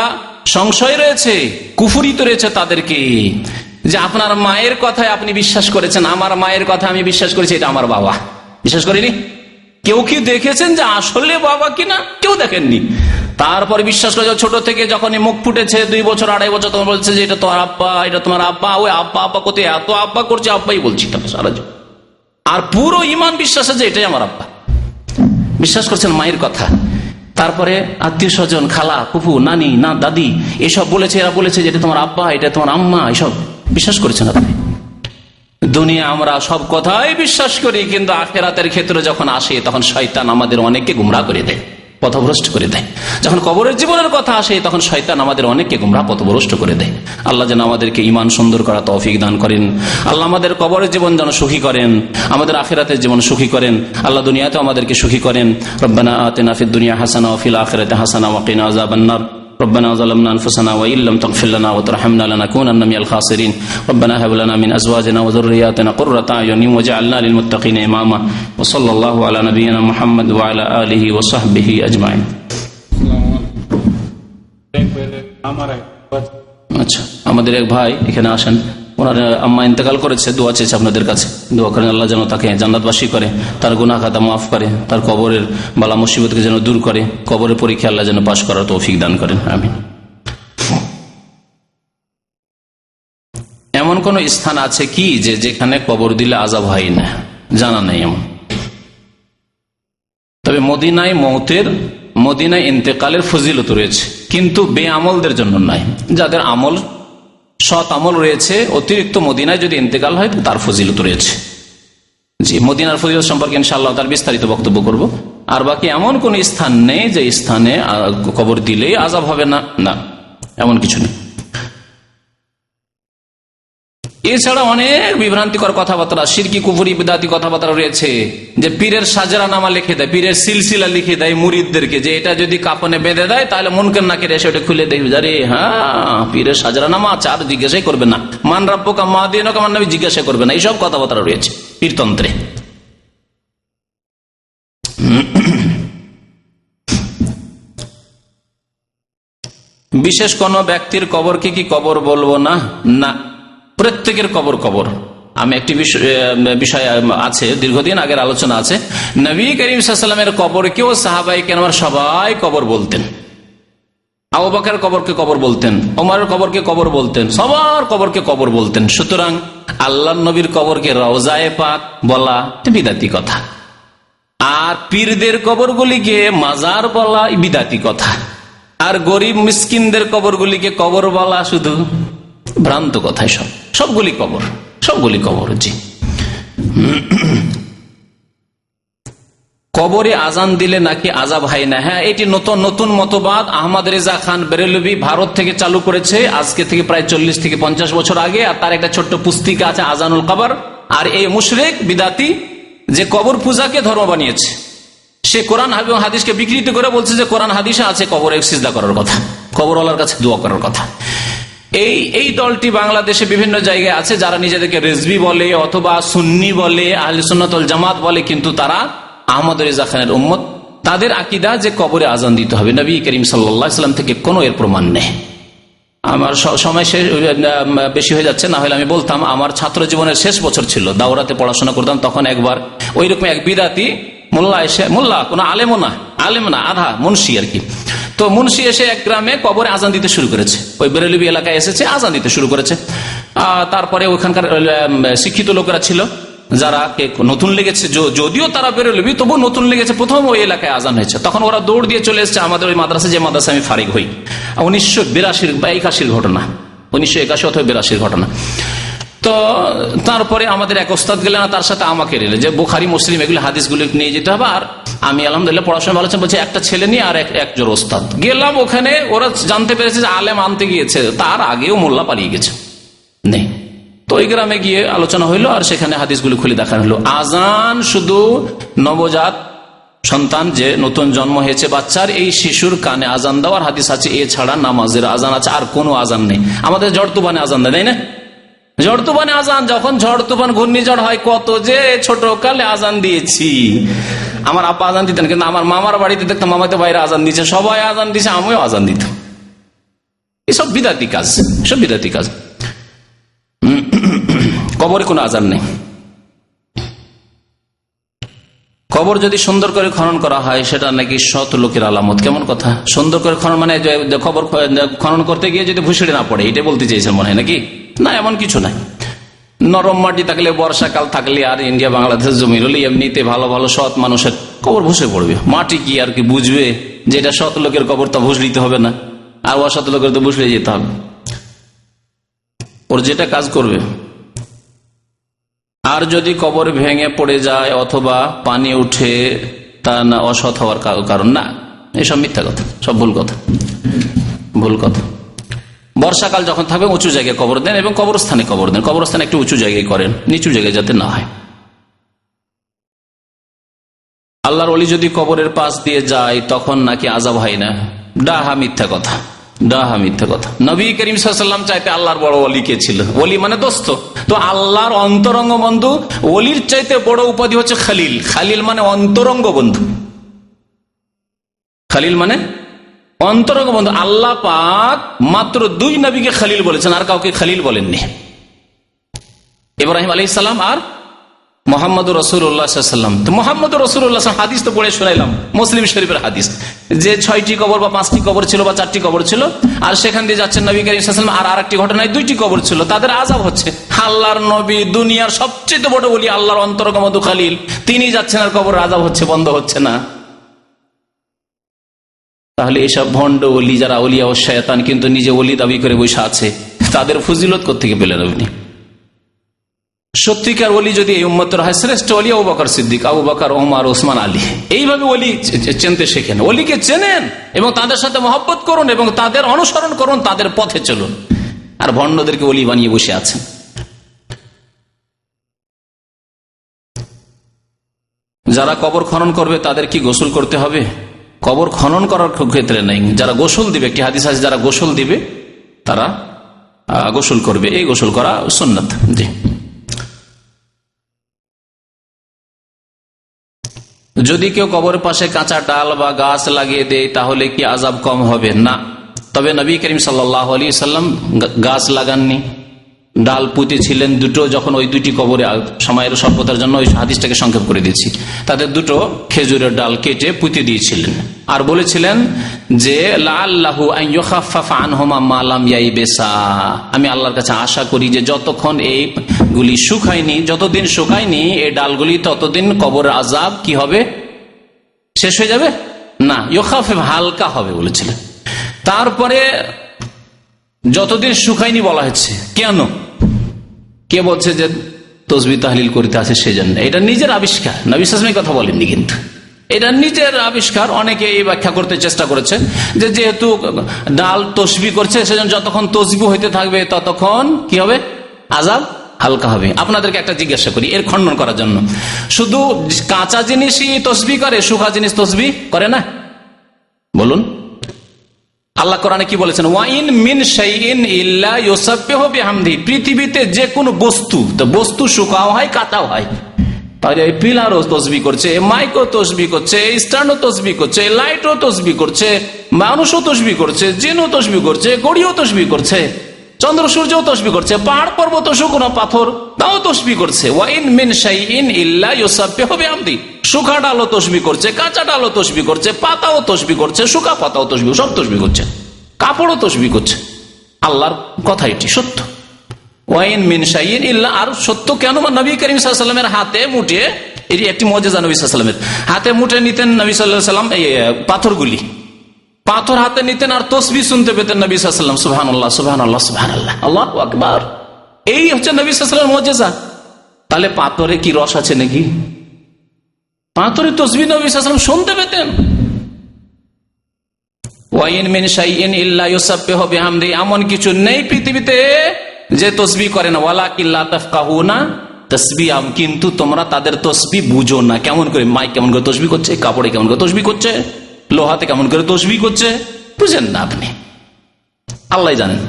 সংশয় রয়েছে, কুফরিত রয়েছে, তাদেরকে যে আপনার মায়ের কথায় আপনি বিশ্বাস করেছেন, আমার মায়ের কথা আমি বিশ্বাস করেছি, এটা আমার বাবা, বিশ্বাস করিনি। কেউ কি দেখেছেন যে আসলে বাবা কিনা? কেউ দেখেননি। তারপরে বিশ্বাস করে ছোট থেকে যখনই মুখ ফুটেছে 2 বছর 2.5 বছর, তোমার বলছে যে এটা তোমার আব্বা, এটা তোমার আব্বা, ওই আব্বা আব্বা কোথায় এত আব্বা করছে, আব্বাই বলছি সারা জীবন, আর পুরো ইমান বিশ্বাসে যে এটাই আমার আব্বা, বিশ্বাস করছেন মায়ের কথা। তারপরে আত্মীয় স্বজন, খালা, ফুফু, নানি, না দাদি, এসব বলেছে, এরা বলেছে যে এটা তোমার আব্বা, এটা তোমার আম্মা, এসব বিশ্বাস করেছেন আপনি। দুনিয়া আমরা সব কথাই বিশ্বাস করি, কিন্তু আখিরাতের ক্ষেত্রে যখন আসে তখন শয়তান আমাদের অনেককে গুমরাহ করে দেয়, পথভ্রষ্ট করে দেয়। যখন কবরের জীবনের কথা আসে তখন শয়তান আমাদের অনেককে গুমরাহ, পথভ্রষ্ট করে দেয়। আল্লাহ যেন আমাদেরকে ঈমান সুন্দর করা তৌফিক দান করেন। আল্লাহ আমাদের কবরের জীবন যেন সুখী করেন, আমাদের আখিরাতের জীবন সুখী করেন। আল্লাহ দুনিয়াতেও আমাদেরকে সুখী করেন। রব্বানা আতিনা ফিদ দুনিয়া হাসানা ওয়া ফিল আখিরাতি হাসানা ওয়া কিনা আযাবান নার। ربنا ظلمنا أنفسنا وإن لم تغفر لنا وترحمنا لنكونن من الخاسرين ربنا هب لنا من أزواجنا وذرياتنا قرة أعين واجعلنا للمتقين إماما وصلى الله على نبينا محمد وعلى آله وصحبه أجمعين. আচ্ছা, আমাদের এক ভাই এখানে আসেন, ওনার আম্মা ইন্তেকাল করেছে, দোয়া চেয়েছে আপনাদের কাছে, দোয়া করেন আল্লাহ যেন তাকে জান্নাতবাসী করে, তার গুনাহ খাতা মাফ করে, তার কবরের বালা মুসিবতকে যেন দূর করে, কবরের পরীক্ষা আল্লাহ যেন পাশ করার তৌফিক দান করেন, আমিন। এমন এমন কোন স্থান আছে কি যেখানে কবর দিলে আযাব হয় না? জানা নেই এমন। তবে মদিনায় ইন্তেকালের ফজিলত রয়েছে, কিন্তু বেআমলদের জন্য নাই। যাদের আমল সৎ আমল রয়েছে, অতিরিক্ত মদিনায় যদি ইন্তেকাল হয় তার ফজিলত রয়েছে। জি, মদিনার ফজিলত সম্পর্কে ইনশাআল্লাহ তার বিস্তারিত বক্তব্য করব। আর বাকি এমন কোন স্থান নেই যে স্থানে কবর দিলেই আযাব হবে না, না, এমন কিছু নেই। এছাড়া অনেক বিভ্রান্তিকর কথাবার্তা, শিরকি কুফরি বিদআতি কথাবার্তা রয়েছে, যে পীরের সাজরা নামা লিখে দেয়, পীরের সিলসিলা লিখে দেয় মুরিদদেরকে, যে এটা যদি কাফনে বেঁধে দেয় তাহলে মুনকার নাকির এসে ওটা খুলে দেখবে, আরে হ্যাঁ পীরের সাজরা নামা আছে, আর জিজ্ঞাসাই করবে না, মান রাব্বুকা মা দীনুকা, মান নবী জিজ্ঞাসা করবে না। এইসব কথাবার্তা রয়েছে পীরতন্ত্রে। বিশেষ কোন ব্যক্তির কবরকে কি কবর বলবো না? না, প্রত্যেকের কবর কবর। আমি একটি বিষয় আছে, দীর্ঘদিন আগের আলোচনা আছে, নবী করিম সাল্লাল্লাহু আলাইহি ওয়াসাল্লামের কবরকেও সাহাবায়ে কেরাম সবাই কবর বলতেন। আবু বকরের কবরকে কবর বলতেন, ওমরের কবরকে কবর বলতেন, সবার কবরকে কবর বলতেন। সুতরাং আল্লাহর নবীর কবরকে রওজায়ে পাক বলা বিদআতি কথা, আর পীরদের কবরগুলিকে মাজার বলা বিদআতি কথা, আর গরিব মিসকিনদের কবরগুলিকে কবর বলা শুধু ভ্রান্ত কথাই। সবগুলি কবর, সবগুলি কবর। জি, কবরে আজান দিলে নাকি আযাব হয় না? হ্যাঁ, এটি নতুন নতুন মতবাদ আহমদ রেজা খান বেরেলভি ভারত থেকে চালু করেছে, আজকে থেকে প্রায় 40 থেকে 50 বছর আগে। আর তার একটা ছোট্ট পুস্তিকা আছে আজানুল কবর। আর এই মুশরিক বিদাতি যে কবর পূজাকে ধর্ম বানিয়েছে, সে কোরআন এবং হাদিসকে বিকৃত করে বলছে যে কোরআন হাদিসে আছে কবরে সিজদা করার কথা, কবরওয়ালার কাছে দোয়া করার কথা। এই দলটি বাংলাদেশে বিভিন্ন জায়গায় আছে, যারা নিজেদেরকে রেজভি বলে অথবা সুন্নি বলে, আহলে সুন্নাত ওয়াল জামাত বলে, কিন্তু তারা আহমদ রেজা খানের উম্মত। তাদের আকীদা যে কবরে আজান দিতে হবে, নবী করিম সাল্লাল্লাহু আলাইহি ওয়াসাল্লাম থেকে কোনো এর প্রমাণ নেই। আমার সময় বেশি হয়ে যাচ্ছে, না হলে আমি বলতাম। আমার ছাত্র জীবনের শেষ বছর ছিল, দাওরাতে পড়াশোনা করতাম, তখন একবার ওইরকম এক বিদাতি মোল্লা এসে, মোল্লা কোনো আলেম না আধা মুন্সি আর কি, তো মুন্সি এসে এক গ্রামে কবরে আজান দিতে শুরু করেছে। ওই বেরেলভি এলাকায় এসেছে, আজান দিতে শুরু করেছে। তারপরে ওখানকার শিক্ষিত লোকেরা ছিল, যারা নতুন লেগেছে, যদিও তারা বেরেলভি তবু নতুন লেগেছে, প্রথম ওই এলাকায় আজান হয়েছে, তখন ওরা দৌড় দিয়ে চলে এসেছে আমাদের ওই মাদ্রাসা, যে মাদ্রাসা আমি ফারিক হই। 1982 বা 81 ঘটনা, 1981 অথবা 82 ঘটনা। তো তারপরে আমাদের এক ওস্তাদ গেলেন, তার সাথে আমাকে নিলেন, যে বুখারী মুসলিম এগুলো হাদিসগুলো নিয়ে যেতে হবে। আর আমি আলহামদুলিল্লাহ পড়াশোনা ভালো বলছে, একটা ছেলে নিয়ে আর একজন ওস্তাদ গেলাম ওখানে। ওরা জানতে পেরেছে যে আলেম আনতে গিয়েছে, তার আগেও মোল্লা পালিয়ে গেছে নেই। তো ওই গ্রামে গিয়ে আলোচনা হইলো, আর সেখানে হাদিসগুলো খুলে দেখানো হলো। আজান শুধু নবজাত সন্তান, যে নতুন জন্ম হয়েছে বাচ্চার, এই শিশুর কানে আজান দেওয়ার হাদিস আছে। এছাড়া নামাজের আজান আছে, আর কোনো আজান নেই। আমাদের ঝড় তুফানে আজান দেয়, তাই না? ঝড় তুফানে আজান, যখন ঝড় তুফান ঘূর্ণিঝড় হয়, কত যে ছোট কালে আজান দিয়েছি। আমার আব্বা আজান দিতেন, কিন্তু আমার মামার বাড়িতে দেখতাম মামাতে বাইরে আজান দিচ্ছে, সবাই আজান দিচ্ছে, আমিও আজান দিতাম। এসব বিদাতি কাজ, সব বিদাতি কাজ। কবরে কোনো আজান নেই। কবর যদি সুন্দর করে খনন করা হয়, সেটা নাকি সৎ লোকের আলামত। কেমন কথা? সুন্দর করে খনন মানে কবর খনন করতে গিয়ে যদি ভুসড়ে না পড়ে, এটা বলতে চেয়েছেন মনে হয় নাকি? না, এমন কিছু নাই। নরম মাটি থাকলে, বর্ষাকাল থাকলে, আর ইন্ডিয়া বাংলাদেশের জমি হলে এমনিতে ভালো ভালো সৎ মানুষের কবর ভুসে পড়বে। মাটি কি আর কি বুঝবে যে এটা সৎ লোকের কবর? তা ভুসলিতে হবে না, আর অসৎ লোকের তো ভুসলে যেতে হবে। ওর যেটা কাজ করবে। আর যদি কবর ভেঙে পড়ে যায় অথবা পানি উঠে, তা না অসৎ হওয়ার কারণ না, এসব মিথ্যা কথা, সব ভুল কথা, ভুল কথা। বর্ষাকাল যখন থাকবে উঁচু জায়গায় কবর দেন, এবং কবরস্থানে কবর দেন। কবরস্থানে একটু উঁচু জায়গায় করেন, নিচু জায়গায় যাতে না হয়। আল্লাহর ওলি যদি কবরের পাশ দিয়ে যায়, তখন নাকি আযাব হয় না? ডাহা মিথ্যা কথা, ডাহা মিথ্যা কথা। নবী করিম সাল্লাল্লাহু আলাইহি ওয়াসাল্লাম চাইতে আল্লাহর বড় ওলি কে ছিল? ওলি মানে দোস্ত। তো আল্লাহর অন্তরঙ্গ বন্ধু, ওলির চাইতে বড় উপাধি হচ্ছে খালিল। খালিল মানে অন্তরঙ্গ বন্ধু, খালিল মানে অন্তরঙ্গ বন্ধু। আল্লাহ পাক মাত্র 2 নবীকে খালিল বলেছেন, আর কাউকে খালিল বলেননি। ইব্রাহিম আলাইহিস সালাম আর মোহাম্মদুর রাসূলুল্লাহ সাল্লাল্লাহু আলাইহি ওয়াসাল্লাম। তো মোহাম্মদুর রাসূলুল্লাহ হাদিস তো পড়ে শোনাইলাম, মুসলিম শরীফের হাদিস, যে 6টি কবর বা 5টি কবর ছিল বা 4টি কবর ছিল, আর সেখান দিয়ে যাচ্ছেন নবী করিম সাল্লাল্লাহু আলাইহি ওয়াসাল্লাম। আর আরেকটি ঘটনায় 2টি কবর ছিল, তাদের আযাব হচ্ছে। আল্লাহর নবী, দুনিয়ার সবচেয়ে বড় ওলি, আল্লাহর অন্তরঙ্গ খালিল, তিনি যাচ্ছেন আর কবর আযাব হচ্ছে, বন্ধ হচ্ছে না। তাহলে এসব ভণ্ড ওলি, যারা ওলিয়া ও শয়তান কিন্তু নিজে ওলি দাবি করে বসে আছে, তাদের ফজিলত কোত্থেকে পেলেন আপনি? সত্যিকার ওলি যদি এই উম্মতের হয়, শ্রেষ্ঠ ওলি আবু বকর সিদ্দিক, আবু বকর, ওমর, ওসমান, আলী। এইভাবে ওলি চিনতে শেখেন, ওলিকে চেনেন এবং তাদের সাথে মহব্বত করুন এবং তাদের অনুসরণ করুন, তাদের পথে চলুন। আর ভণ্ডদেরকে ওলি বানিয়ে বসে আছেন। যারা কবর খনন করবে তাদের কি গোসল করতে হবে? কবর খনন করার ক্ষেত্রে নেই, যারা গোসল দিবে, একটি হাদিস আছে, যারা গোসল দিবে তারা গোসল করবে, এই গোসল করা সুন্নাত। জি। যদি কেউ কবরের পাশে কাঁচা ডাল বা গাছ লাগিয়ে দেয় তাহলে কি আযাব কম হবে? না। তবে নবী করিম সাল্লাল্লাহু আলাইহি সাল্লাম গাছ লাগাননি, ডাল পুঁতেছিলেন দুটো। যখন ওই 2টি কবরে, সময়ের স্বল্পতার জন্য ওই হাদিসটাকে সংক্ষেপ করে দিচ্ছি, তাদের 2টো খেজুরের ডাল কেটে পুঁতে দিয়েছিলেন আর বলেছিলেন যে লাআল্লাহু আন ইউখাফফাফা আনহুমা মা লাম ইয়াইবিসা, আমি আল্লাহর কাছে আশা করি যে যতক্ষণ এইগুলি শুকায়নি, যতদিন শুকায়নি এই ডালগুলি, ততদিন কবরের আযাব কি হবে? শেষ হয়ে যাবে না, ইউখাফফিফ, হালকা হবে বলেছিলেন। তারপরে যতদিন শুকায়নি বলা হচ্ছে কেন? কে বলছে যে তসবিহ তাহলিল করতে আছে সেজন্য? এটা নিজের আবিষ্কার, নবী সাল্লাল্লাহু আলাইহি ওয়াসাল্লাম কথা বলেননি, কিন্তু এটা নিজের আবিষ্কার। অনেকে এই ব্যাখ্যা করতে চেষ্টা করেছে যে যেহেতু ডাল তসবিহ করছে, সেজন্য যতক্ষণ তসবিহ হইতে থাকবে ততক্ষণ কি হবে? আযাব হালকা হবে। আপনাদেরকে একটা জিজ্ঞাসা করি এর খণ্ডন করার জন্য, শুধু কাঁচা জিনিসই তসবিহ করে, শুকা জিনিস তসবিহ করে না? বলুন। আল্লাহ কোরআনে কি বলেছেন? ওয়াইন মিন শাইইন ইল্লা ইউসাব্বিহু বিহামদি, পৃথিবীতে যে কোনো বস্তু, তো বস্তু শুকাও হয়, কাটাও হয়। তাহলে এই পিলারও তসবিহ করছে, মাইকও তসবিহ করছে, স্ট্যান্ডও তসবিহ করছে, লাইটও তসবিহ করছে, মানুষও তসবিহ করছে, জিনও তসবিহ করছে, গড়িও তসবিহ করছে, চন্দ্র সূর্যও তসবিহ করছে, পাহাড় পর্বত, শুকনো পাথর তাও তসবিহ করছে। ওয়াইন মিন শাইইন ইল্লা ইউসাব্বিহু বিহামদি, শুকা ডালও তসবিহ করছে, কাঁচা ডালও তসবিহ করছে, পাতাও তসবিহ করছে, শুকা পাতাও তসবিহ, সব তসবিহ করছে, কাপড়ও তসবিহ করছে। আল্লাহর কথা এটি সত্য। ওয়াইন মিন শাইইন ইল্লা, আর সত্য কেন? নবী করিম সাল্লাল্লাহু আলাইহি ওয়াসাল্লামের হাতে মুঠে, এটি একটি মুজিজা, নবী সাল্লাল্লাহু আলাইহি ওয়াসাল্লামের হাতে মুঠে নিতেন নবী সাল্লাল্লাহু আলাইহি ওয়াসাল্লাম এই পাথরগুলি, পাথর হাতে নিতেন আর তসবিহ শুনতে পেতেন নবী সাল্লাল্লাহু আলাইহি ওয়াসাল্লাম, সুবহানাল্লাহ সুবহানাল্লাহ সুবহানাল্লাহ, আল্লাহু আকবার। এই হচ্ছে নবী সাল্লাল্লাহু আলাইহি ওয়াসাল্লামের মুজিজা। তাহলে পাথরে কি রস আছে নাকি? পাথরে তসবিহ নবী সাল্লাল্লাহু আলাইহি ওয়াসাল্লাম শুনতে পেতেন। ওয়াইন মিন শাইইন ইল্লা ইউসাব্বিহু বিহামদি, এমন কিছু নেই পৃথিবীতে যে তসবিহ করে না। ওয়ালাকিন লা তাফকাহুনা তাসবিহাম, কিন্তু তোমরা তাদের তসবিহ বুঝো না। কেমন করে? মাইক কেমন করে তসবিহ করছে, কাপড়ে কেমন করে তসবিহ করছে, লোহাতে কেমন করে তসবিহ করছে, বুঝেন না আপনি, আল্লাহ জানেন।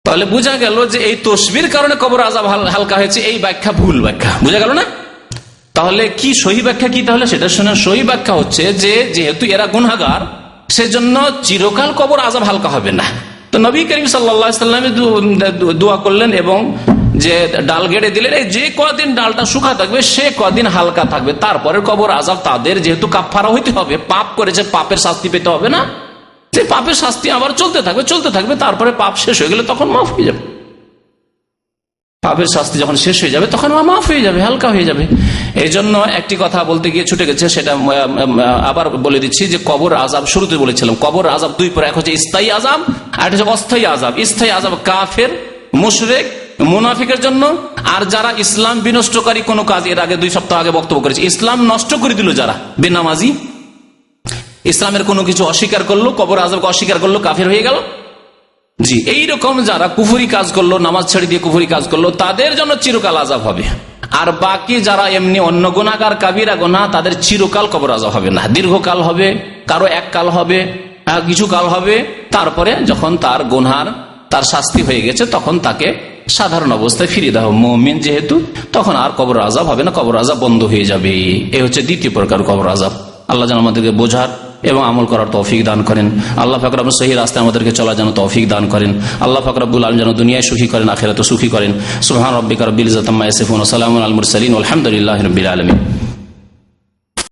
তাহলে বোঝা গেল যে এই তসবির কারণে কবর আযাব হালকা হয়েছে, এই ব্যাখ্যা ভুল ব্যাখ্যা। বোঝা গেল না? তাহলে কি সহি ব্যাখ্যা কি? তাহলে সেটা শুনে, সহি ব্যাখ্যা হচ্ছে যে যেহেতু এরা গুনাহগার, সেজন্য চিরকাল কবর আযাব হালকা হবে না। তো নবী করিম সাল্লাল্লাহু আলাইহি ওয়াসাল্লাম দোয়া করলেন এবং যে ডাল গেড়ে দিলেন, এই যে কদিন ডালটা শুকা থাকবে সে কদিন হালকা থাকবে, তারপরে কবর আযাব তাদের যেহেতু কাফফারা হইতে হবে, পাপ করেছে, পাপের শাস্তি পেতে হবে না, যে পাপের শাস্তি আবার চলতে থাকবে, তারপরে পাপ শেষ হয়ে গেলে তখন মাফ হয়ে যাবে। পাপের শাস্তি যখন শেষ হয়ে যাবে তখন মাফ হয়ে যাবে, হালকা হয়ে যাবে। এই জন্য একটি কথা বলতে গিয়ে ছুটে গেছে, সেটা আবার বলে দিচ্ছি যে কবর আযাব, শুরুতে বলেছিলাম কবর আযাব 2 প্রকার, এক হচ্ছে স্থায়ী আযাব আর একটা হচ্ছে অস্থায়ী আযাব। স্থায়ী আযাব কাফের, মুশরিক, মুনাফিকের জন্য, আর যারা ইসলাম বিনষ্টকারী কোনো কাজ, এর আগে 2 সপ্তাহ আগে বক্তব্য করেছে, ইসলাম নষ্ট করে দিল যারা, বেনামাজি, ইসলামের কোনো কিছু অস্বীকার করলো, কবর আযাবকে অস্বীকার করলো, কাফের হয়ে গেল। জি, এইরকম যারা কুফরি কাজ করলো, নামাজ ছেড়ে দিয়ে কুফরি কাজ করলো, তাদের জন্য চিরকাল আযাব হবে। আর বাকি যারা এমনি অন্য গুনাহগার, কাবিরা গুনাহ, তাদের চিরকাল কবর আযাব হবে না, দীর্ঘকাল হবে, কারো এক কাল হবে, কিছু কাল হবে, তারপরে যখন তার গুনহার, তার শাস্তি হয়ে গেছে তখন তাকে সাধারণ অবস্থায় ফিরিয়ে দেওয়া হবে। মুমিন যেহেতু, তখন আর কবর আযাব হবে না, কবর আযাব বন্ধ হয়ে যাবে। এই হচ্ছে দ্বিতীয় প্রকার কবর আযাব। আল্লাহ যেন আমাদেরকে বোঝার এবং আমল করার তৌফিক দান করেন। আল্লাহ পাক রব্বুল সহি রাস্তায় আমাদেরকে চলার জন্য তৌফিক দান করেন। আল্লাহ পাক রব্বুল আলামিন যেন দুনিয়ায় সুখী করেন, আখিরাতে সুখী করেন। সুবহান রাব্বিকা রাব্বিল ইজ্জাতি আম্মা ইয়াসিফুন ওয়া সালামুন আলাল মুরসালিন ওয়া আলহামদুলিল্লাহি রাব্বিল আলামিন।